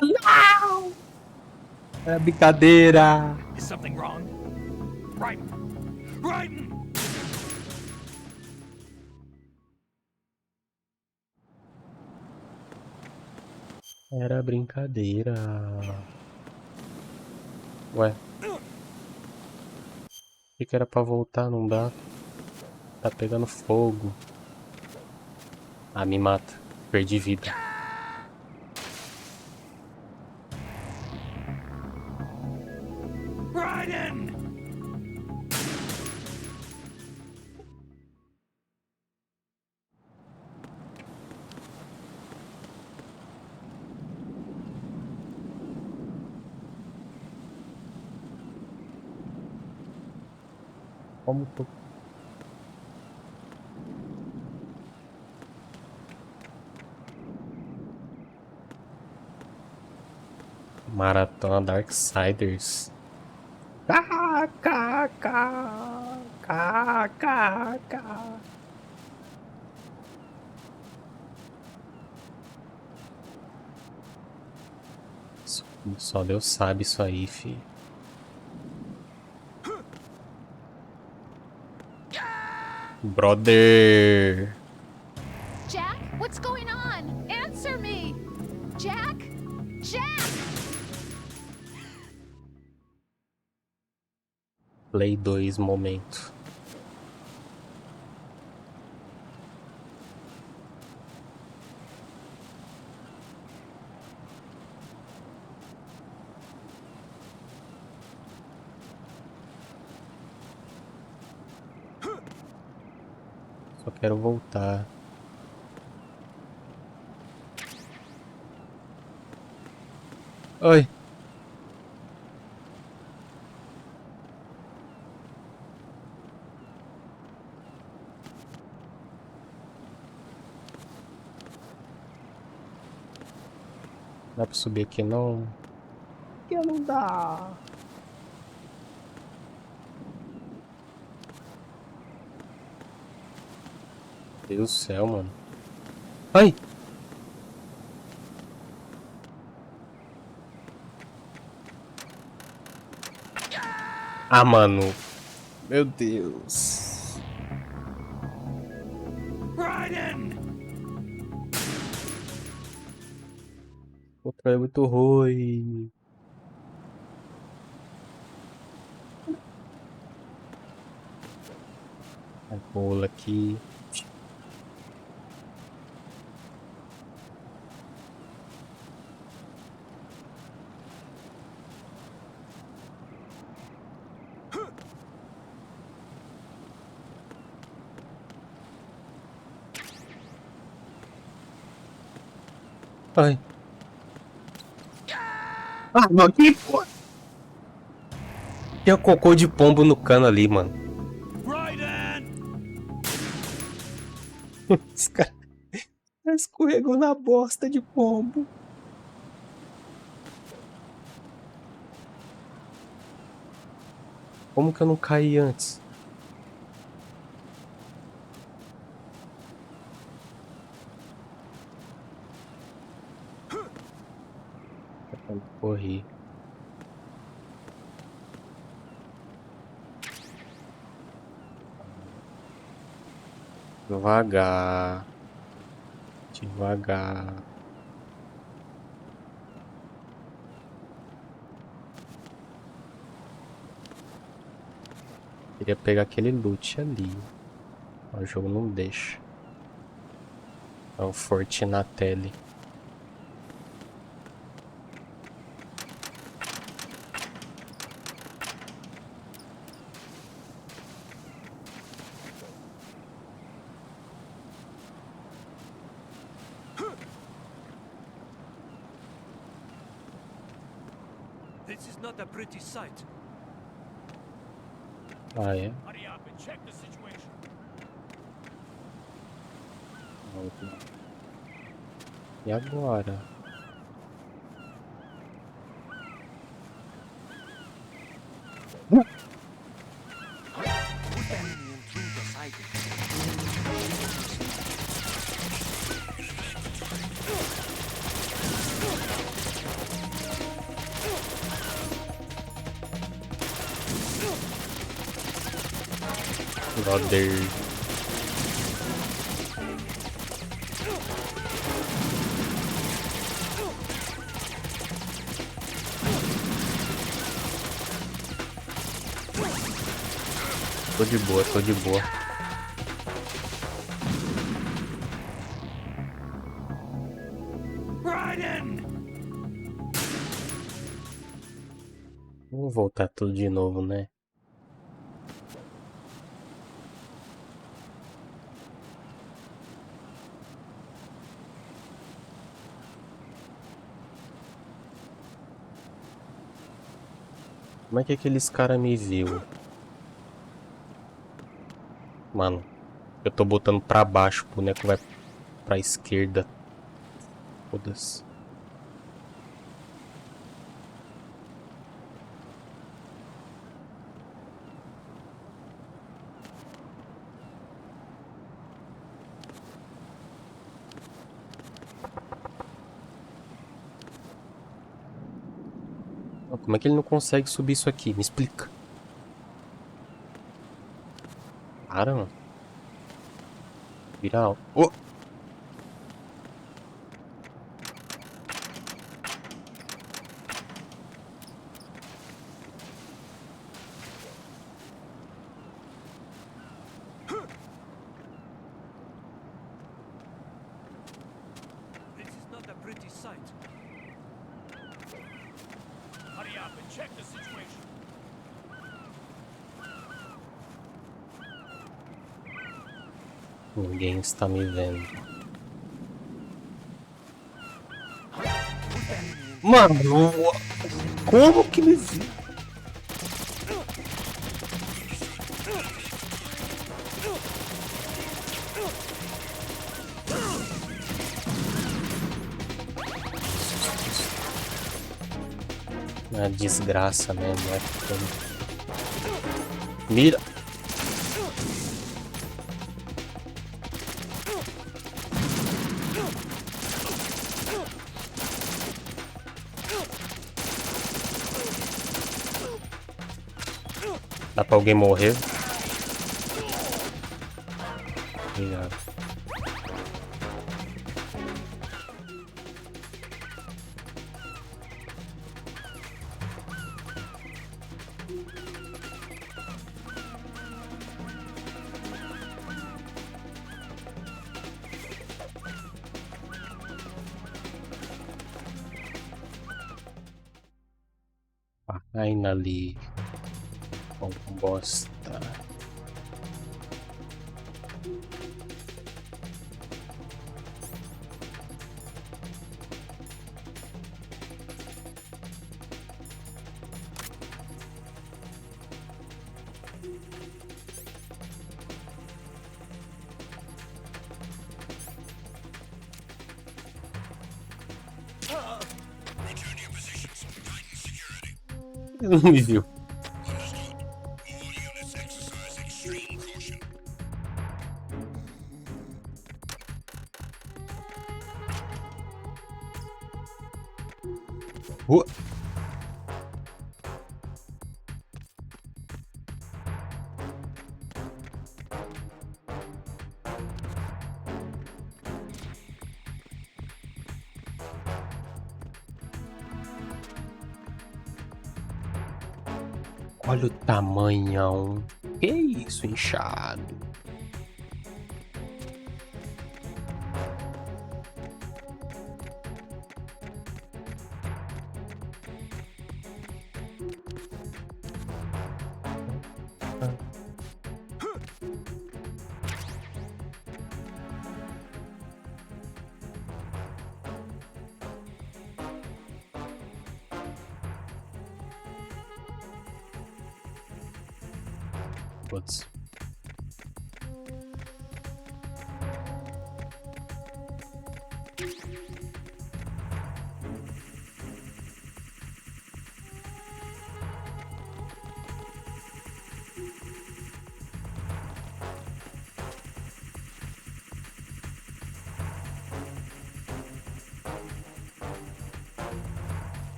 Speaker 1: Não! É brincadeira!
Speaker 12: Is something wrong? Raiden! Raiden!
Speaker 1: Era brincadeira. Ué. Achei que era pra voltar, não dá. Tá pegando fogo. Ah, me mata. Perdi vida.
Speaker 12: Raiden!
Speaker 1: Como tô... Maratona Darksiders. Só Deus sabe isso aí, fi. Brother.
Speaker 5: Jack, what's going on? Answer me! Jack? Jack!
Speaker 1: Play 2 momento. Só quero voltar. Oi. Dá pra subir aqui não? Que não dá. Meu Deus do céu, mano. Ai! Ah, mano. Meu Deus.
Speaker 12: Raiden!
Speaker 1: O controle é muito ruim. Vai, pula aqui. Ai. Ah, mano, que porra. Tinha cocô de pombo no cano ali, mano. Esse cara escorregou na bosta de pombo. Como que eu não caí antes? Eu corri. Devagar. Devagar. Queria pegar aquele loot ali. O jogo não deixa. É o Fortinatelli.
Speaker 7: This is not a pretty sight.
Speaker 1: Ah, é?
Speaker 7: Hurry up and check the situation.
Speaker 1: E agora? Brother. Tô de boa, tô de boa. Vou voltar tudo de novo, né? Como é que aqueles caras me viu? Mano, eu tô botando pra baixo, o boneco vai pra esquerda. Foda-se. Como é que ele não consegue subir isso aqui? Me explica. Para, mano. Vira alto. Oh!
Speaker 7: This is not a pretty sight. Hurry up and check the situation.
Speaker 1: Ninguém está me vendo. Mano, como que me viu? É desgraça mesmo, é como... Mira! Dá pra alguém morrer? Obrigado. Finally. Bom, bosta. Ele não me viu. What? Olha o tamanhão. Que isso, inchado? Putz.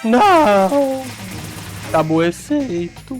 Speaker 1: Não! Acabou o efeito.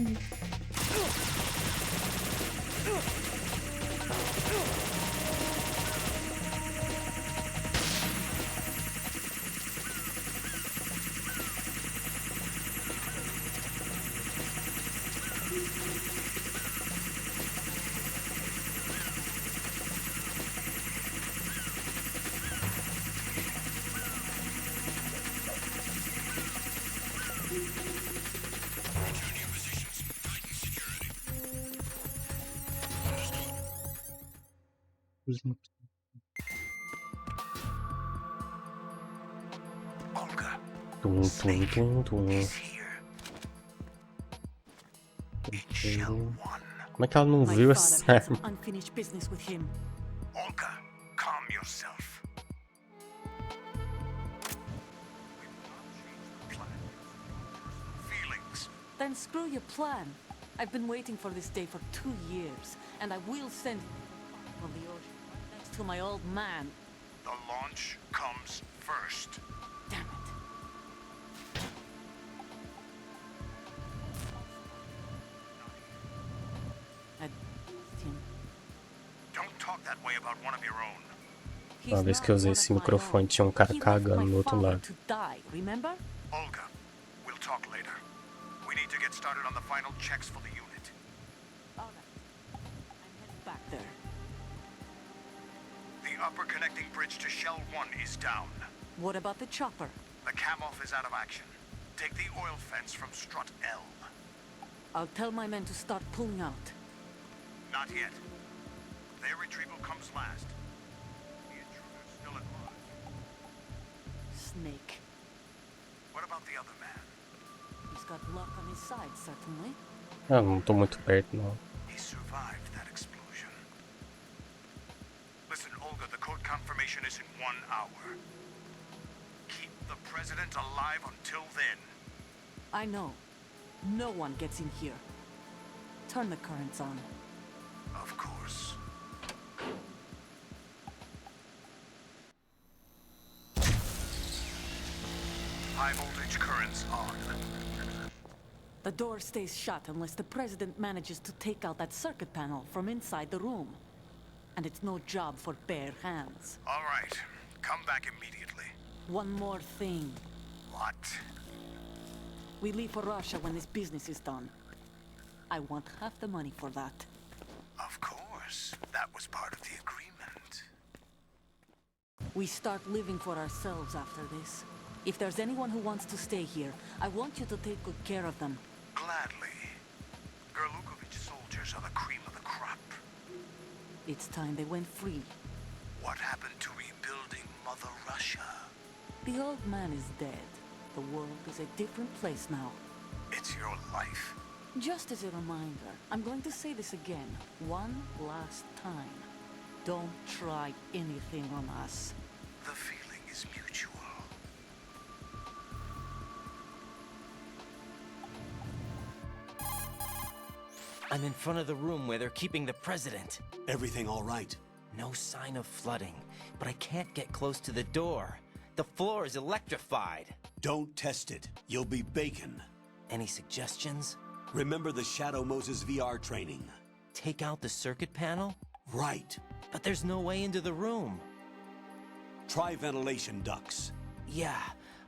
Speaker 1: Tum, tum, tum, tum. Como é que ela não viu essa arma?
Speaker 14: Unfinished business with him.
Speaker 12: Olga, calm yourself. Feelings.
Speaker 14: Then screw your plan. I've been waiting for this day for 2 years, and I will send on the ocean right next to my old man.
Speaker 12: The launch comes first.
Speaker 14: Damn it. I lost him.
Speaker 12: Don't talk that way about one of your own.
Speaker 1: Uma vez que eu usei esse microfone, tinha um cara cagando no outro lado.
Speaker 14: To die, remember?
Speaker 12: Olga, we'll talk later. We need to get started on the final checks for the unit.
Speaker 14: All right. I'm headed back there.
Speaker 12: The upper connecting bridge to Shell 1 is down.
Speaker 14: What about the chopper?
Speaker 12: The cam-off is out of action. Take the oil fence from strut L.
Speaker 14: I'll tell my men to start pulling out.
Speaker 12: Not yet. Their retrieval comes last. The intruder's still at large.
Speaker 14: Snake.
Speaker 12: What about the other man?
Speaker 14: He's got luck on his side, certainly.
Speaker 1: Ah, não tô muito perto, não.
Speaker 12: He survived that explosion. Listen, Olga, the code confirmation is in 1 hour. Keep the president alive until then.
Speaker 14: I know. No one gets in here. Turn the currents on.
Speaker 12: Of course. High voltage currents on.
Speaker 14: The door stays shut unless the president manages to take out that circuit panel from inside the room. And it's no job for bare hands.
Speaker 12: All right. Come back immediately.
Speaker 14: One more thing.
Speaker 12: What?
Speaker 14: We leave for Russia when this business is done. I want half the money for that.
Speaker 12: Of course. That was part of the agreement.
Speaker 14: We start living for ourselves after this. If there's anyone who wants to stay here, I want you to take good care of them.
Speaker 12: Gladly. Gerlukovich soldiers are the cream of the crop.
Speaker 14: It's time they went free.
Speaker 12: What happened to rebuilding Mother Russia?
Speaker 14: The old man is dead. The world is a different place now.
Speaker 12: It's your life.
Speaker 14: Just as a reminder, I'm going to say this again, one last time. Don't try anything on us.
Speaker 12: The feeling is mutual.
Speaker 10: I'm in front of the room where they're keeping the president.
Speaker 2: Everything all right?
Speaker 10: No sign of flooding, but I can't get close to the door. The floor is electrified.
Speaker 2: Don't test it. You'll be bacon.
Speaker 10: Any suggestions?
Speaker 2: Remember the Shadow Moses VR training.
Speaker 10: Take out the circuit panel?
Speaker 2: Right.
Speaker 10: But there's no way into the room.
Speaker 2: Try ventilation ducts.
Speaker 10: Yeah,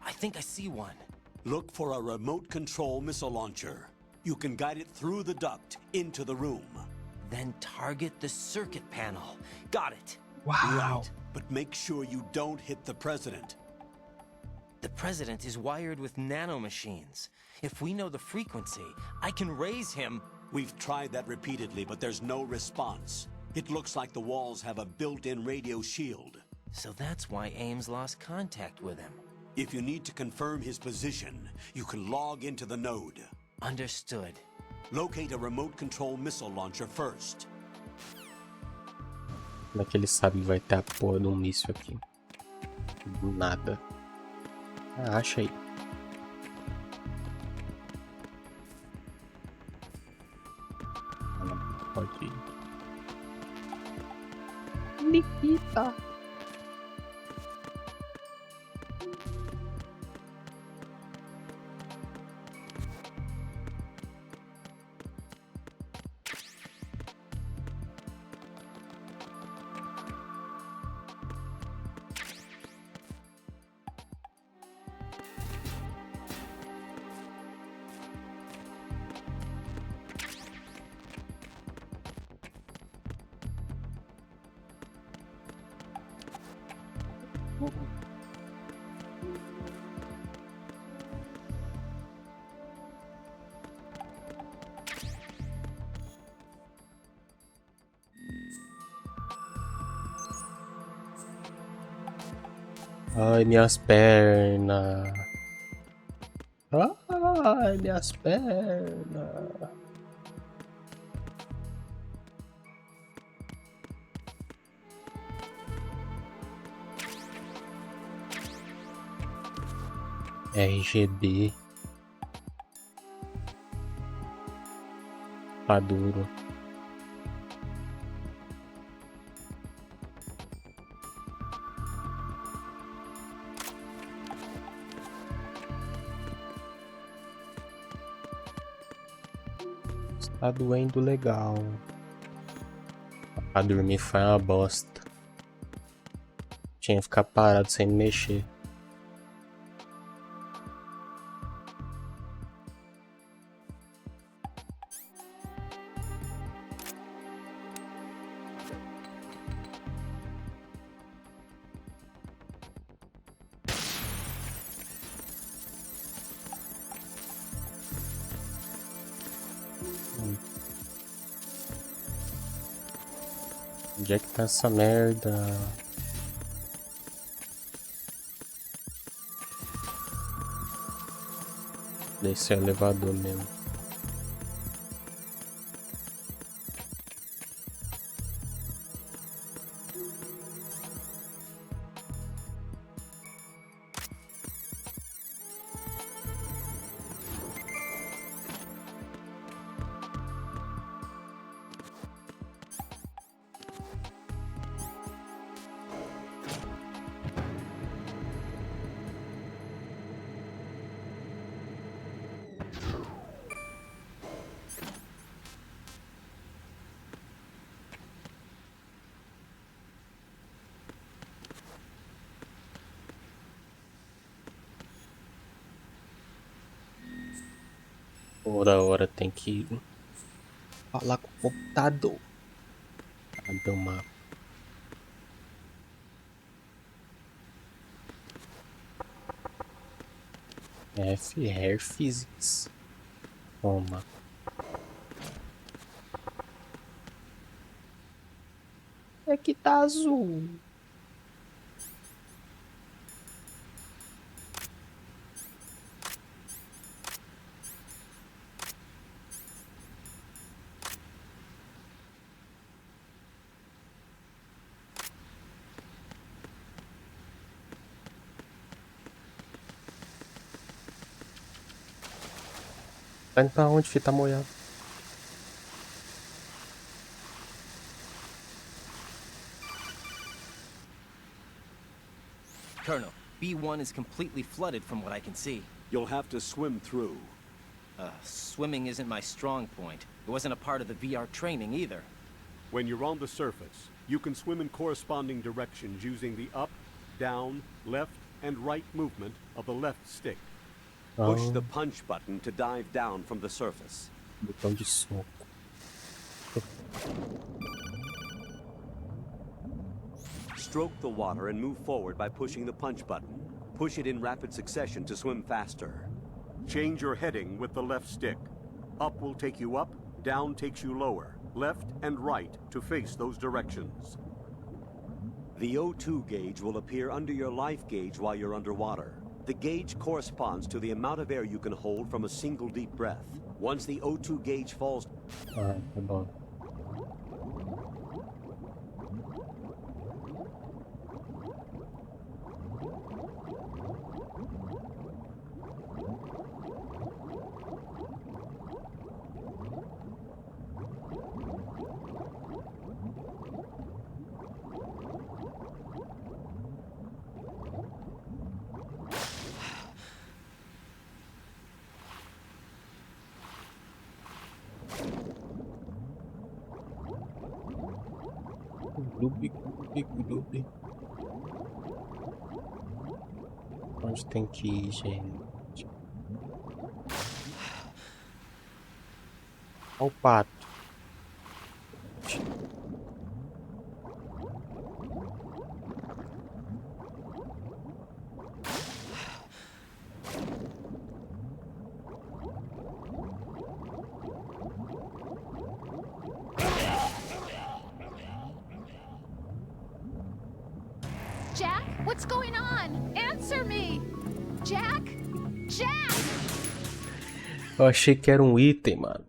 Speaker 10: I think I see one.
Speaker 2: Look for a remote control missile launcher. You can guide it through the duct into the room.
Speaker 10: Then target the circuit panel. Got it.
Speaker 2: Right, but make sure you don't hit the president.
Speaker 10: The president is wired with nanomachines. If we know the frequency, I can raise him.
Speaker 2: We've tried that repeatedly, but there's no response. It looks like the walls have a built-in radio shield.
Speaker 10: So that's why Ames lost contact with him.
Speaker 2: If you need to confirm his position, you can log into the node.
Speaker 10: Understood.
Speaker 2: Locate a remote control missile launcher first.
Speaker 1: Como é que ele sabe que vai ter a porra de um míssil aqui? Do nada. Ah, acha aí. Ah, não, pode ir. Nikita. Ai, minhas pernas. Ai, minhas pernas. RGB. Tá duro. Tá doendo legal. Pra dormir foi uma bosta. Tinha que ficar parado sem me mexer. Onde é que tá essa merda? Desse elevador mesmo. Toda hora tem que falar com o computador. Abrir o mapa. Air Physics. Toma. É que tá azul. Tá indo pra onde, filho? Tá molhado.
Speaker 10: Colonel, B1 is completely flooded from what I can see.
Speaker 2: You'll have to swim through.
Speaker 10: Swimming isn't my strong point. It wasn't a part of the VR training either.
Speaker 2: When you're on the surface, you can swim in corresponding directions using the up, down, left, and right movement of the left stick. Push the punch button to dive down from the surface.
Speaker 1: Botão de soco.
Speaker 2: Stroke the water and move forward by pushing the punch button. Push it in rapid succession to swim faster. Change your heading with the left stick. Up will take you up, down takes you lower, left and right to face those directions. The O2 gauge will appear under your life gauge while you're underwater. The gauge corresponds to the amount of air you can hold from a single deep breath. Once the O2 gauge falls...
Speaker 1: Ah, tá bom. Onde tem que ir, gente? Olha o pato.
Speaker 5: Jack, what's going on? Answer me! Jack? Jack!
Speaker 1: Eu achei que era um item, mano.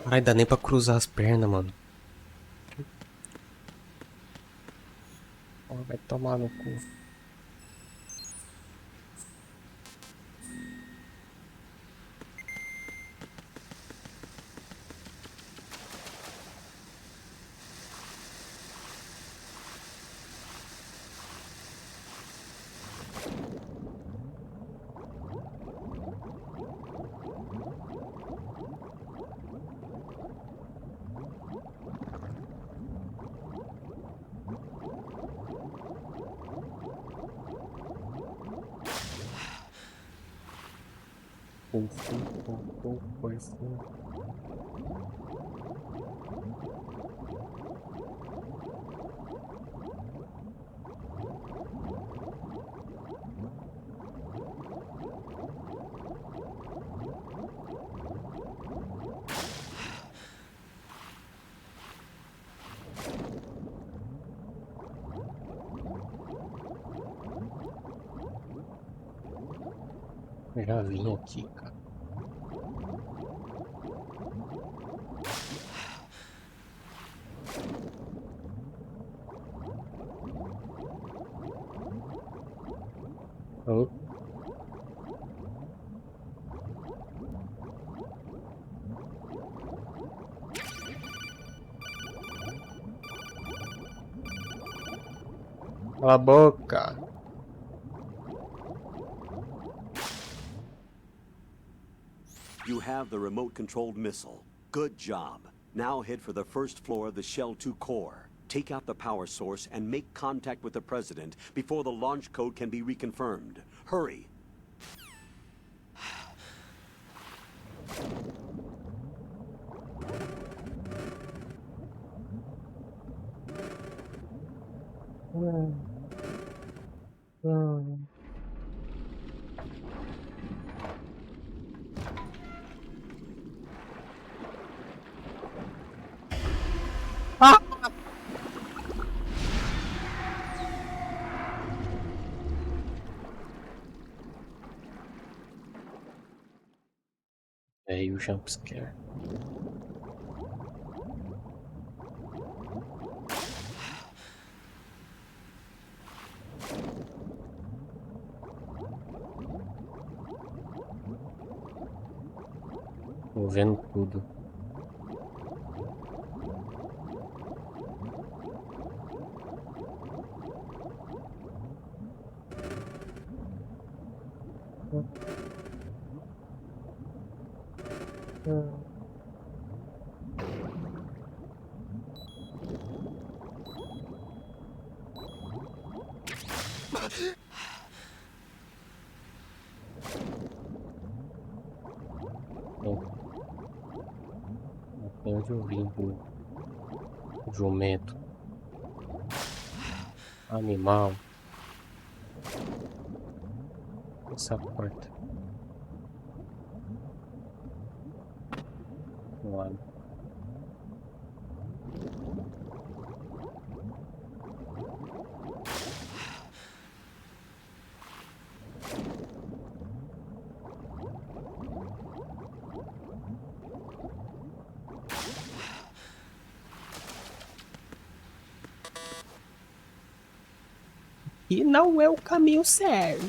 Speaker 1: Ai, dá nem pra cruzar as pernas, mano. Oh, vai tomar no cu. Eu já vim aqui, cara. Oh. Cala a boca.
Speaker 2: You have the remote-controlled missile. Good job. Now head for the first floor of the Shell 2 core. Take out the power source and make contact with the President before the launch code can be reconfirmed. Hurry.
Speaker 1: Aí o jumpscare. Tô vendo tudo. Até onde eu vim do jumento. Animal. Essa porta. Lá. E não é o caminho certo.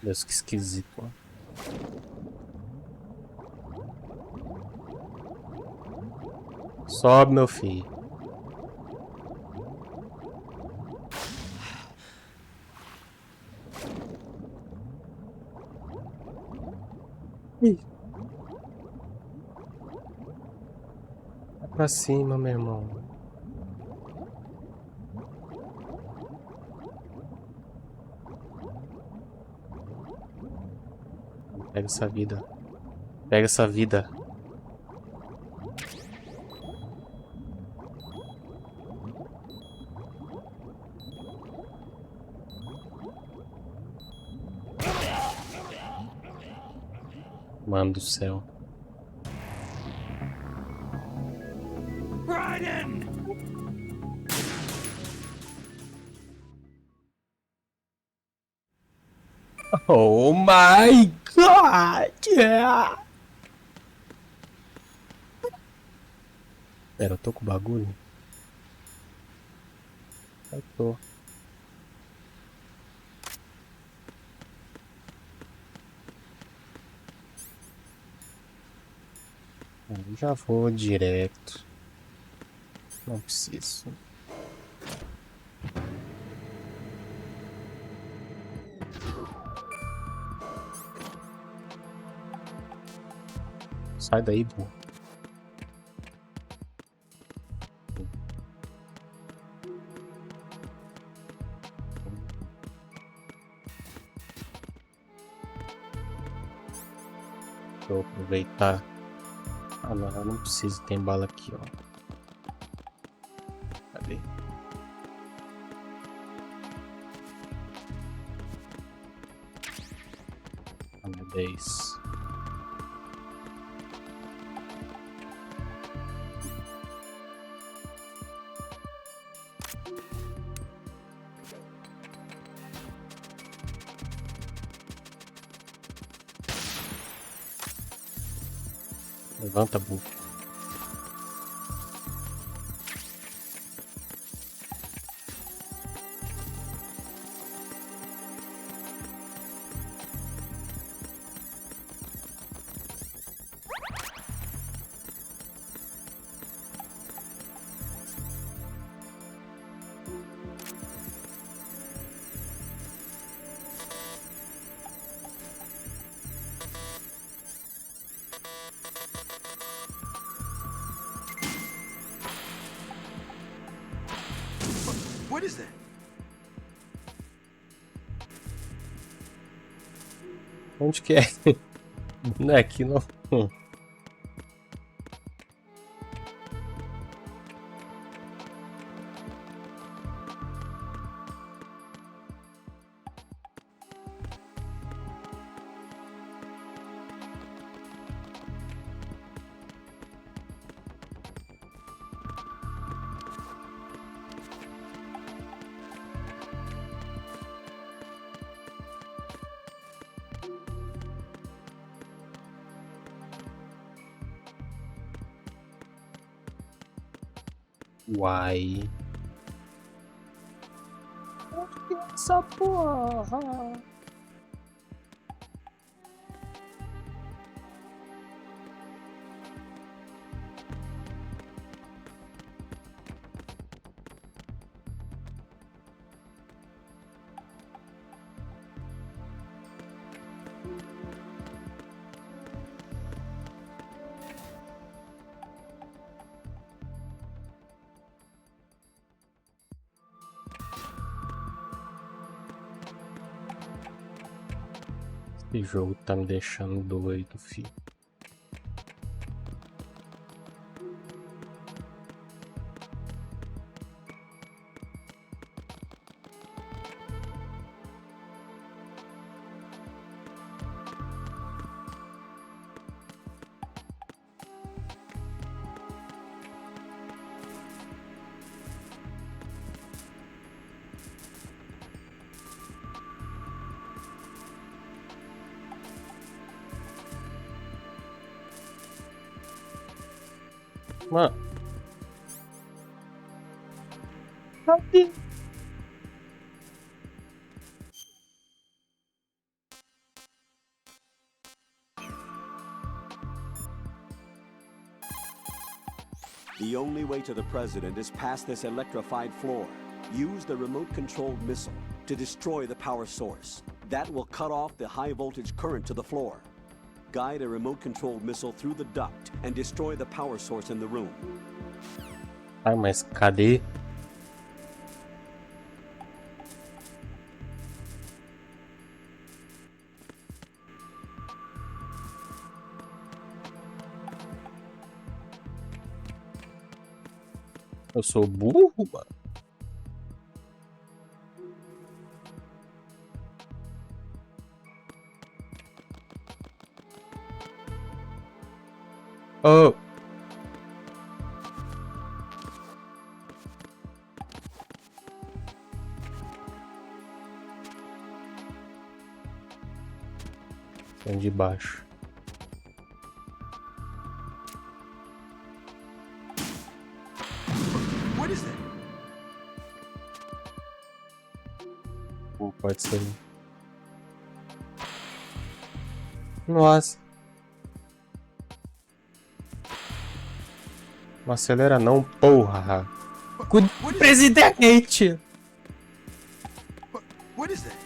Speaker 1: Deus, que esquisito, ó. Sobe, meu filho. Ih. Vai pra cima, meu irmão. Pega essa vida. Pega essa vida. Mano do céu. Oh my god! Pera, eu tô com bagulho? Eu tô. Eu já vou direto. Não preciso. Sai daí, burro. Deixa eu aproveitar. Ah, não, eu não preciso. Tem bala aqui, ó. Cadê? Ah, meu 10. Levanta, burro.
Speaker 12: What is that?
Speaker 1: Onde que é? Não é aqui não. Uai. Onde que é essa porra? Esse jogo tá me deixando doido, filho. Mano. Cadê?
Speaker 2: The only way to the president is past this electrified floor. Use the remote-controlled missile to destroy the power source. That will cut off the high-voltage current to the floor. Guide a remote-controlled missile through the duct and destroy the power source in the room.
Speaker 1: Ai, mas cadê? Eu sou burro, mano. Oh. Tem de baixo.
Speaker 12: What is that?
Speaker 1: Pode ser. Nossa. Não acelera não, porra. Presidente!
Speaker 12: What is that?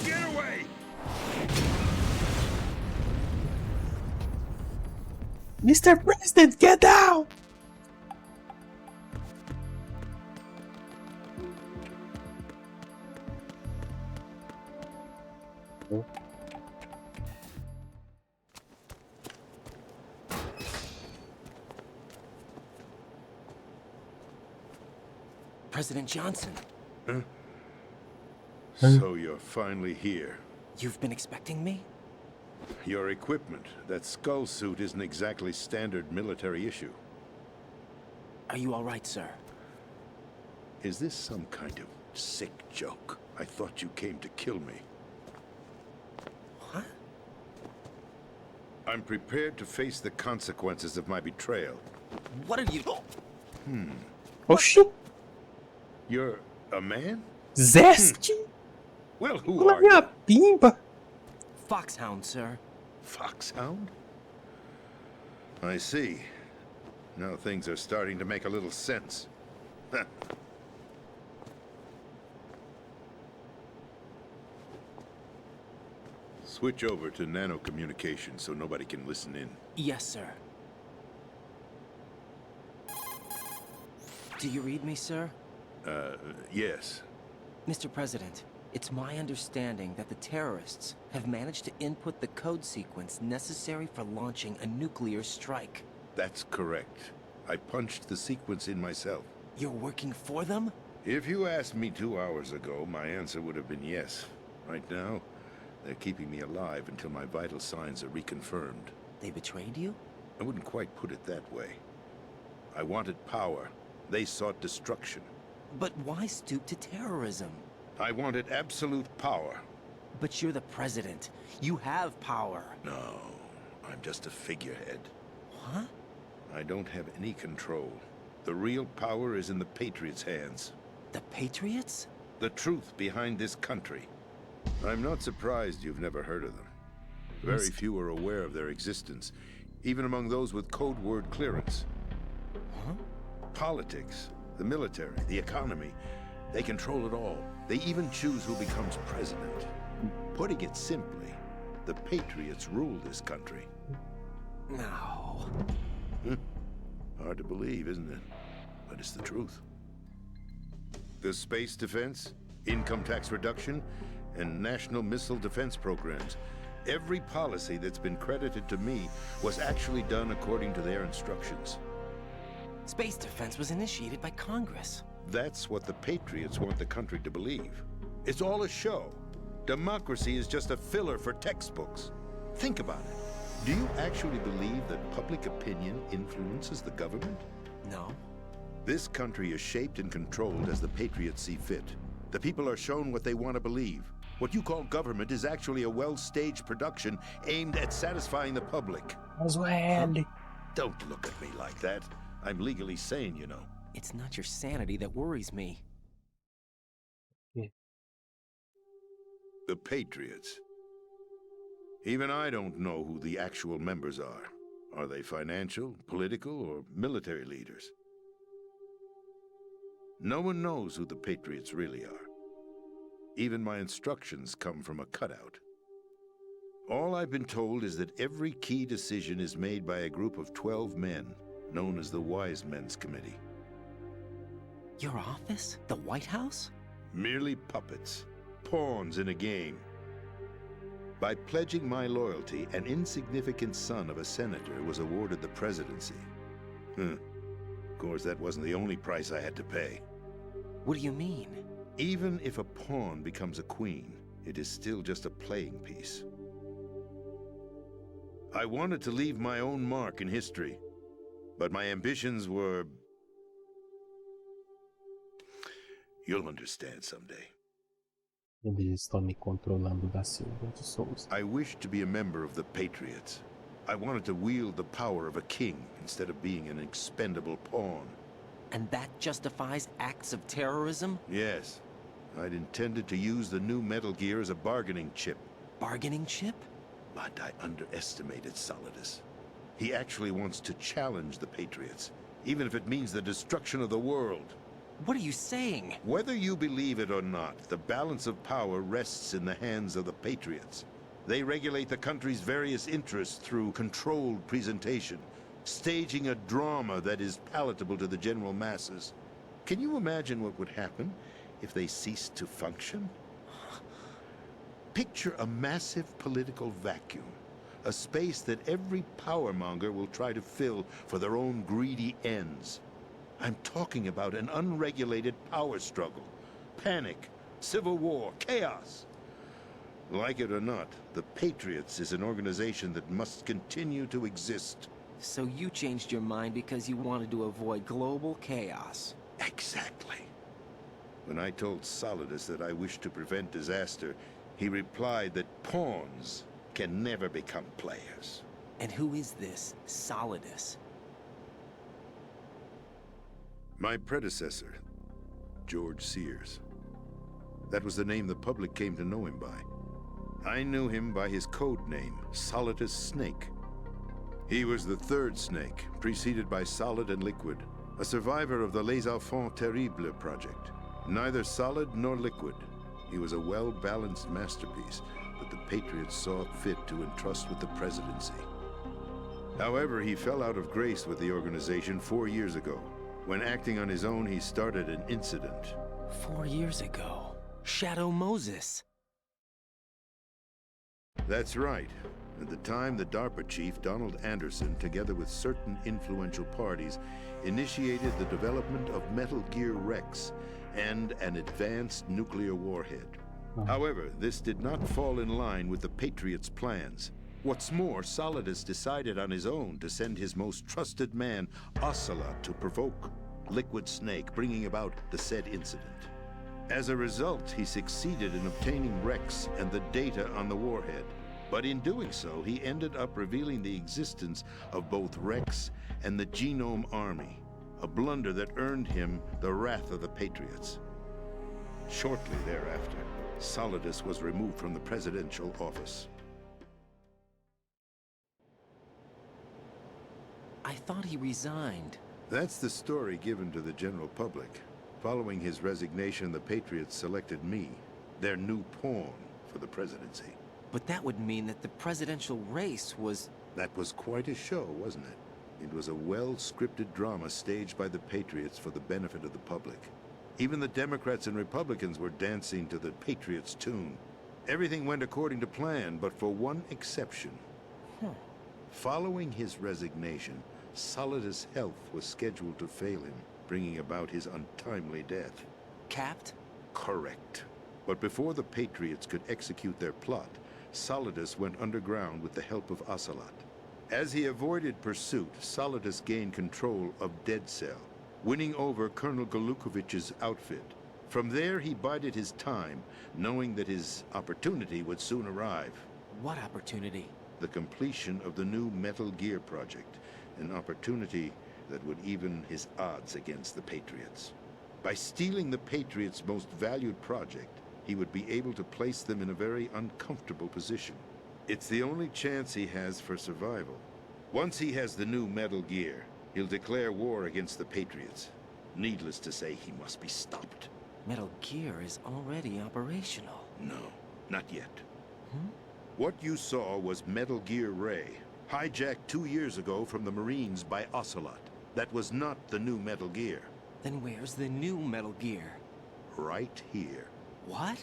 Speaker 12: Get away!
Speaker 1: Mr. President, get down!
Speaker 10: President Johnson.
Speaker 12: Huh? So you're finally here.
Speaker 10: You've been expecting me?
Speaker 12: Your equipment, that skull suit, isn't exactly standard military issue.
Speaker 10: Are you all right, sir?
Speaker 12: Is this some kind of sick joke? I thought you came to kill me.
Speaker 10: What?
Speaker 12: I'm prepared to face the consequences of my betrayal.
Speaker 10: What are you...
Speaker 1: Oh, shit.
Speaker 12: You're a man?
Speaker 1: Zeste?
Speaker 12: Well, who
Speaker 1: Pula
Speaker 12: are
Speaker 1: minha
Speaker 12: you?
Speaker 1: pimba.
Speaker 10: Foxhound, sir.
Speaker 12: Foxhound? I see. Now things are starting to make a little sense. Switch over to nano communication so nobody can listen in.
Speaker 10: Yes, sir. Do you read me, sir?
Speaker 12: Yes.
Speaker 10: Mr. President, it's my understanding that the terrorists have managed to input the code sequence necessary for launching a nuclear strike.
Speaker 12: That's correct. I punched the sequence in myself.
Speaker 10: You're working for them?
Speaker 12: If you asked me 2 hours ago, my answer would have been yes. Right now, they're keeping me alive until my vital signs are reconfirmed.
Speaker 10: They betrayed you?
Speaker 12: I wouldn't quite put it that way. I wanted power. They sought destruction.
Speaker 10: But why stoop to terrorism?
Speaker 12: I wanted absolute power.
Speaker 10: But you're the president. You have power.
Speaker 12: No, I'm just a figurehead.
Speaker 10: What?
Speaker 12: I don't have any control. The real power is in the Patriots' hands.
Speaker 10: The Patriots?
Speaker 12: The truth behind this country. I'm not surprised you've never heard of them. Very few are aware of their existence, even among those with code word clearance.
Speaker 10: Huh?
Speaker 12: Politics, the military, the economy, they control it all. They even choose who becomes president. Putting it simply, the Patriots rule this country.
Speaker 10: No.
Speaker 12: Hard to believe, isn't it? But it's the truth. The space defense, income tax reduction, and national missile defense programs. Every policy that's been credited to me was actually done according to their instructions.
Speaker 10: Space defense was initiated by Congress.
Speaker 12: That's what the Patriots want the country to believe. It's all a show. Democracy is just a filler for textbooks. Think about it. Do you actually believe that public opinion influences the government?
Speaker 10: No.
Speaker 12: This country is shaped and controlled as the Patriots see fit. The people are shown what they want to believe. What you call government is actually a well-staged production aimed at satisfying the public. Don't look at me like that. I'm legally sane, you know.
Speaker 10: It's not your sanity that worries me.
Speaker 12: The Patriots. Even I don't know who the actual members are. Are they financial, political, or military leaders? No one knows who the Patriots really are. Even my instructions come from a cutout. All I've been told is that every key decision is made by a group of 12 men, known as the Wise Men's Committee.
Speaker 10: Your office? The White House?
Speaker 12: Merely puppets, pawns in a game. By pledging my loyalty, an insignificant son of a senator was awarded the presidency. Of course, that wasn't the only price I had to pay.
Speaker 10: What do you mean?
Speaker 12: Even if a pawn becomes a queen, it is still just a playing piece. I wanted to leave my own mark in history, but my ambitions were... You'll understand someday.
Speaker 1: Eles estão me controlando da Silva de Souza.
Speaker 12: I wished to be a member of the Patriots. I wanted to wield the power of a king instead of being an expendable pawn.
Speaker 10: And that justifies acts of terrorism?
Speaker 12: Yes. I'd intended to use the new Metal Gear as a bargaining chip.
Speaker 10: Bargaining chip?
Speaker 12: But I underestimated Solidus. He actually wants to challenge the Patriots, even if it means the destruction of the world.
Speaker 10: What are you saying?
Speaker 12: Whether you believe it or not, the balance of power rests in the hands of the Patriots. They regulate the country's various interests through controlled presentation, staging a drama that is palatable to the general masses. Can you imagine what would happen if they ceased to function? Picture a massive political vacuum, a space that every powermonger will try to fill for their own greedy ends. I'm talking about an unregulated power struggle, panic, civil war, chaos. Like it or not, the Patriots is an organization that must continue to exist.
Speaker 10: So you changed your mind because you wanted to avoid global chaos.
Speaker 12: Exactly. When I told Solidus that I wished to prevent disaster, he replied that pawns can never become players.
Speaker 10: And who is this Solidus?
Speaker 12: My predecessor, George Sears. That was the name the public came to know him by. I knew him by his code name, Solidus Snake. He was the third Snake, preceded by Solid and Liquid, a survivor of the Les Enfants Terribles project. Neither solid nor liquid, he was a well-balanced masterpiece that the Patriots saw fit to entrust with the presidency. However, he fell out of grace with the organization 4 years ago.
Speaker 11: When acting on his own, he started an incident.
Speaker 10: 4 years ago. Shadow Moses.
Speaker 11: That's right. At the time, the DARPA chief, Donald Anderson, together with certain influential parties, initiated the development of Metal Gear Rex and an advanced nuclear warhead. However, this did not fall in line with the Patriots' plans. What's more, Solidus decided on his own to send his most trusted man, Ocelot, to provoke Liquid Snake, bringing about the said incident. As a result, he succeeded in obtaining Rex and the data on the warhead. But in doing so, he ended up revealing the existence of both Rex and the Genome Army, a blunder that earned him the wrath of the Patriots. Shortly thereafter, Solidus was removed from the presidential office.
Speaker 10: I thought he resigned.
Speaker 11: That's the story given to the general public. Following his resignation, the Patriots selected me, their new pawn, for the presidency.
Speaker 10: But that would mean that the presidential race was...
Speaker 11: That was quite a show, wasn't it? It was a well-scripted drama staged by the Patriots for the benefit of the public. Even the Democrats and Republicans were dancing to the Patriots' tune. Everything went according to plan, but for one exception. Following his resignation, Solidus' health was scheduled to fail him, bringing about his untimely death.
Speaker 10: Capped?
Speaker 11: Correct. But before the Patriots could execute their plot, Solidus went underground with the help of Ocelot. As he avoided pursuit, Solidus gained control of Dead Cell, winning over Colonel Golukovich's outfit. From there, he bided his time, knowing that his opportunity would soon arrive.
Speaker 10: What opportunity?
Speaker 11: The completion of the new Metal Gear project, an opportunity that would even his odds against the Patriots. By stealing the Patriots' most valued project, he would be able to place them in a very uncomfortable position. It's the only chance he has for survival. Once he has the new Metal Gear, he'll declare war against the Patriots. Needless to say, he must be stopped.
Speaker 10: Metal Gear is already operational.
Speaker 11: No, not yet. What you saw was Metal Gear Ray, hijacked 2 years ago from the Marines by Ocelot. That was not the new Metal Gear.
Speaker 10: Then where's the new Metal Gear?
Speaker 11: Right here.
Speaker 10: What?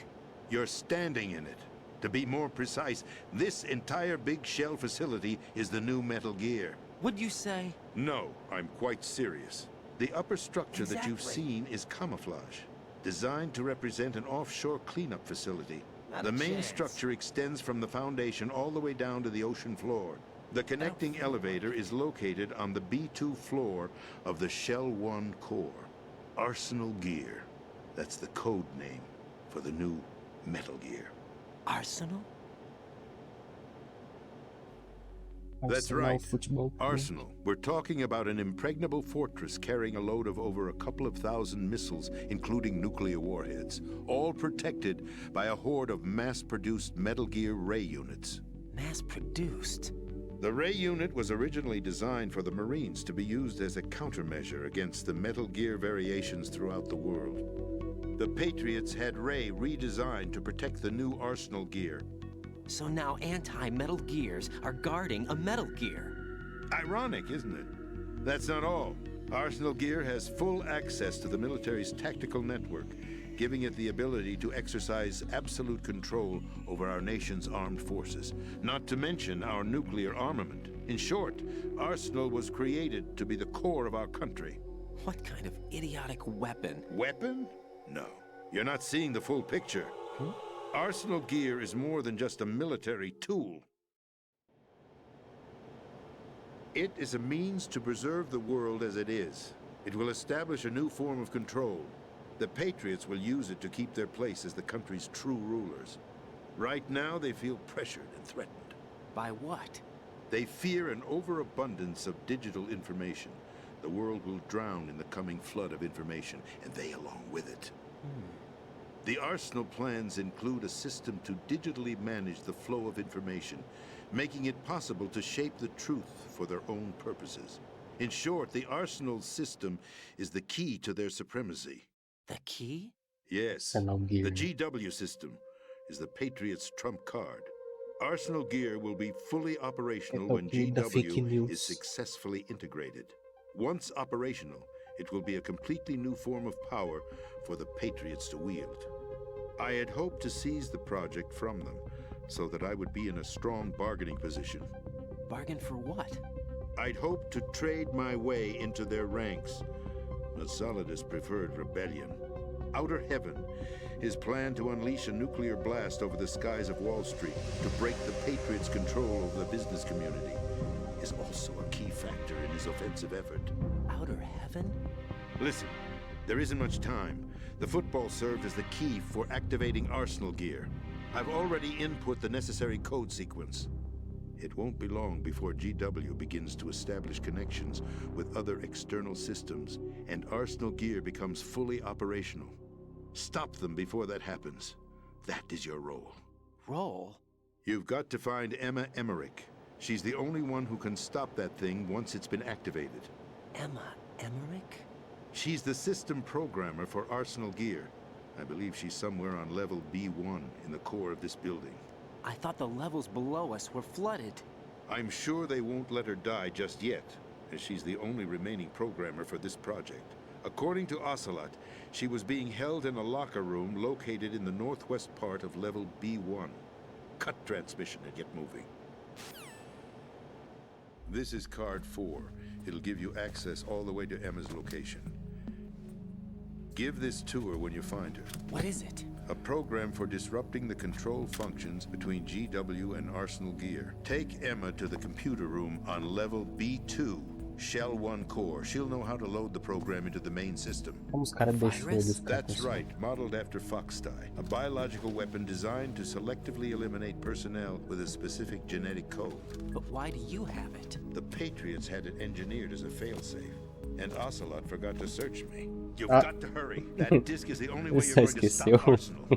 Speaker 11: You're standing in it. To be more precise, this entire big shell facility is the new Metal Gear.
Speaker 10: What'd you say?
Speaker 11: No, I'm quite serious. The upper structure that you've
Speaker 10: Exactly.
Speaker 11: seen is camouflage, designed to represent an offshore cleanup facility.
Speaker 10: Not
Speaker 11: The
Speaker 10: a
Speaker 11: main
Speaker 10: chance.
Speaker 11: structure extends from the foundation all the way down to the ocean floor. The connecting elevator is located on the B2 floor of the Shell 1 core. Arsenal Gear. That's the code name for the new Metal Gear.
Speaker 10: Arsenal?
Speaker 11: That's
Speaker 1: Arsenal
Speaker 11: right.
Speaker 1: Futebol Clube.
Speaker 11: Arsenal. We're talking about an impregnable fortress carrying a load of over a couple of thousand missiles, including nuclear warheads, all protected by a horde of mass-produced Metal Gear Ray units.
Speaker 10: Mass-produced?
Speaker 11: The Ray unit was originally designed for the Marines to be used as a countermeasure against the Metal Gear variations throughout the world. The Patriots had Ray redesigned to protect the new Arsenal Gear.
Speaker 10: So now anti-Metal Gears are guarding a Metal Gear.
Speaker 11: Ironic, isn't it? That's not all. Arsenal Gear has full access to the military's tactical network, giving it the ability to exercise absolute control over our nation's armed forces, not to mention our nuclear armament. In short, Arsenal was created to be the core of our country.
Speaker 10: What kind of idiotic weapon?
Speaker 11: Weapon? No. You're not seeing the full picture. Arsenal Gear is more than just a military tool. It is a means to preserve the world as it is. It will establish a new form of control. The Patriots will use it to keep their place as the country's true rulers. Right now, they feel pressured and threatened.
Speaker 10: By what?
Speaker 11: They fear an overabundance of digital information. The world will drown in the coming flood of information, and they along with it. The Arsenal plans include a system to digitally manage the flow of information, making it possible to shape the truth for their own purposes. In short, the Arsenal system is the key to their supremacy.
Speaker 10: The key?
Speaker 11: Yes,
Speaker 1: Arsenal Gear.
Speaker 11: the GW system is the Patriots' trump card. Arsenal Gear will be fully operational when
Speaker 1: Okay, the fake
Speaker 11: GW
Speaker 1: news.
Speaker 11: is successfully integrated. Once operational,
Speaker 16: It will be a completely new form of power for the Patriots to wield. I had hoped to seize the project from them, so that I would be in a strong bargaining position.
Speaker 10: Bargain for what?
Speaker 16: I'd hoped to trade my way into their ranks. But Solidus preferred rebellion. Outer Heaven, his plan to unleash a nuclear blast over the skies of Wall Street to break the Patriots' control over the business community, is also a key factor in his offensive effort.
Speaker 10: Outer Heaven?
Speaker 16: Listen, there isn't much time. The football served as the key for activating Arsenal gear. I've already input the necessary code sequence. It won't be long before GW begins to establish connections with other external systems, and Arsenal gear becomes fully operational. Stop them before that happens. That is your role.
Speaker 10: Role?
Speaker 16: You've got to find Emma Emmerich. She's the only one who can stop that thing once it's been activated.
Speaker 10: Emma Emmerich?
Speaker 16: She's the system programmer for Arsenal gear. I believe she's somewhere on level B1 in the core of this building.
Speaker 10: I thought the levels below us were flooded.
Speaker 16: I'm sure they won't let her die just yet, as she's the only remaining programmer for this project. According to Ocelot, she was being held in a locker room located in the northwest part of level B1. Cut transmission and get moving. This is card 4. It'll give you access all the way to Emma's location. Give this to her when you find her.
Speaker 10: What is it?
Speaker 16: A program for disrupting the control functions between GW and Arsenal gear. Take Emma to the computer room on level B2, Shell 1 core. She'll know how to load the program into the main system. That's right, modeled after Foxdie. A biological weapon designed to selectively eliminate personnel with a specific genetic code.
Speaker 10: But why do you have it?
Speaker 16: The Patriots had it engineered as a failsafe, and Ocelot forgot to search me. You've got to hurry. That disc is the only way you're going to stop Arsenal.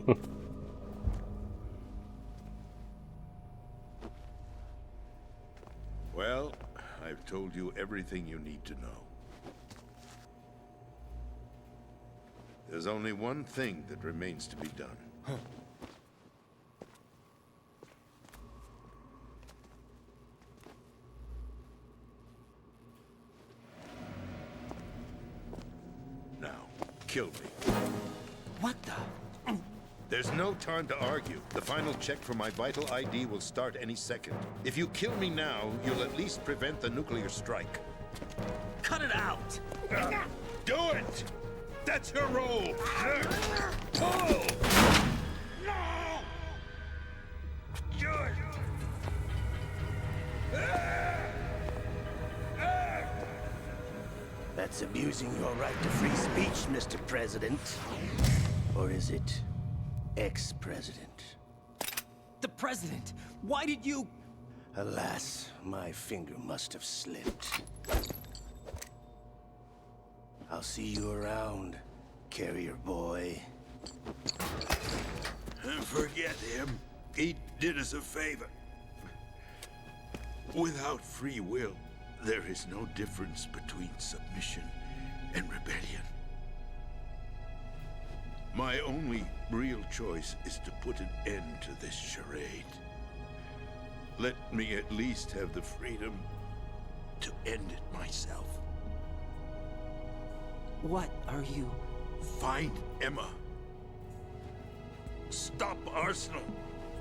Speaker 16: Well, I've told you everything you need to know. There's only one thing that remains to be done. Kill me.
Speaker 10: What the?
Speaker 16: There's no time to argue. The final check for my vital ID will start any second. If you kill me now, you'll at least prevent the nuclear strike.
Speaker 10: Cut it out!
Speaker 16: Do it! That's your role! Pull! No! Good!
Speaker 11: That's abusing your right to free speech, Mr. President. Or is it ex-president?
Speaker 10: The president! Why did you...
Speaker 11: Alas, my finger must have slipped. I'll see you around, carrier boy.
Speaker 16: Forget him. He did us a favor. Without free will, there is no difference between submission and rebellion. My only real choice is to put an end to this charade. Let me at least have the freedom to end it myself.
Speaker 10: What are you...
Speaker 16: Find Emma. Stop Arsenal.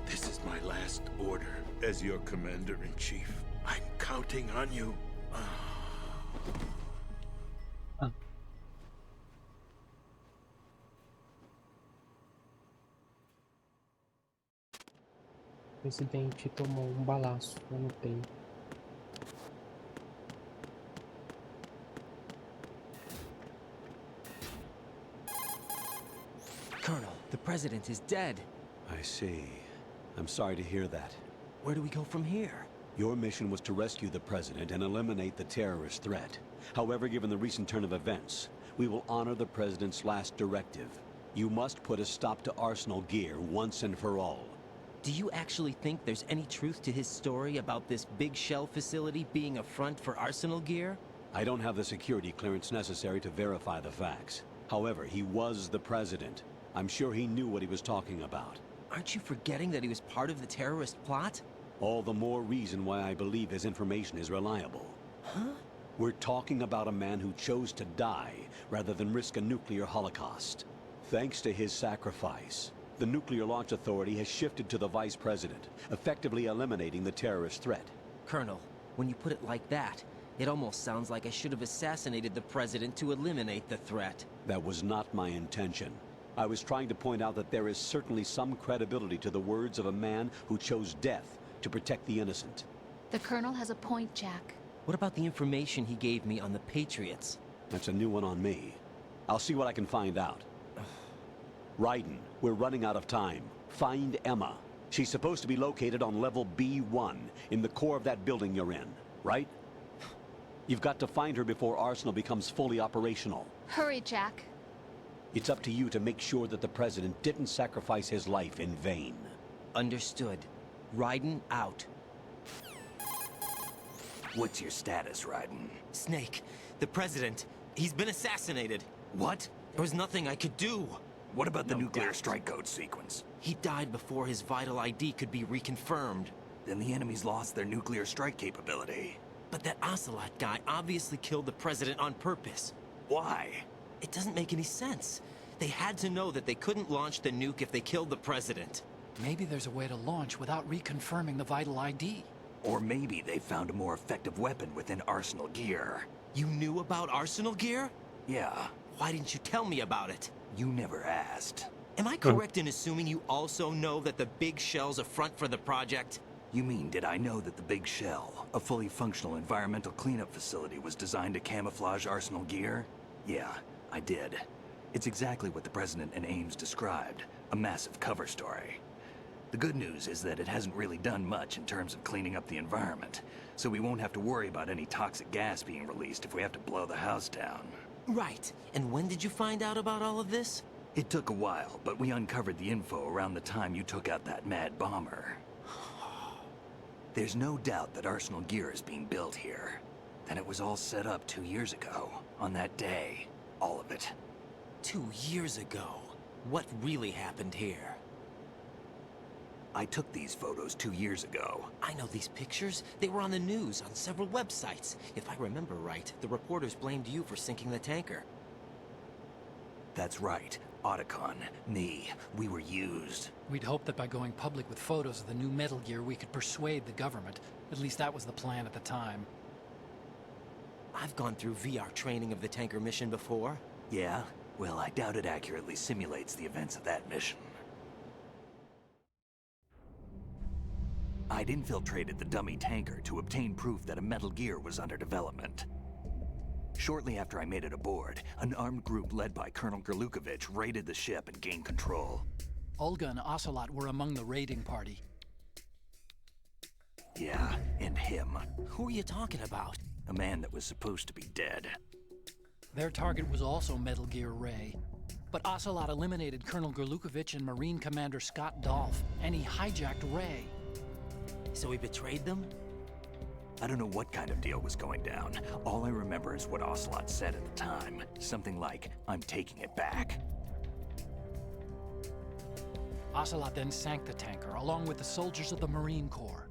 Speaker 16: This is my last order as your commander-in-chief. I'm counting on you.
Speaker 1: O presidente tomou balaço, eu notei.
Speaker 10: Colonel, the president is dead.
Speaker 2: I see. I'm sorry to hear that.
Speaker 10: Where do we go from here?
Speaker 2: Your mission was to rescue the president and eliminate the terrorist threat. However, given the recent turn of events, we will honor the president's last directive. You must put a stop to Arsenal gear once and for all.
Speaker 10: Do you actually think there's any truth to his story about this big shell facility being a front for Arsenal gear?
Speaker 2: I don't have the security clearance necessary to verify the facts. However, he was the president. I'm sure he knew what he was talking about.
Speaker 10: Aren't you forgetting that he was part of the terrorist plot?
Speaker 2: All the more reason why I believe his information is reliable.
Speaker 10: Huh?
Speaker 2: We're talking about a man who chose to die rather than risk a nuclear holocaust. Thanks to his sacrifice, the Nuclear Launch Authority has shifted to the Vice President, effectively eliminating the terrorist threat.
Speaker 10: Colonel, when you put it like that, it almost sounds like I should have assassinated the President to eliminate the threat.
Speaker 2: That was not my intention. I was trying to point out that there is certainly some credibility to the words of a man who chose death to protect the innocent.
Speaker 5: The Colonel has a point, Jack.
Speaker 10: What about the information he gave me on the Patriots?
Speaker 2: That's a new one on me. I'll see what I can find out. Raiden, we're running out of time. Find Emma. She's supposed to be located on level B1, in the core of that building you're in, right? You've got to find her before Arsenal becomes fully operational.
Speaker 5: Hurry, Jack.
Speaker 2: It's up to you to make sure that the President didn't sacrifice his life in vain.
Speaker 10: Understood. Raiden out.
Speaker 6: What's your status, Raiden?
Speaker 10: Snake, the President, he's been assassinated.
Speaker 6: What?
Speaker 10: There was nothing I could do.
Speaker 6: What about the nuclear strike code sequence?
Speaker 10: He died before his vital ID could be reconfirmed.
Speaker 6: Then the enemy's lost their nuclear strike capability.
Speaker 10: But that Ocelot guy obviously killed the President on purpose.
Speaker 6: Why?
Speaker 10: It doesn't make any sense. They had to know that they couldn't launch the nuke if they killed the President.
Speaker 15: Maybe there's a way to launch without reconfirming the vital ID.
Speaker 6: Or maybe they found a more effective weapon within Arsenal gear.
Speaker 10: You knew about Arsenal gear?
Speaker 6: Yeah.
Speaker 10: Why didn't you tell me about it?
Speaker 6: You never asked.
Speaker 10: Am I correct in assuming you also know that the big shell's a front for the project?
Speaker 6: You mean, did I know that the Big Shell, a fully functional environmental cleanup facility, was designed to camouflage Arsenal gear? Yeah, I did. It's exactly what the President and Ames described, a massive cover story. The good news is that it hasn't really done much in terms of cleaning up the environment, so we won't have to worry about any toxic gas being released if we have to blow the house down.
Speaker 10: Right. And when did you find out about all of this?
Speaker 6: It took a while, but we uncovered the info around the time you took out that mad bomber. There's no doubt that Arsenal gear is being built here. And it was all set up 2 years ago, on that day. All of it.
Speaker 10: 2 years ago? What really happened here?
Speaker 6: I took these photos 2 years ago.
Speaker 10: I know these pictures. They were on the news, on several websites. If I remember right, the reporters blamed you for sinking the tanker.
Speaker 6: That's right. Otacon, me, we were used.
Speaker 15: We'd hoped that by going public with photos of the new Metal Gear, we could persuade the government. At least that was the plan at the time.
Speaker 10: I've gone through VR training of the tanker mission before.
Speaker 6: Yeah? Well, I doubt it accurately simulates the events of that mission. I'd infiltrated the dummy tanker to obtain proof that a Metal Gear was under development. Shortly after I made it aboard, an armed group led by Colonel Gerlukovich raided the ship and gained control.
Speaker 15: Olga and Ocelot were among the raiding party.
Speaker 6: Yeah, and him.
Speaker 10: Who are you talking about?
Speaker 6: A man that was supposed to be dead.
Speaker 15: Their target was also Metal Gear Ray. But Ocelot eliminated Colonel Gerlukovich and Marine Commander Scott Dolph, and he hijacked Ray.
Speaker 10: So he betrayed them?
Speaker 6: I don't know what kind of deal was going down. All I remember is what Ocelot said at the time. Something like, "I'm taking it back."
Speaker 15: Ocelot then sank the tanker, along with the soldiers of the Marine Corps.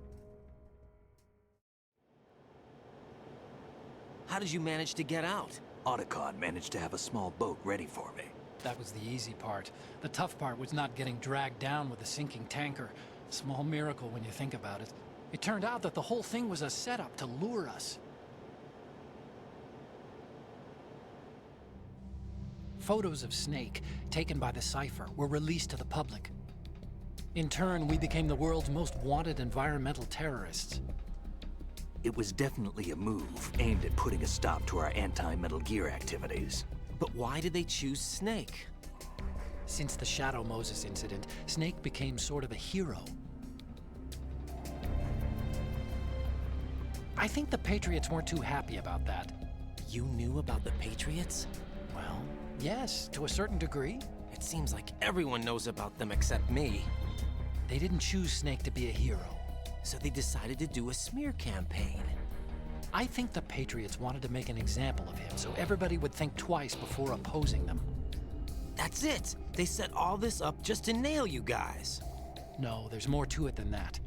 Speaker 10: How did you manage to get out?
Speaker 6: Otacon managed to have a small boat ready for me.
Speaker 15: That was the easy part. The tough part was not getting dragged down with the sinking tanker. Small miracle when you think about it. It turned out that the whole thing was a setup to lure us. Photos of Snake, taken by the Cypher, were released to the public. In turn, we became the world's most wanted environmental terrorists.
Speaker 6: It was definitely a move aimed at putting a stop to our anti-Metal Gear activities.
Speaker 10: But why did they choose Snake?
Speaker 15: Since the Shadow Moses incident, Snake became sort of a hero. I think the Patriots weren't too happy about that.
Speaker 10: You knew about the Patriots?
Speaker 15: Well, yes, to a certain degree.
Speaker 10: It seems like everyone knows about them except me.
Speaker 15: They didn't choose Snake to be a hero.
Speaker 10: So they decided to do a smear campaign.
Speaker 15: I think the Patriots wanted to make an example of him so everybody would think twice before opposing them.
Speaker 10: That's it! They set all this up just to nail you guys.
Speaker 15: No, there's more to it than that.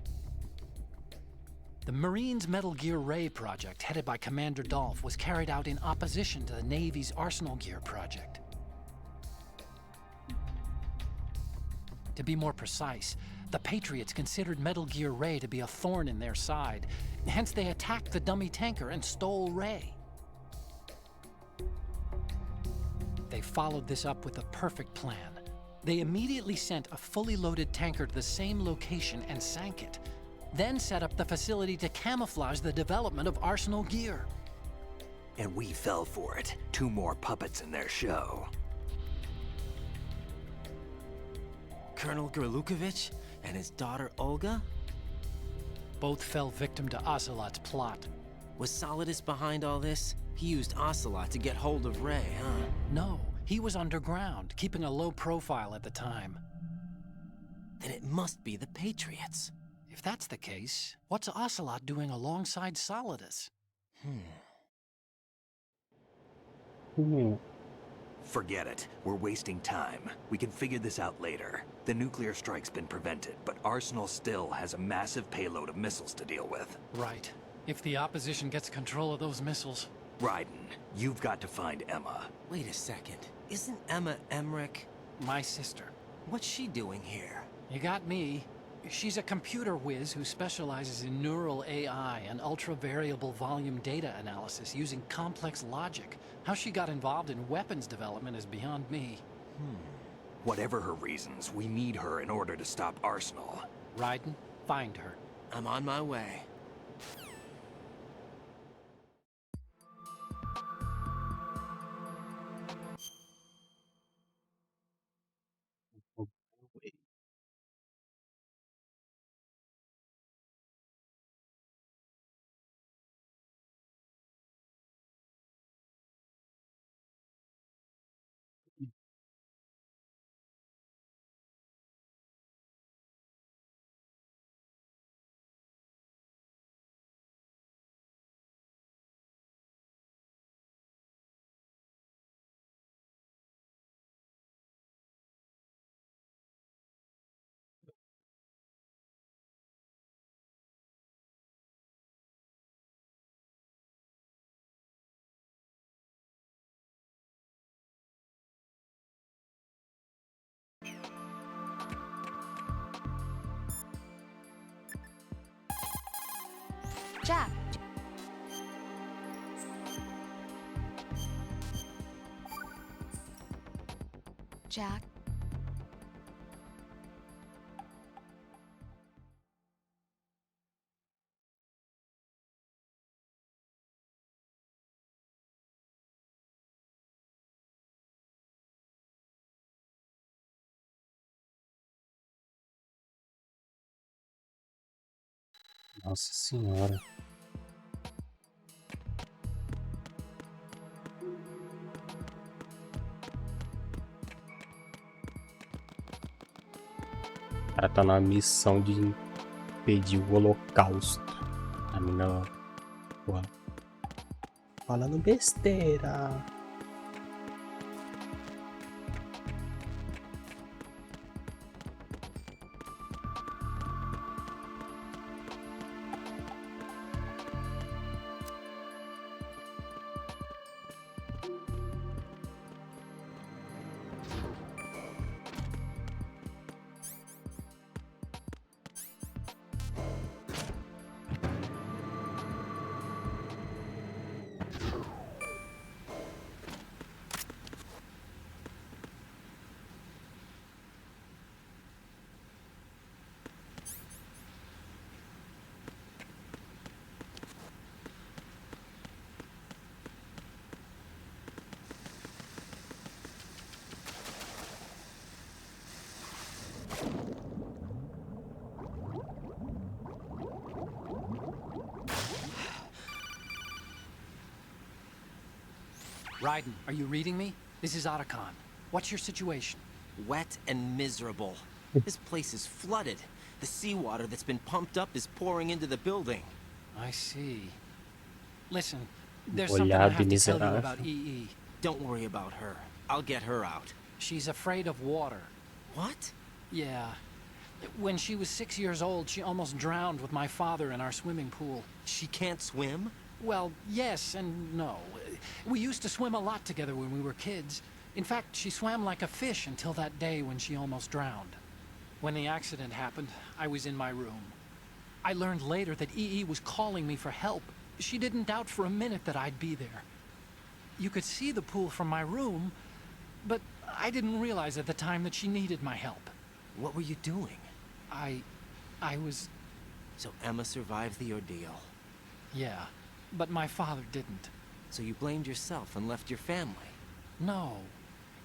Speaker 15: The Marines' Metal Gear Ray project, headed by Commander Dolph, was carried out in opposition to the Navy's Arsenal Gear project. To be more precise, the Patriots considered Metal Gear Ray to be a thorn in their side. Hence, they attacked the dummy tanker and stole Ray. They followed this up with a perfect plan. They immediately sent a fully loaded tanker to the same location and sank it, then set up the facility to camouflage the development of Arsenal Gear.
Speaker 6: And we fell for it. 2 more puppets in their show.
Speaker 10: Colonel Gerlukovich and his daughter Olga?
Speaker 15: Both fell victim to Ocelot's plot.
Speaker 10: Was Solidus behind all this? He used Ocelot to get hold of Ray, huh?
Speaker 15: No, he was underground, keeping a low profile at the time.
Speaker 10: Then it must be the Patriots.
Speaker 15: If that's the case, what's Ocelot doing alongside Solidus?
Speaker 6: Forget it. We're wasting time. We can figure this out later. The nuclear strike's been prevented, but Arsenal still has a massive payload of missiles to deal with.
Speaker 15: Right. If the opposition gets control of those missiles...
Speaker 6: Raiden, you've got to find Emma.
Speaker 10: Wait a second. Isn't Emma Emmerich...
Speaker 15: my sister?
Speaker 10: What's she doing here?
Speaker 15: You got me. She's a computer whiz who specializes in neural AI and ultra-variable volume data analysis using complex logic. How she got involved in weapons development is beyond me.
Speaker 6: Whatever her reasons, we need her in order to stop Arsenal.
Speaker 15: Raiden, find her.
Speaker 10: I'm on my way.
Speaker 5: Jack. Jack.
Speaker 1: Nossa senhora. O cara tá numa missão de impedir o holocausto. A mina, porra, falando besteira.
Speaker 15: Raiden, are you reading me? This is Otacon. What's your situation?
Speaker 10: Wet and miserable. This place is flooded. The seawater that's been pumped up is pouring into the building.
Speaker 15: I see. Listen, there's something I have to tell you about EE.
Speaker 10: Don't worry about her. I'll get her out.
Speaker 15: She's afraid of water.
Speaker 10: What?
Speaker 15: Yeah. When she was 6 years old, she almost drowned with my father in our swimming pool.
Speaker 10: She can't swim?
Speaker 15: Well, yes and no. We used to swim a lot together when we were kids. In fact, she swam like a fish until that day when she almost drowned. When the accident happened, I was in my room. I learned later that EE was calling me for help. She didn't doubt for a minute that I'd be there. You could see the pool from my room, but I didn't realize at the time that she needed my help.
Speaker 10: What were you doing?
Speaker 15: I was...
Speaker 10: So Emma survived the ordeal?
Speaker 15: Yeah, but my father didn't.
Speaker 10: So you blamed yourself and left your family?
Speaker 15: No.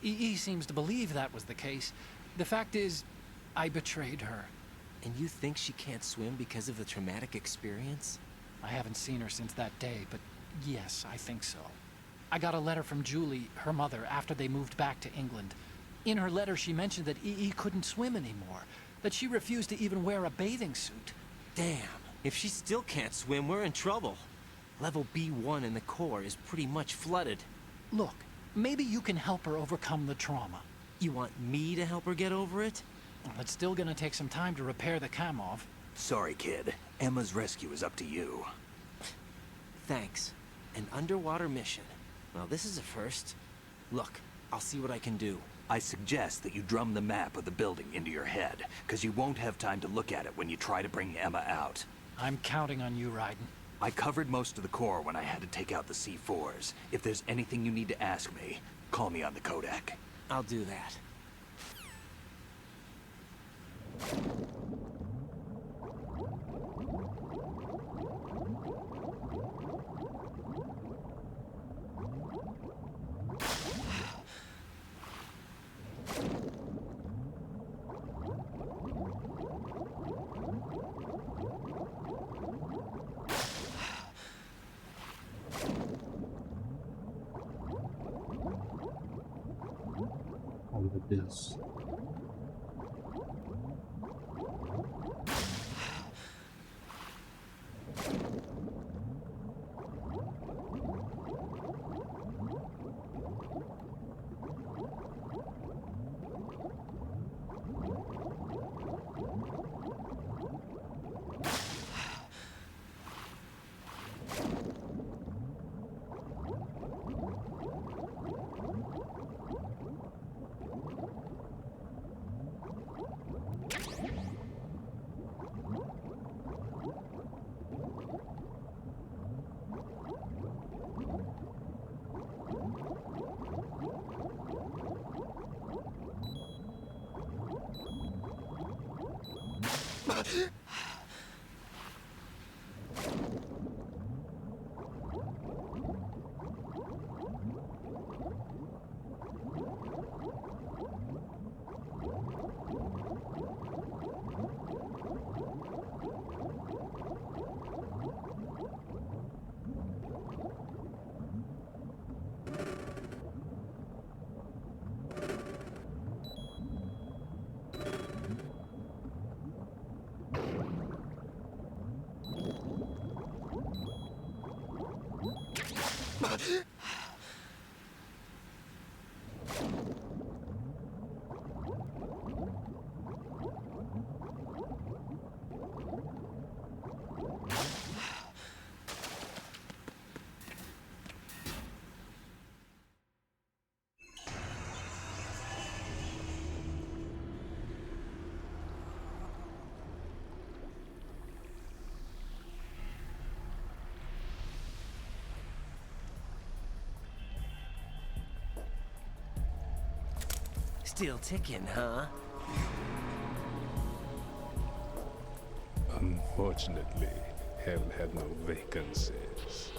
Speaker 15: EE seems to believe that was the case. The fact is, I betrayed her.
Speaker 10: And you think she can't swim because of the traumatic experience?
Speaker 15: I haven't seen her since that day, but yes, I think so. I got a letter from Julie, her mother, after they moved back to England. In her letter, she mentioned that EE couldn't swim anymore, that she refused to even wear a bathing suit.
Speaker 10: Damn, if she still can't swim, we're in trouble. Level B1 in the core is pretty much flooded.
Speaker 15: Look, maybe you can help her overcome the trauma.
Speaker 10: You want me to help her get over it?
Speaker 15: Well, it's still gonna take some time to repair the Kamov.
Speaker 6: Sorry, kid. Emma's rescue is up to you.
Speaker 10: Thanks. An underwater mission. Well, this is a first. Look, I'll see what I can do.
Speaker 6: I suggest that you drum the map of the building into your head, because you won't have time to look at it when you try to bring Emma out.
Speaker 15: I'm counting on you, Raiden.
Speaker 6: I covered most of the core when I had to take out the C4s. If there's anything you need to ask me, call me on the Kodak.
Speaker 10: I'll do that.
Speaker 1: Oh meu Deus.
Speaker 10: Still ticking, huh?
Speaker 17: Unfortunately, hell had no vacancies.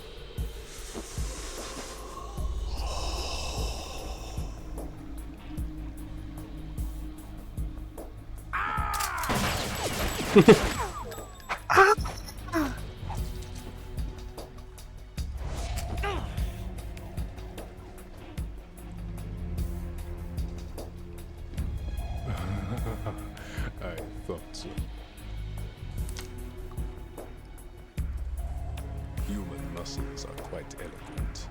Speaker 17: I thought so. Human muscles are quite eloquent.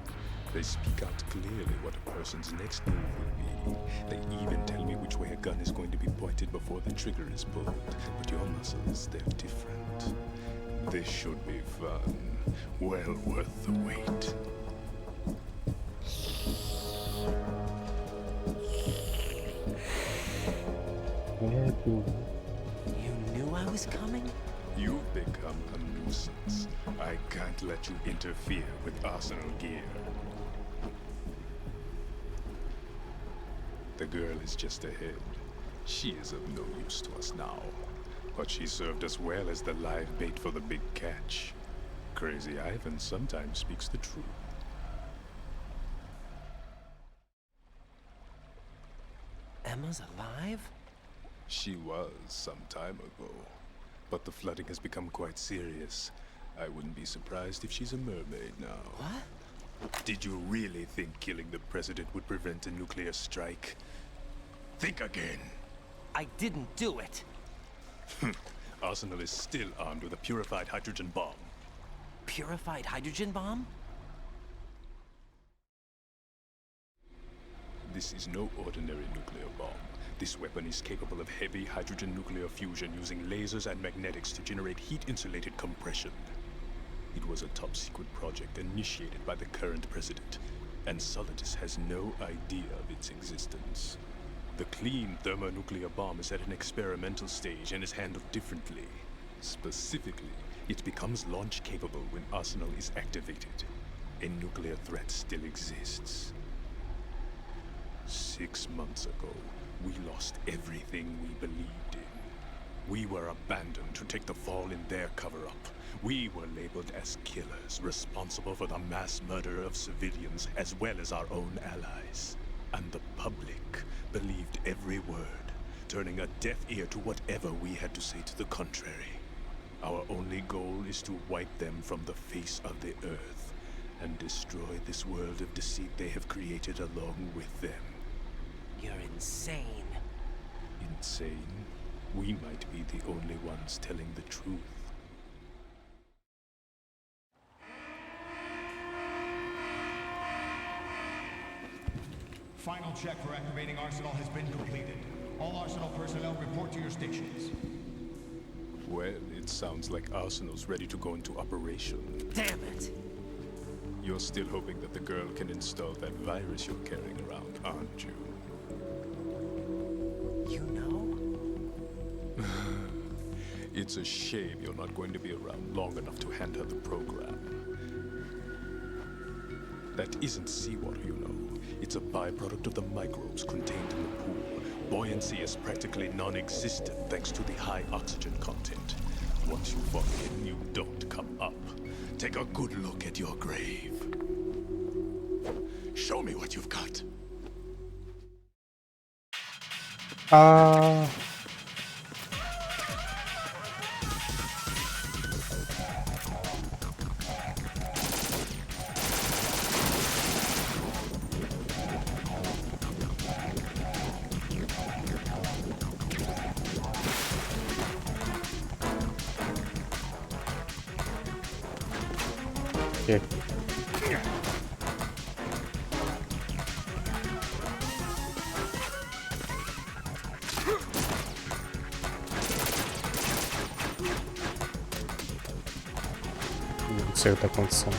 Speaker 17: They speak out clearly what a person's next move will be. They even tell me which way a gun is going to be pointed before the trigger is pulled, but your muscles, they're different. This should be fun. Well worth the wait.
Speaker 10: You knew I was coming?
Speaker 17: You've become a nuisance. I can't let you interfere with Arsenal gear. The girl is just ahead. She is of no use to us now. But she served us well as the live bait for the big catch. Crazy Ivan sometimes speaks the truth.
Speaker 10: Emma's alive?
Speaker 17: She was some time ago. But the flooding has become quite serious. I wouldn't be surprised if she's a mermaid now.
Speaker 10: What?
Speaker 17: Did you really think killing the president would prevent a nuclear strike? Think again.
Speaker 10: I didn't do it.
Speaker 17: Arsenal is still armed with a purified hydrogen bomb.
Speaker 10: Purified hydrogen bomb?
Speaker 17: This is no ordinary nuclear bomb. This weapon is capable of heavy hydrogen nuclear fusion using lasers and magnetics to generate heat-insulated compression. It was a top-secret project initiated by the current president, and Solidus has no idea of its existence. The clean thermonuclear bomb is at an experimental stage and is handled differently. Specifically, it becomes launch-capable when Arsenal is activated. A nuclear threat still exists. 6 months ago, we lost everything we believed in. We were abandoned to take the fall in their cover-up. We were labeled as killers, responsible for the mass murder of civilians as well as our own allies. And the public believed every word, turning a deaf ear to whatever we had to say to the contrary. Our only goal is to wipe them from the face of the earth and destroy this world of deceit they have created along with them.
Speaker 10: You're insane.
Speaker 17: Insane? We might be the only ones telling the truth.
Speaker 18: Final check for activating Arsenal has been completed. All Arsenal personnel report to your stations.
Speaker 17: Well, it sounds like Arsenal's ready to go into operation.
Speaker 10: Damn it!
Speaker 17: You're still hoping that the girl can install that virus you're carrying around, aren't you?
Speaker 10: You know?
Speaker 17: It's a shame you're not going to be around long enough to hand her the program. That isn't seawater, you know. It's a byproduct of the microbes contained in the pool. Buoyancy is practically non-existent thanks to the high oxygen content. Once you fall in, you don't come up. Take a good look at your grave. Show me what you've got.
Speaker 1: Okay. Não sei o que tá acontecendo.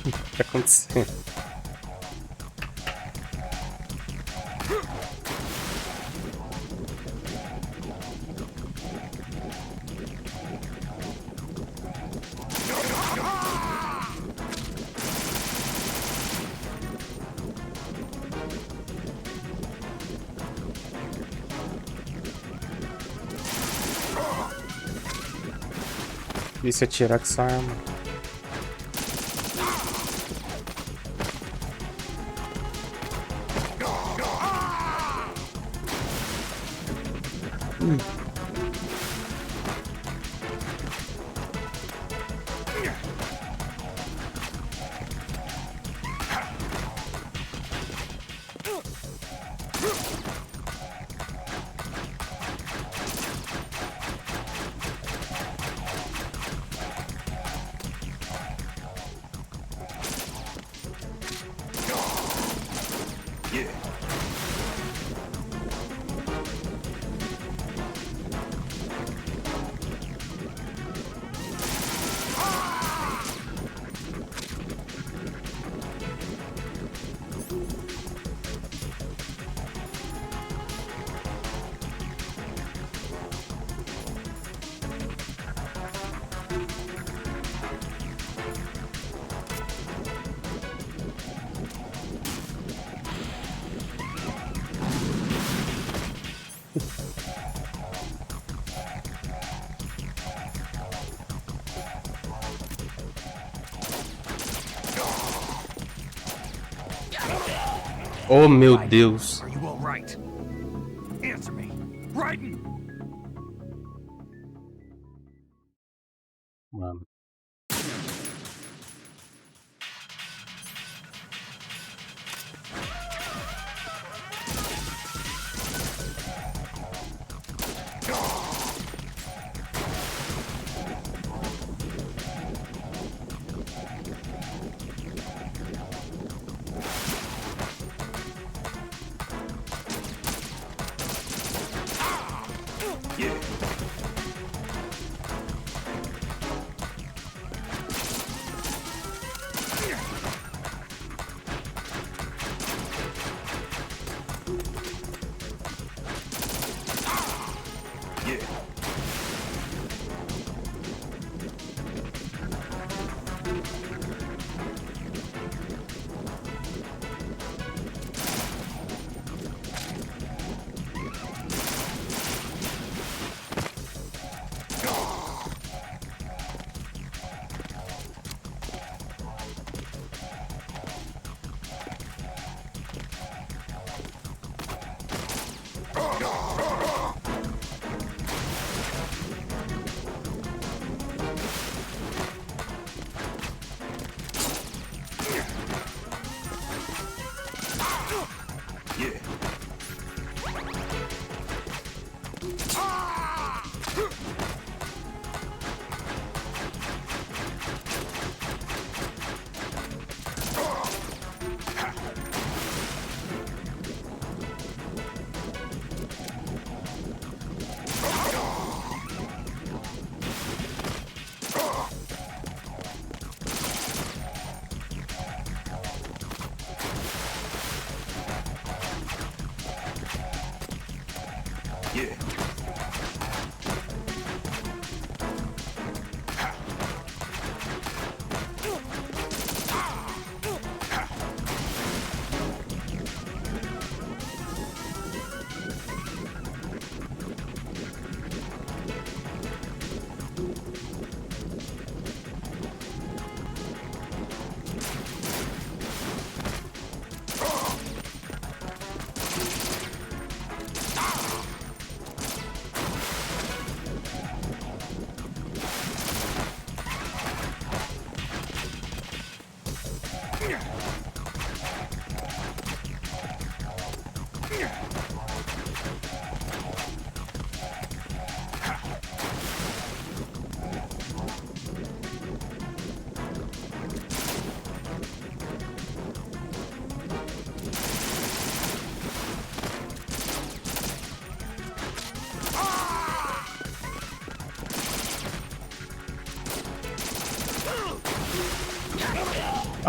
Speaker 1: O que tá acontecendo? E se atirar com essa arma? Oh, meu Deus.
Speaker 12: Are you all right? Answer me. Raiden!
Speaker 1: Mano.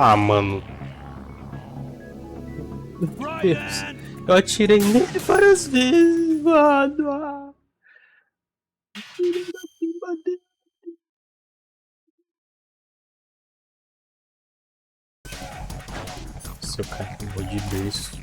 Speaker 1: Ah, mano. Meu Deus. Eu atirei nele várias vezes, mano. Filho da pimbadela. Seu cara acabou de berço.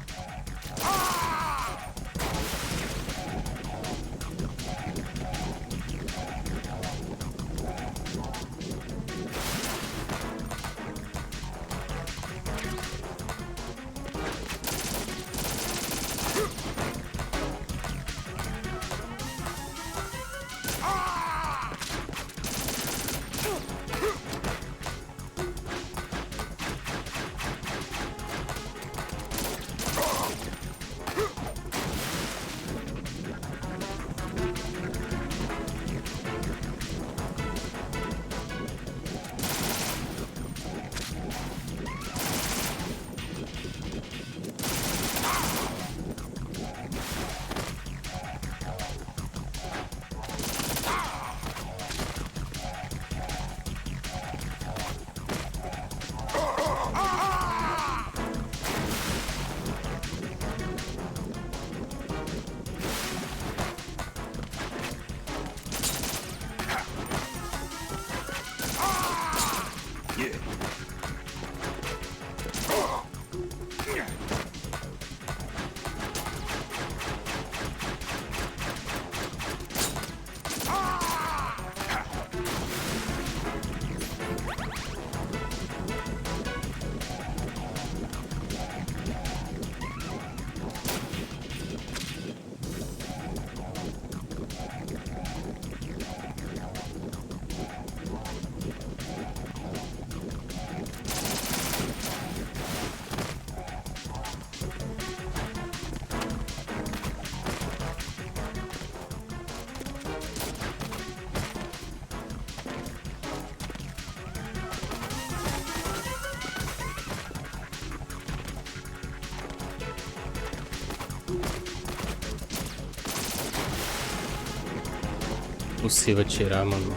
Speaker 1: Impossível atirar, mano.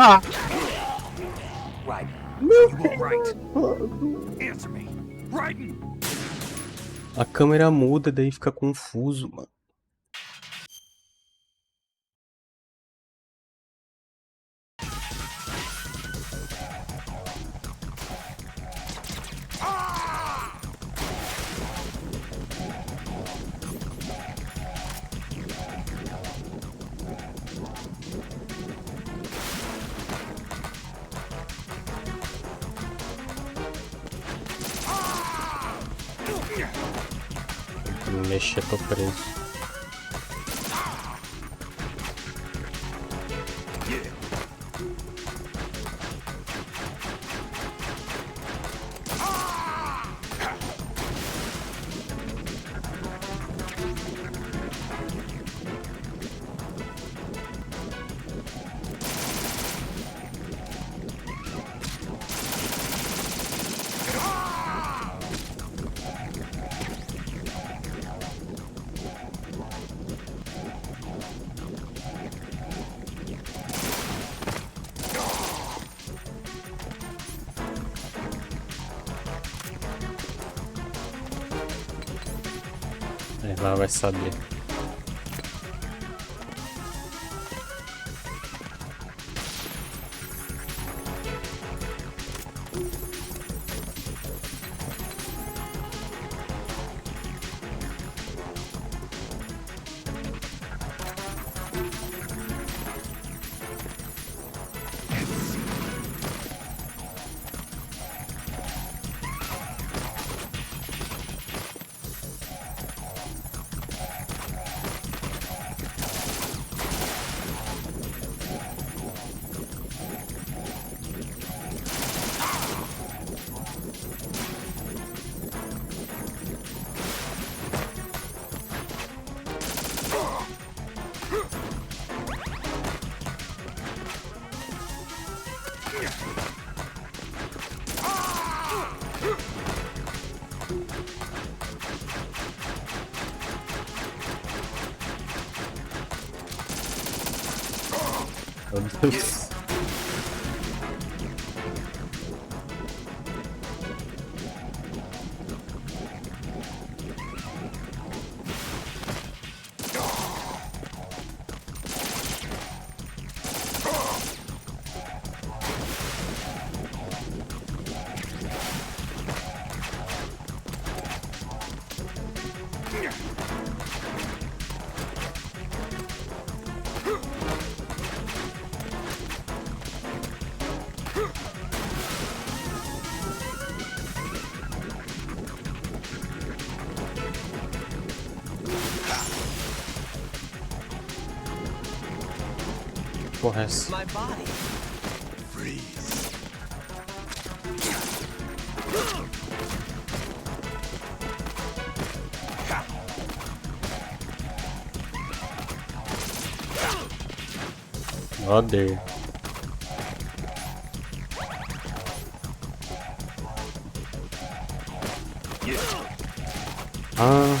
Speaker 1: Ah!
Speaker 12: Right. You all right? Answer me. Raiden!
Speaker 1: A câmera muda, daí fica confuso, mano. Pra me mexer, tô preso. Lá vai saber. Meu Deus. Porra, essa.
Speaker 10: My body.
Speaker 11: Freeze.
Speaker 1: Brother. Ah.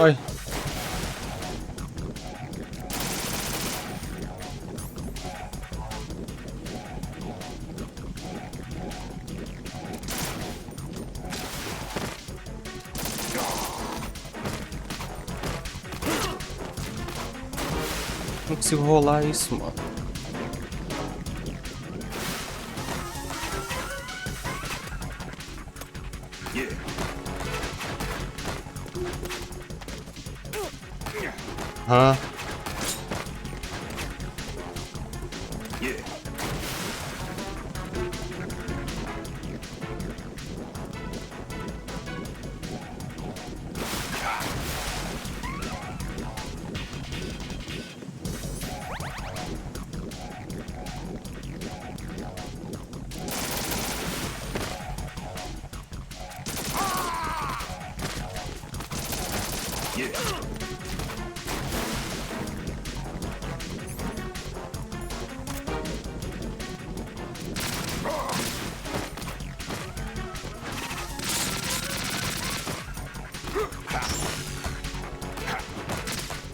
Speaker 1: Ai. Não consigo rolar isso, mano. Ah.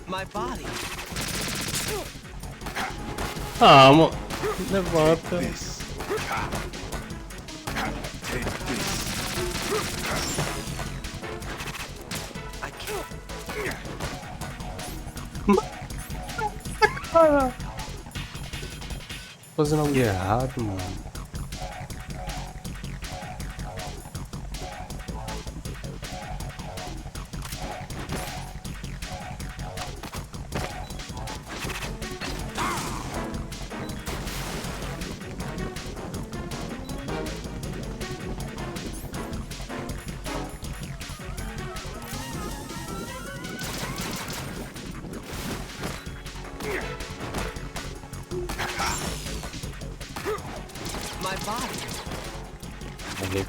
Speaker 10: My body.
Speaker 1: Ah, mano. Levanta.
Speaker 10: I can't.
Speaker 1: Cara. Fazendo algo errado, mano.
Speaker 10: My body.
Speaker 1: Okay.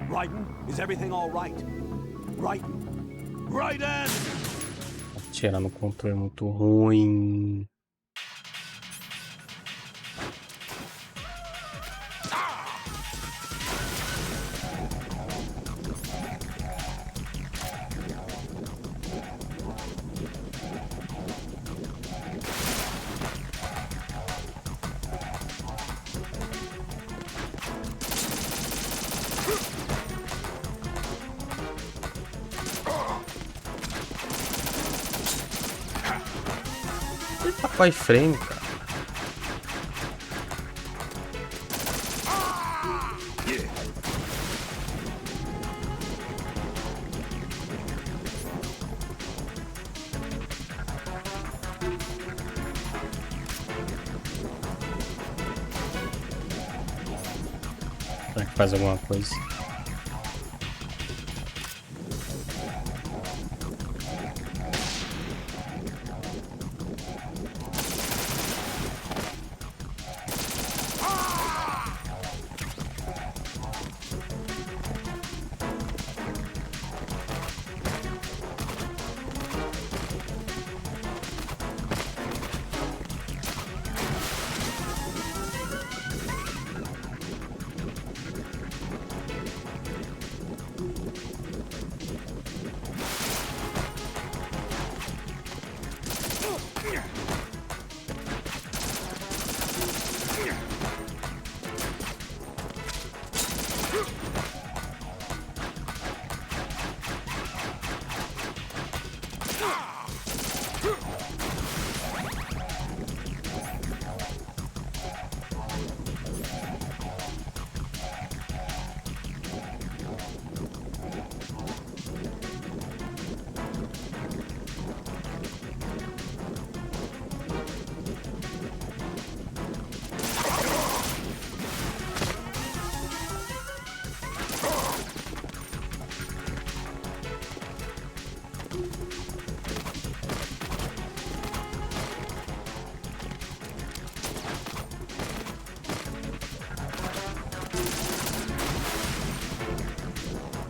Speaker 2: Raiden, is everything all right? Raiden! Raiden!
Speaker 1: Atirar no controle é muito ruim. Eita, pai frame, cara. Será que faz alguma coisa?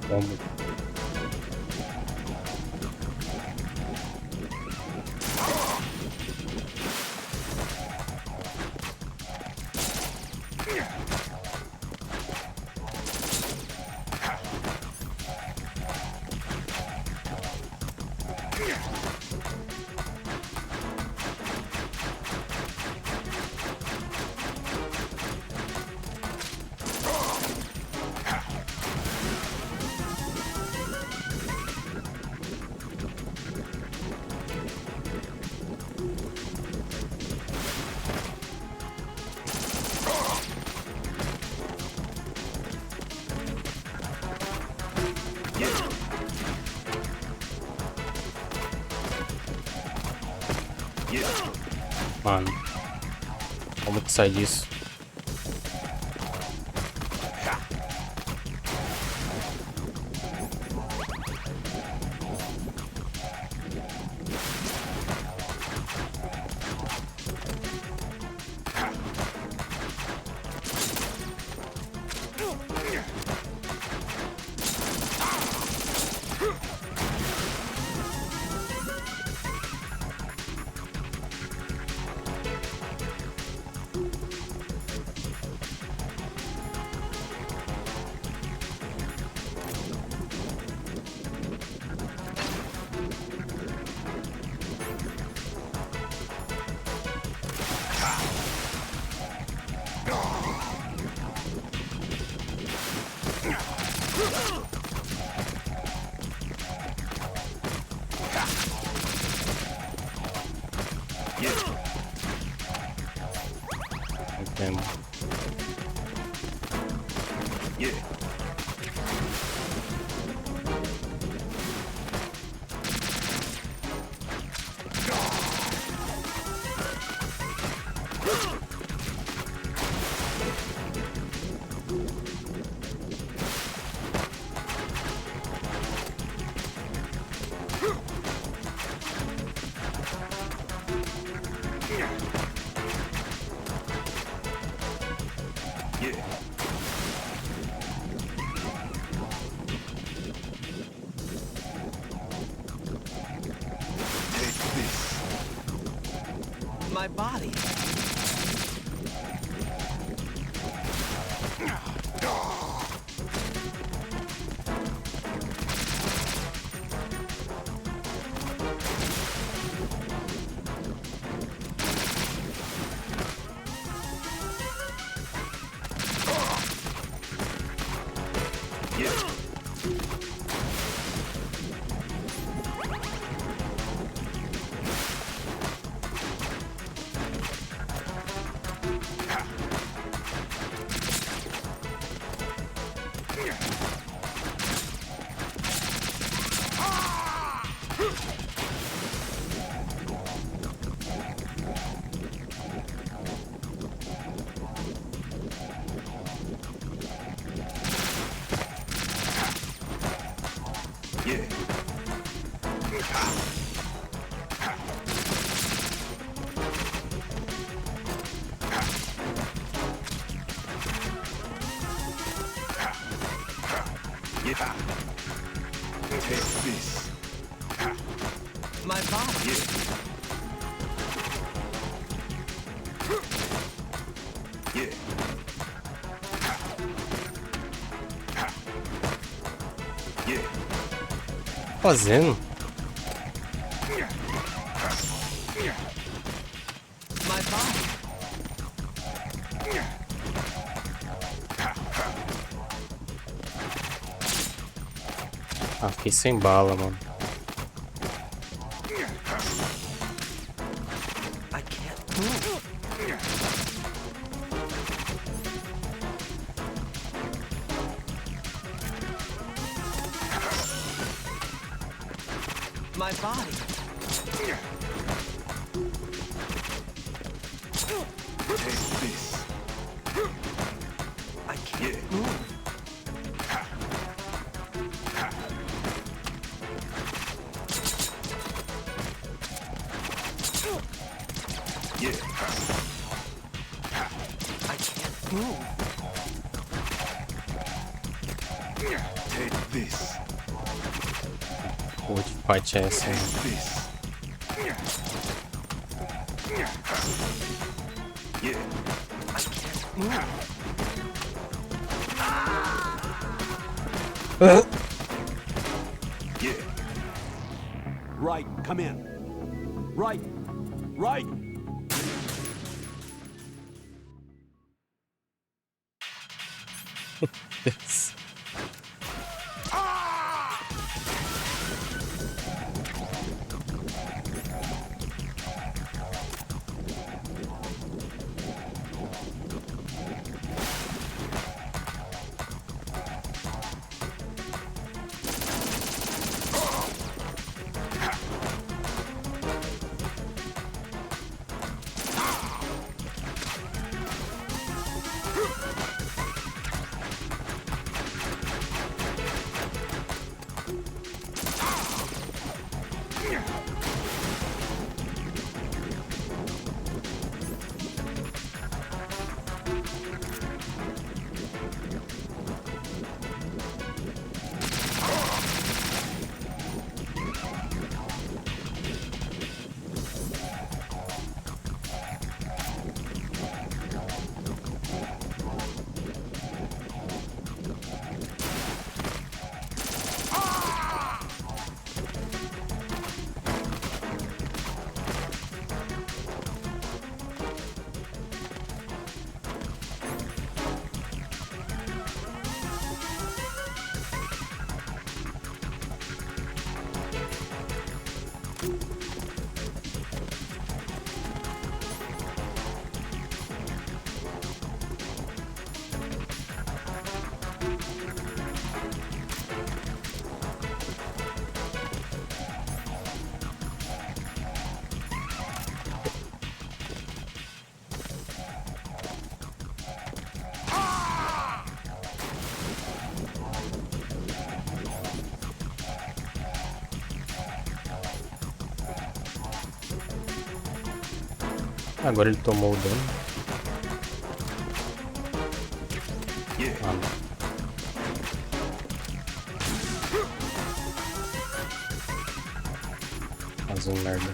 Speaker 1: Como? Mano, como que sai disso? Entendo.
Speaker 10: My body.
Speaker 11: Take this.
Speaker 10: My body.
Speaker 11: Yeah.
Speaker 1: Fazendo?
Speaker 10: My body.
Speaker 1: Ah, fiquei sem bala, mano.
Speaker 10: I can't move. My body.
Speaker 11: Take this.
Speaker 10: I can't move.
Speaker 11: Yeah.
Speaker 10: I can't move.
Speaker 11: Take this.
Speaker 1: Which part é essa?
Speaker 11: This. Yeah.
Speaker 10: I can't move.
Speaker 11: Yeah.
Speaker 2: Right, come in. Right. Right.
Speaker 1: Yes. Agora ele tomou o dano. Ah, não. Faz um merda.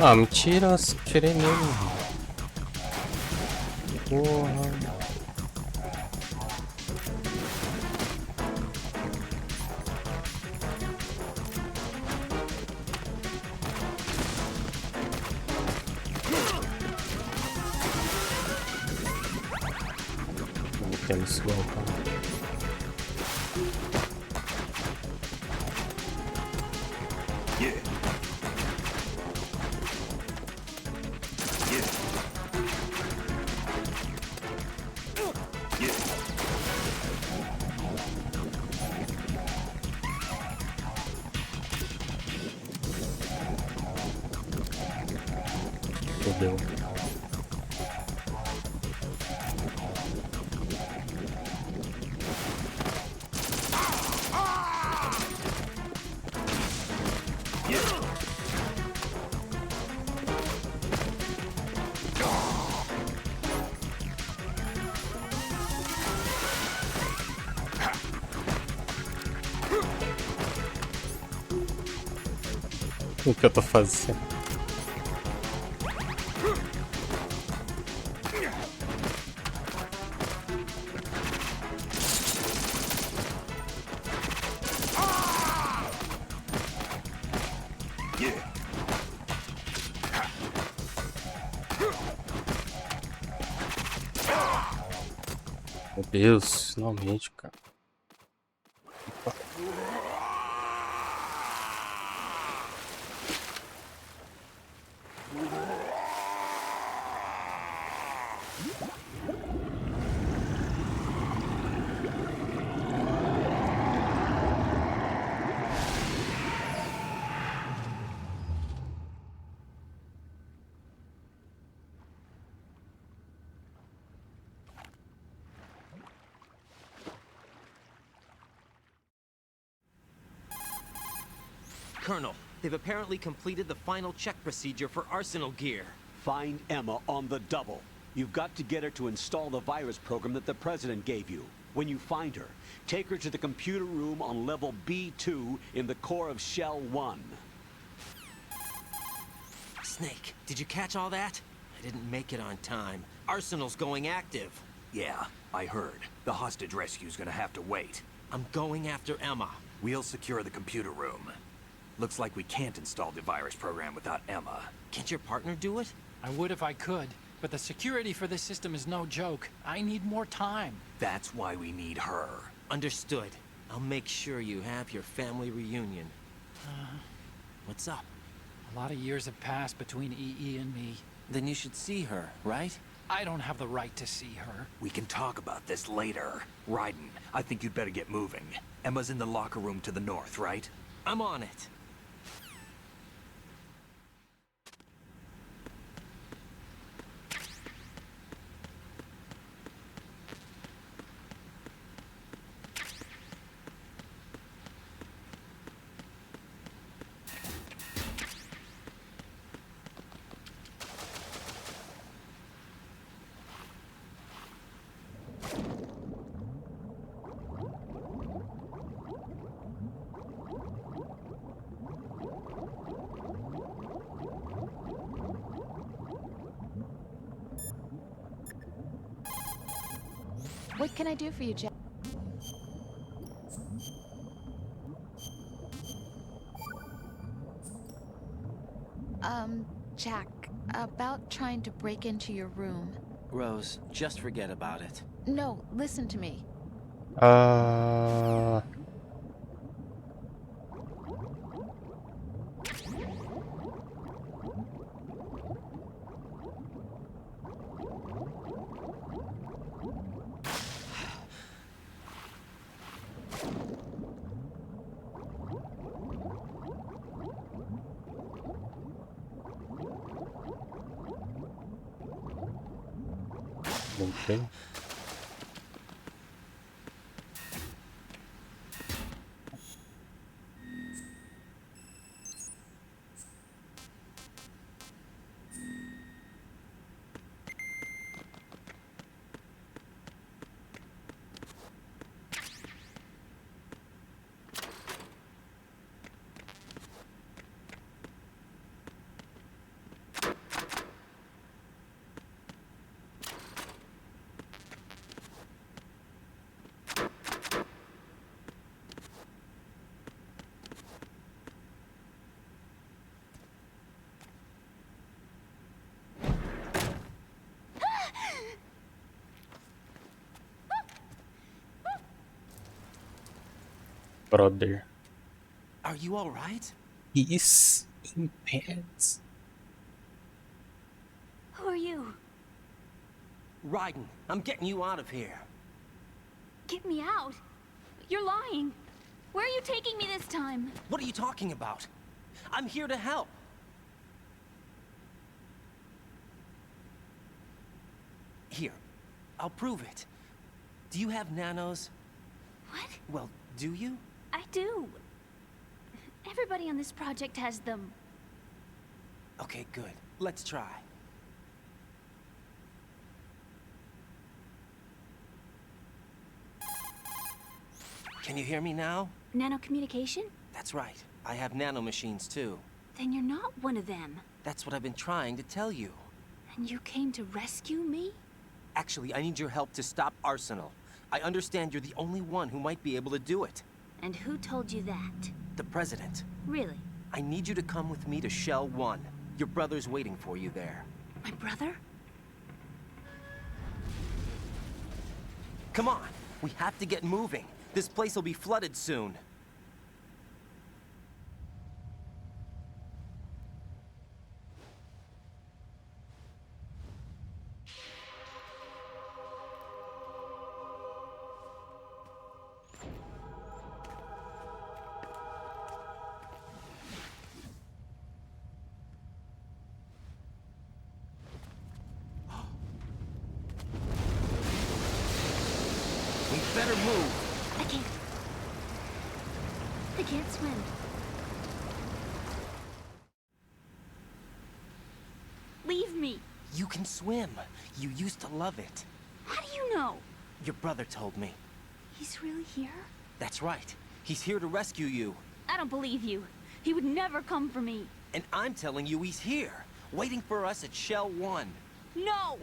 Speaker 1: Ah, mentira, tirei nele. Porra. Tendo esse local. Fodeu. O que eu tô fazendo? Meu Deus, finalmente, cara.
Speaker 10: Colonel, they've apparently completed the final check procedure for arsenal gear.
Speaker 2: Find Emma on the double. You've got to get her to install the virus program that the President gave you. When you find her, take her to the computer room on level B2 in the core of Shell 1.
Speaker 10: Snake, did you catch all that? I didn't make it on time. Arsenal's going active.
Speaker 6: Yeah, I heard. The hostage rescue's gonna have to wait.
Speaker 10: I'm going after Emma.
Speaker 6: We'll secure the computer room. Looks like we can't install the virus program without Emma.
Speaker 10: Can't your partner do it?
Speaker 15: I would if I could, but the security for this system is no joke. I need more time.
Speaker 6: That's why we need her.
Speaker 10: Understood. I'll make sure you have your family reunion. What's up?
Speaker 15: A lot of years have passed between EE and me.
Speaker 10: Then you should see her, right?
Speaker 15: I don't have the right to see her.
Speaker 6: We can talk about this later. Raiden, I think you'd better get moving. Emma's in the locker room to the north, right?
Speaker 10: I'm on it.
Speaker 5: What can I do for you, Jack? Jack, about trying to break into your room.
Speaker 10: Rose, just forget about it.
Speaker 5: No, listen to me.
Speaker 1: Okay. Brother.
Speaker 10: Are you all right?
Speaker 1: He is in pants.
Speaker 9: Who are you?
Speaker 10: Raiden, I'm getting you out of here.
Speaker 9: Get me out. You're lying. Where are you taking me this time?
Speaker 10: What are you talking about? I'm here to help. Here, I'll prove it. Do you have nanos?
Speaker 9: What?
Speaker 10: Well, do you?
Speaker 9: I do. Everybody on this project has them.
Speaker 10: Okay, good. Let's try. Can you hear me now?
Speaker 9: Nanocommunication?
Speaker 10: That's right. I have nanomachines too.
Speaker 9: Then you're not one of them.
Speaker 10: That's what I've been trying to tell you.
Speaker 9: And you came to rescue me?
Speaker 10: Actually, I need your help to stop Arsenal. I understand you're the only one who might be able to do it.
Speaker 9: And who told you that?
Speaker 10: The President.
Speaker 9: Really?
Speaker 10: I need you to come with me to Shell 1. Your brother's waiting for you there.
Speaker 9: My brother?
Speaker 10: Come on! We have to get moving. This place will be flooded soon. We better move.
Speaker 9: I can't. I can't swim. Leave me.
Speaker 10: You can swim. You used to love it.
Speaker 9: How do you know?
Speaker 10: Your brother told me.
Speaker 9: He's really here?
Speaker 10: That's right. He's here to rescue you.
Speaker 9: I don't believe you. He would never come for me.
Speaker 10: And I'm telling you he's here, waiting for us at Shell 1.
Speaker 9: No!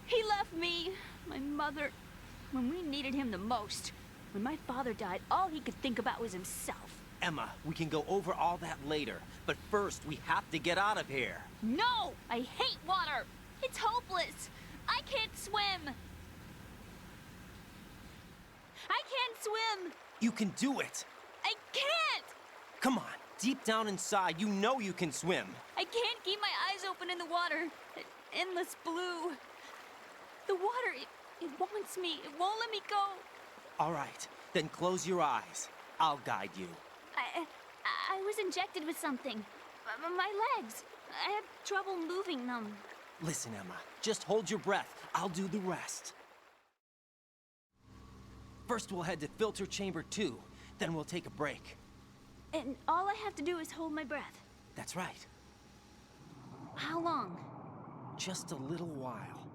Speaker 9: He left me, my mother, when we needed him the most. When my father died, all he could think about was himself.
Speaker 10: Emma, we can go over all that later, but first we have to get out of here.
Speaker 9: No! I hate water! It's hopeless! I can't swim! I can't swim!
Speaker 10: You can do it!
Speaker 9: I can't!
Speaker 10: Come on, deep down inside, you know you can swim.
Speaker 9: I can't keep my eyes open in the water. Endless blue. The water, it wants me. It won't let me go.
Speaker 10: All right, then close your eyes. I'll guide you.
Speaker 9: I was injected with something. My legs. I have trouble moving them.
Speaker 10: Listen, Emma, just hold your breath. I'll do the rest. First, we'll head to filter chamber 2. Then we'll take a break.
Speaker 9: And all I have to do is hold my breath.
Speaker 10: That's right.
Speaker 9: How long?
Speaker 10: Just a little while.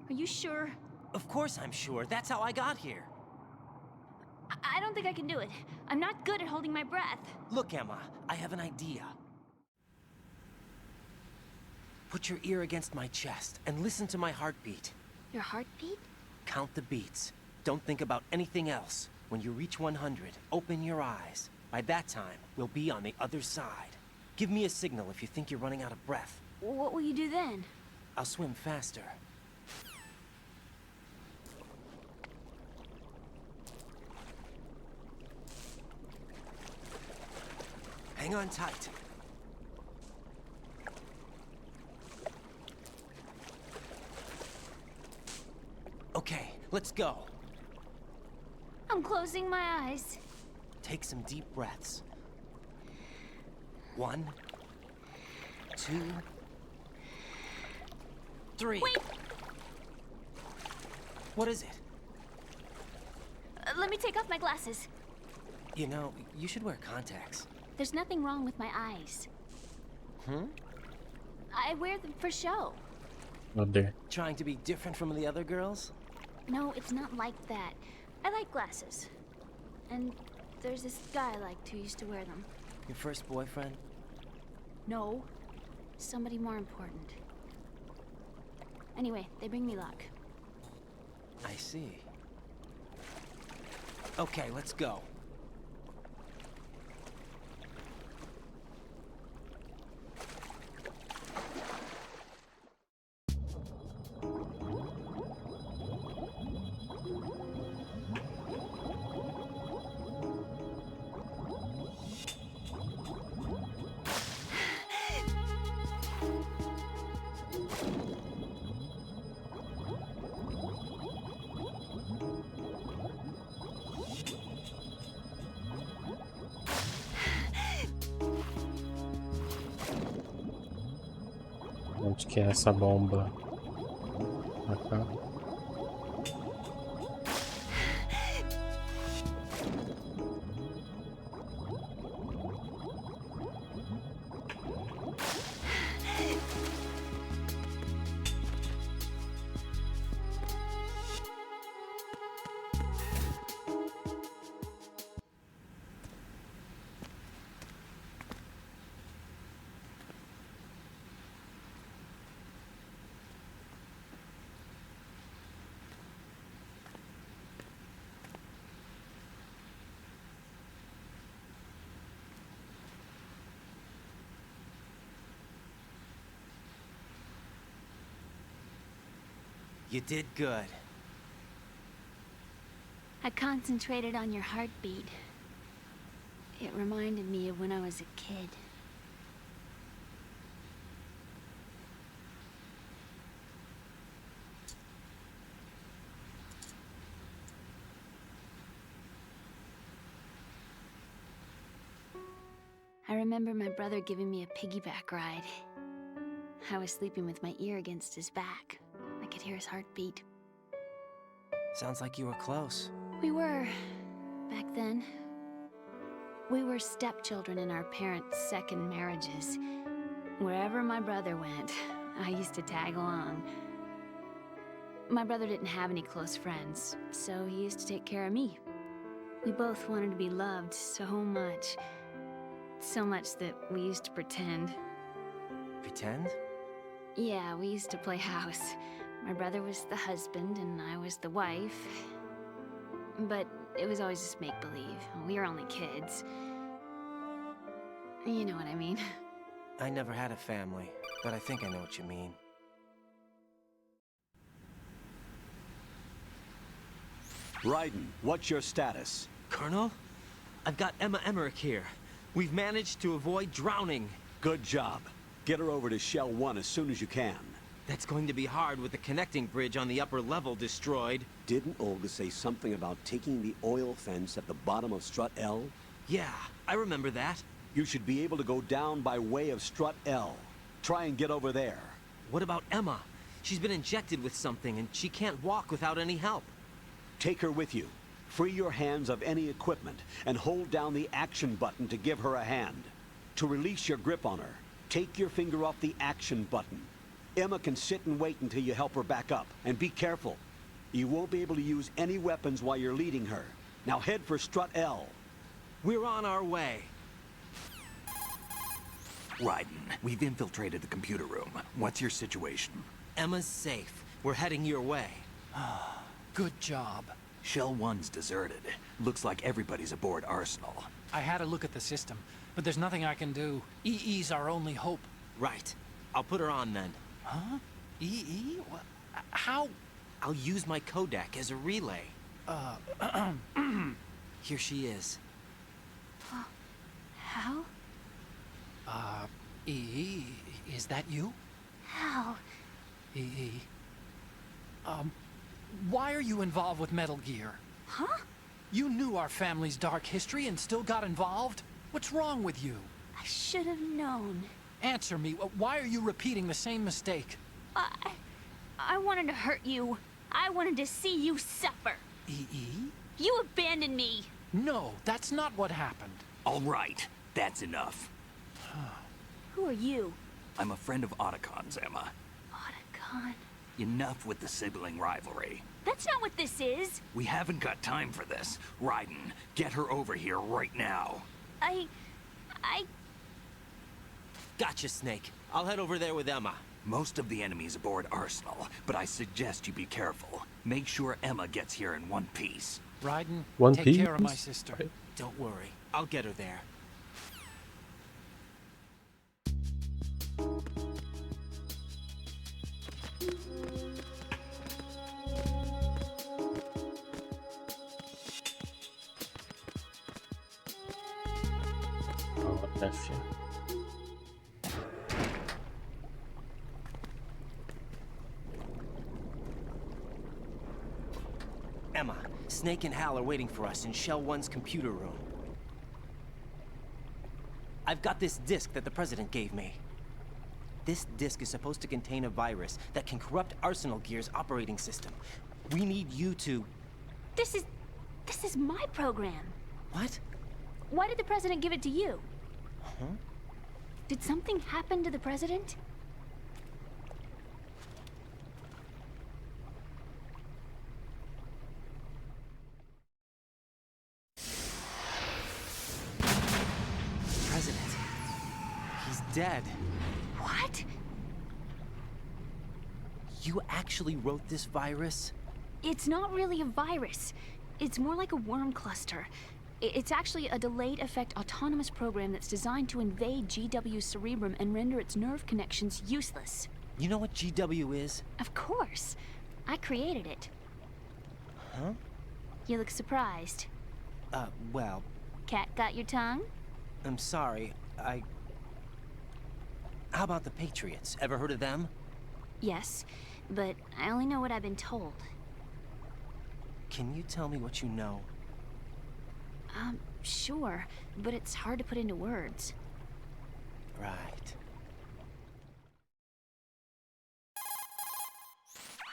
Speaker 9: Are you sure?
Speaker 10: Of course I'm sure. That's how I got here.
Speaker 9: I don't think I can do it. I'm not good at holding my breath.
Speaker 10: Look, Emma, I have an idea. Put your ear against my chest and listen to my heartbeat.
Speaker 9: Your heartbeat?
Speaker 10: Count the beats. Don't think about anything else. When you reach 100, open your eyes. By that time, we'll be on the other side. Give me a signal if you think you're running out of breath.
Speaker 9: What will you do then?
Speaker 10: I'll swim faster. Hang on tight. Okay, let's go.
Speaker 9: I'm closing my eyes.
Speaker 10: Take some deep breaths. 1, 2, 3.
Speaker 9: Wait!
Speaker 10: What is it?
Speaker 9: Let me take off my glasses.
Speaker 10: You know, you should wear contacts.
Speaker 9: There's nothing wrong with my eyes.
Speaker 10: Hmm?
Speaker 9: I wear them for show.
Speaker 1: Brother.
Speaker 10: Trying to be different from the other girls?
Speaker 9: No, it's not like that. I like glasses. And there's this guy I liked who used to wear them.
Speaker 10: Your first boyfriend?
Speaker 9: No. Somebody more important. Anyway, they bring me luck.
Speaker 10: I see. Okay, let's go.
Speaker 1: Onde que é essa bomba? Pra cá.
Speaker 10: You did good.
Speaker 9: I concentrated on your heartbeat. It reminded me of when I was a kid. I remember my brother giving me a piggyback ride. I was sleeping with my ear against his back. I could hear his heartbeat.
Speaker 10: Sounds like you were close.
Speaker 9: We were, back then. We were stepchildren in our parents' second marriages. Wherever my brother went, I used to tag along. My brother didn't have any close friends, so he used to take care of me. We both wanted to be loved so much. So much that we used to pretend.
Speaker 10: Pretend?
Speaker 9: Yeah, we used to play house. My brother was the husband and I was the wife. But it was always just make-believe. We were only kids. You know what I mean.
Speaker 10: I never had a family, but I think I know what you mean.
Speaker 2: Raiden, what's your status?
Speaker 10: Colonel? I've got Emma Emmerich here. We've managed to avoid drowning.
Speaker 2: Good job. Get her over to Shell 1 as soon as you can.
Speaker 10: That's going to be hard with the connecting bridge on the upper level destroyed.
Speaker 2: Didn't Olga say something about taking the oil fence at the bottom of Strut L?
Speaker 10: Yeah, I remember that.
Speaker 2: You should be able to go down by way of Strut L. Try and get over there.
Speaker 10: What about Emma? She's been injected with something and she can't walk without any help.
Speaker 2: Take her with you. Free your hands of any equipment and hold down the action button to give her a hand. To release your grip on her, take your finger off the action button. Emma can sit and wait until you help her back up. And be careful. You won't be able to use any weapons while you're leading her. Now head for Strut L.
Speaker 10: We're on our way.
Speaker 6: Raiden, we've infiltrated the computer room. What's your situation?
Speaker 10: Emma's safe. We're heading your way.
Speaker 15: Good job.
Speaker 6: Shell 1's deserted. Looks like everybody's aboard Arsenal.
Speaker 15: I had a look at the system, but there's nothing I can do. EE's our only hope.
Speaker 10: Right. I'll put her on then.
Speaker 15: Huh? EE? What? How?
Speaker 10: I'll use my Kodak as a relay. Here she is.
Speaker 9: How?
Speaker 15: EE, is that you?
Speaker 9: How?
Speaker 15: EE. Why are you involved with Metal Gear?
Speaker 9: Huh?
Speaker 15: You knew our family's dark history and still got involved? What's wrong with you?
Speaker 9: I should have known.
Speaker 15: Answer me. Why are you repeating the same mistake?
Speaker 9: I wanted to hurt you. I wanted to see you suffer.
Speaker 15: EE?
Speaker 9: You abandoned me.
Speaker 15: No, that's not what happened.
Speaker 6: All right, that's enough.
Speaker 9: Who are you?
Speaker 6: I'm a friend of Otacon's, Emma.
Speaker 9: Otacon?
Speaker 6: Enough with the sibling rivalry.
Speaker 9: That's not what this is.
Speaker 6: We haven't got time for this. Raiden, get her over here right now.
Speaker 9: I...
Speaker 10: Gotcha, Snake. I'll head over there with Emma.
Speaker 6: Most of the enemy's aboard Arsenal, but I suggest you be careful. Make sure Emma gets here in one piece.
Speaker 15: Raiden,
Speaker 1: One
Speaker 15: take care of my
Speaker 1: piece?
Speaker 15: sister.
Speaker 10: Don't worry. I'll get her there.
Speaker 1: F.
Speaker 10: Emma, Snake and Hal are waiting for us in Shell 1's computer room. I've got this disk that the President gave me. This disk is supposed to contain a virus that can corrupt Arsenal Gear's operating system. We need you to...
Speaker 9: This is my program.
Speaker 10: What?
Speaker 9: Why did the president give it to you?
Speaker 10: Huh?
Speaker 9: Did something happen to the president?
Speaker 10: President. He's dead.
Speaker 9: What?
Speaker 10: You actually wrote this virus?
Speaker 9: It's not really a virus. It's more like a worm cluster. It's actually a delayed effect autonomous program that's designed to invade GW's cerebrum and render its nerve connections useless.
Speaker 10: You know what GW is?
Speaker 9: Of course. I created it.
Speaker 10: Huh?
Speaker 9: You look surprised.
Speaker 10: Well...
Speaker 9: Cat got your tongue?
Speaker 10: I'm sorry, How about the Patriots? Ever heard of them?
Speaker 9: Yes, but I only know what I've been told.
Speaker 10: Can you tell me what you know?
Speaker 9: Sure, but it's hard to put into words.
Speaker 10: Right.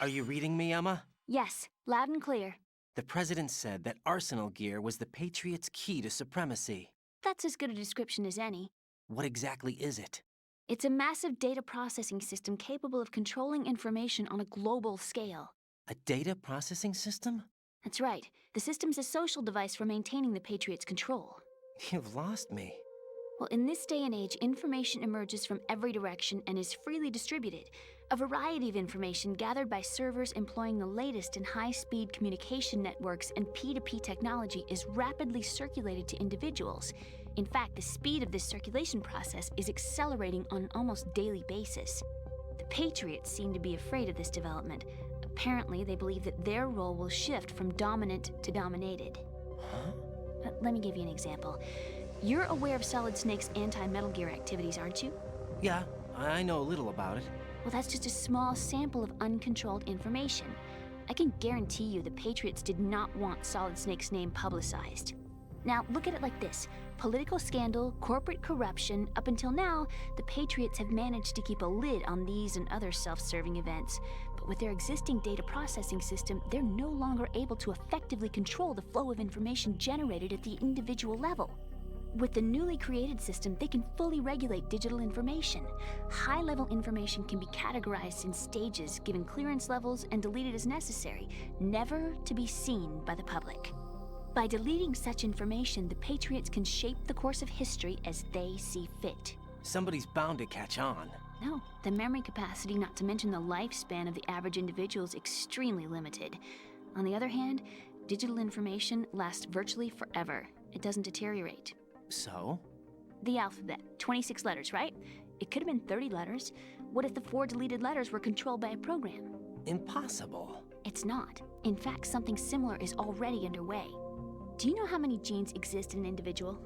Speaker 10: Are you reading me, Emma?
Speaker 9: Yes, loud and clear.
Speaker 10: The president said that Arsenal Gear was the Patriots' key to supremacy.
Speaker 9: That's as good a description as any.
Speaker 10: What exactly is it?
Speaker 9: It's a massive data processing system capable of controlling information on a global scale.
Speaker 10: A data processing system?
Speaker 9: That's right. The system's a social device for maintaining the Patriots' control.
Speaker 10: You've lost me.
Speaker 9: Well, in this day and age, information emerges from every direction and is freely distributed. A variety of information gathered by servers employing the latest in high-speed communication networks and P2P technology is rapidly circulated to individuals. In fact, the speed of this circulation process is accelerating on an almost daily basis. The Patriots seem to be afraid of this development. Apparently, they believe that their role will shift from dominant to dominated.
Speaker 10: Huh?
Speaker 9: Let me give you an example. You're aware of Solid Snake's anti-Metal Gear activities, aren't you?
Speaker 10: Yeah, I know a little about it.
Speaker 9: Well, that's just a small sample of uncontrolled information. I can guarantee you the Patriots did not want Solid Snake's name publicized. Now, look at it like this. Political scandal, corporate corruption, up until now, the Patriots have managed to keep a lid on these and other self-serving events. But with their existing data processing system, they're no longer able to effectively control the flow of information generated at the individual level. With the newly created system, they can fully regulate digital information. High-level information can be categorized in stages, given clearance levels, and deleted as necessary, never to be seen by the public. By deleting such information, the Patriots can shape the course of history as they see fit.
Speaker 10: Somebody's bound to catch on.
Speaker 9: No, the memory capacity, not to mention the lifespan of the average individual, is extremely limited. On the other hand, digital information lasts virtually forever. It doesn't deteriorate.
Speaker 10: So?
Speaker 9: The alphabet, 26 letters, right? It could have been 30 letters. What if the 4 deleted letters were controlled by a program?
Speaker 10: Impossible.
Speaker 9: It's not. In fact, something similar is already underway. Do you know how many genes exist in an individual?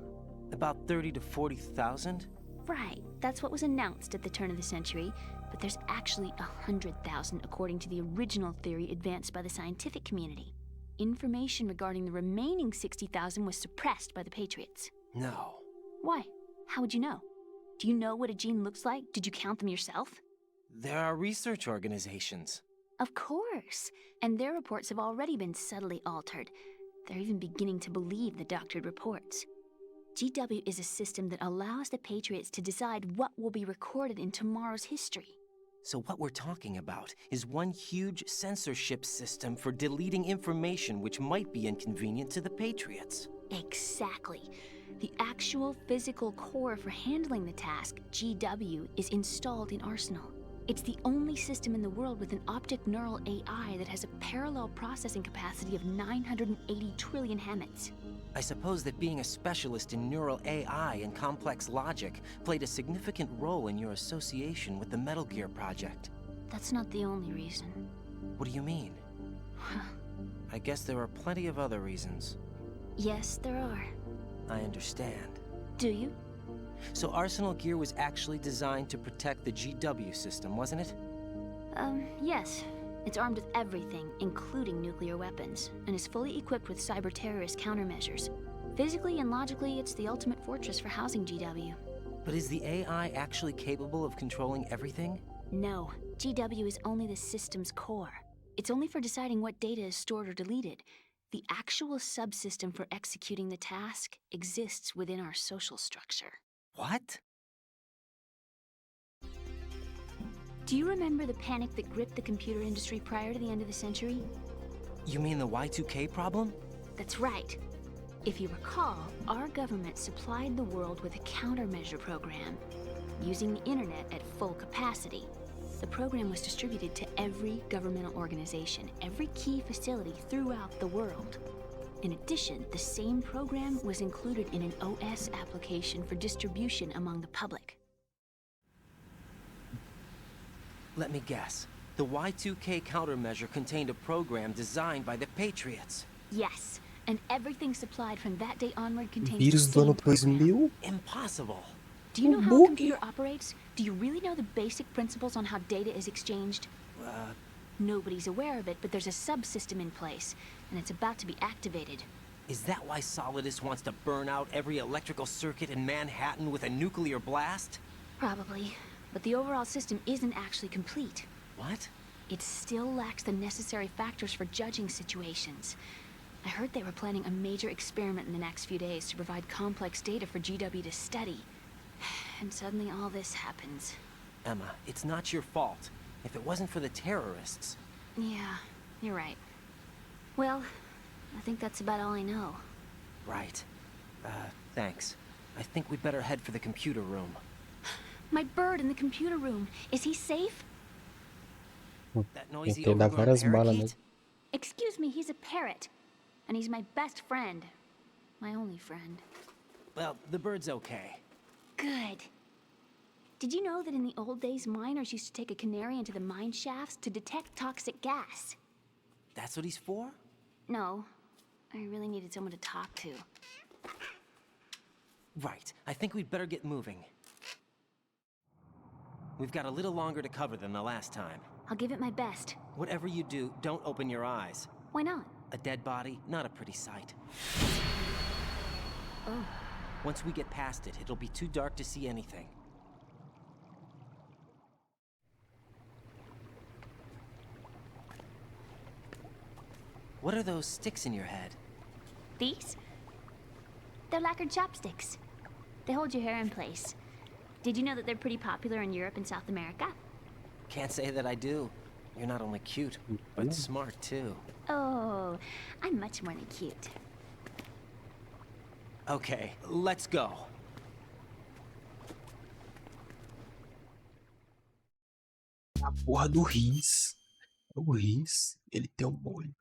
Speaker 10: About 30 to 40,000?
Speaker 9: Right, that's what was announced at the turn of the century, but there's actually 100,000 according to the original theory advanced by the scientific community. Information regarding the remaining 60,000 was suppressed by the Patriots.
Speaker 10: No.
Speaker 9: Why? How would you know? Do you know what a gene looks like? Did you count them yourself?
Speaker 10: There are research organizations.
Speaker 9: Of course, and their reports have already been subtly altered. They're even beginning to believe the doctored reports. GW is a system that allows the Patriots to decide what will be recorded in tomorrow's history.
Speaker 10: So what we're talking about is one huge censorship system for deleting information which might be inconvenient to the Patriots.
Speaker 9: Exactly. The actual physical core for handling the task, GW, is installed in Arsenal. It's the only system in the world with an optic neural AI that has a parallel processing capacity of 980 trillion Hammets.
Speaker 10: I suppose that being a specialist in neural AI and complex logic played a significant role in your association with the Metal Gear project.
Speaker 9: That's not the only reason.
Speaker 10: What do you mean? I guess there are plenty of other reasons.
Speaker 9: Yes, there are.
Speaker 10: I understand.
Speaker 9: Do you?
Speaker 10: So Arsenal Gear was actually designed to protect the GW system, wasn't it?
Speaker 9: Yes. It's armed with everything, including nuclear weapons, and is fully equipped with cyber-terrorist countermeasures. Physically and logically, it's the ultimate fortress for housing GW.
Speaker 10: But is the AI actually capable of controlling everything?
Speaker 9: No, GW is only the system's core. It's only for deciding what data is stored or deleted. The actual subsystem for executing the task exists within our social structure.
Speaker 10: What?
Speaker 9: Do you remember the panic that gripped the computer industry prior to the end of the century?
Speaker 10: You mean the Y2K problem?
Speaker 9: That's right. If you recall, our government supplied the world with a countermeasure program, using the internet at full capacity. The program was distributed to every governmental organization, every key facility throughout the world. In addition, the same program was included in an OS application for distribution among the public.
Speaker 10: Let me guess. The Y2K countermeasure contained a program designed by the Patriots.
Speaker 9: Yes, and everything supplied from that day onward contains
Speaker 1: Vírus
Speaker 9: the
Speaker 1: do ano
Speaker 9: same program.
Speaker 1: 2000?
Speaker 10: Impossible.
Speaker 9: Do you know how a computer operates? Do you really know the basic principles on how data is exchanged? Nobody's aware of it, but there's a subsystem in place, and it's about to be activated.
Speaker 10: Is that why Solidus wants to burn out every electrical circuit in Manhattan with a nuclear blast?
Speaker 9: Probably, but the overall system isn't actually complete.
Speaker 10: What?
Speaker 9: It still lacks the necessary factors for judging situations. I heard they were planning a major experiment in the next few days to provide complex data for GW to study. And suddenly all this happens.
Speaker 10: Emma, it's not your fault. If it wasn't for the terrorists...
Speaker 9: Yeah, you're right. Well, I think that's about all I know.
Speaker 10: Right. Thanks. I think we'd better head for the computer room.
Speaker 9: My bird in the computer room. Is he safe?
Speaker 10: That noisy
Speaker 1: Tentei dar
Speaker 10: overgrown
Speaker 1: várias balas
Speaker 10: parakeet?
Speaker 1: nele.
Speaker 9: Excuse me, he's a parrot. And he's my best friend. My only friend.
Speaker 10: Well, the bird's okay.
Speaker 9: Good. Did you know that in the old days, miners used to take a canary into the mine shafts to detect toxic gas?
Speaker 10: That's what he's for?
Speaker 9: No. I really needed someone to talk to.
Speaker 10: Right. I think we'd better get moving. We've got a little longer to cover than the last time.
Speaker 9: I'll give it my best.
Speaker 10: Whatever you do, don't open your eyes.
Speaker 9: Why not?
Speaker 10: A dead body, not a pretty sight.
Speaker 9: Oh.
Speaker 10: Once we get past it, it'll be too dark to see anything. What are those sticks in your head?
Speaker 9: These? They're lacquered chopsticks. They hold your hair in place. Did you know that they're pretty popular in Europe and South America?
Speaker 10: Can't say that I do. You're not only cute, but smart too.
Speaker 9: Oh, I'm much more than cute.
Speaker 10: Okay, let's go.
Speaker 1: A porra do rins. O rins, ele tem um molho.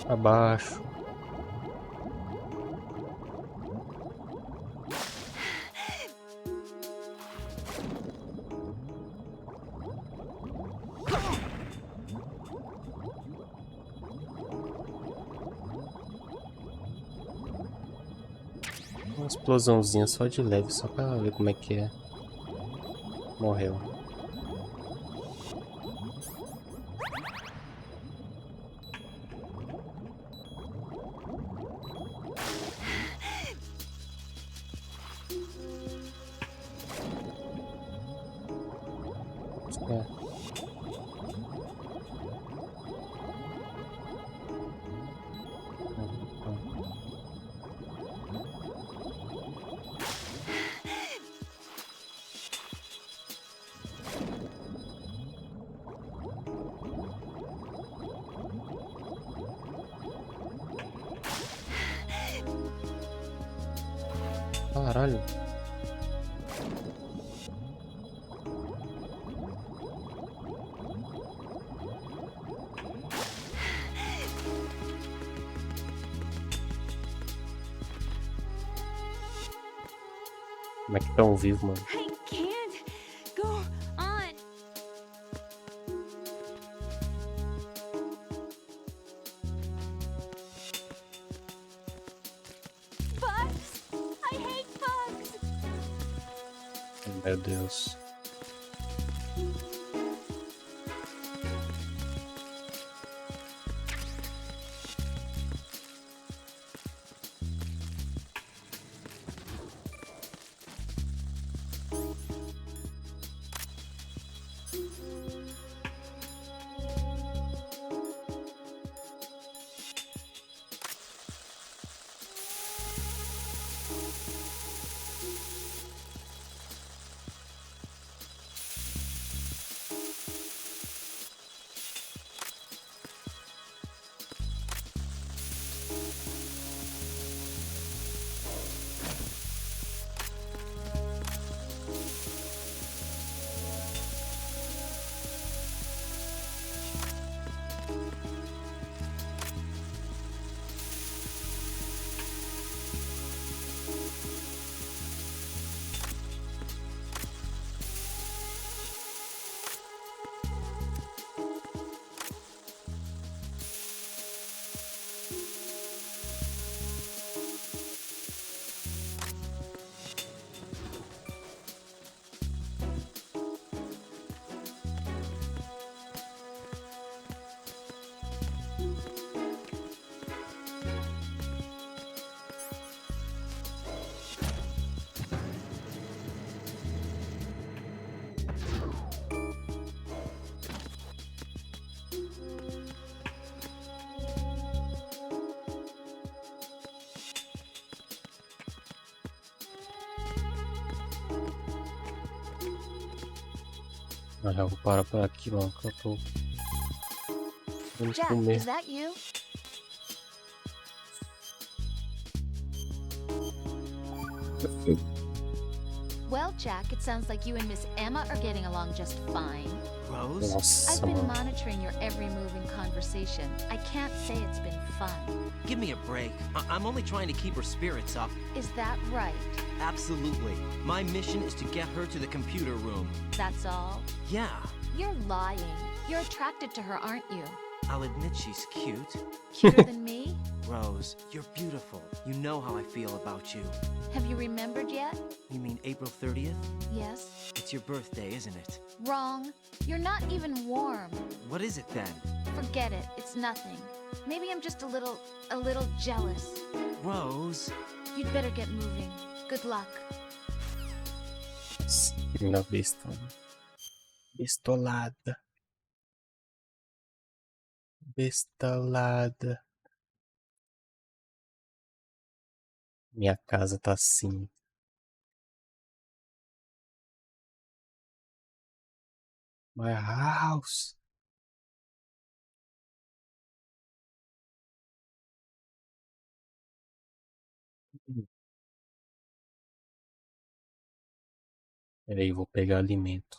Speaker 1: Abaixo. Uma explosãozinha só de leve, só pra ver como é que é. Morreu. Caralho. Como é que tão vivo, mano?
Speaker 9: I can't go on. Bugs! I hate bugs!
Speaker 1: Meu Deus. Eu já vou parar por aqui, mano, que eu tô querendo
Speaker 5: Jack,
Speaker 1: comer.
Speaker 5: is that you? Well, Jack, it sounds like you and Miss Emma are getting along just fine.
Speaker 10: Rose?
Speaker 5: I've
Speaker 1: Nossa,
Speaker 5: been
Speaker 1: mano.
Speaker 5: monitoring your every move and conversation. I can't say it's been fun.
Speaker 10: Give me a break. I'm only trying to keep her spirits up.
Speaker 5: Is that right?
Speaker 10: Absolutely. My mission is to get her to the computer room.
Speaker 5: That's all?
Speaker 10: Yeah,
Speaker 5: You're lying. You're attracted to her, aren't you?
Speaker 10: I'll admit she's cute.
Speaker 5: Cuter than me?
Speaker 10: Rose, you're beautiful. You know how I feel about you.
Speaker 5: Have you remembered yet?
Speaker 10: You mean April 30th?
Speaker 5: Yes.
Speaker 10: It's your birthday, isn't it?
Speaker 5: Wrong. You're not even warm.
Speaker 10: What is it then?
Speaker 5: Forget it. It's nothing. Maybe I'm just a little jealous.
Speaker 10: Rose?
Speaker 5: You'd better get moving. Good luck.
Speaker 1: Segunda besta, mano. Bestolada. Bestalada. Minha casa tá assim. My house. Peraí, vou pegar alimento.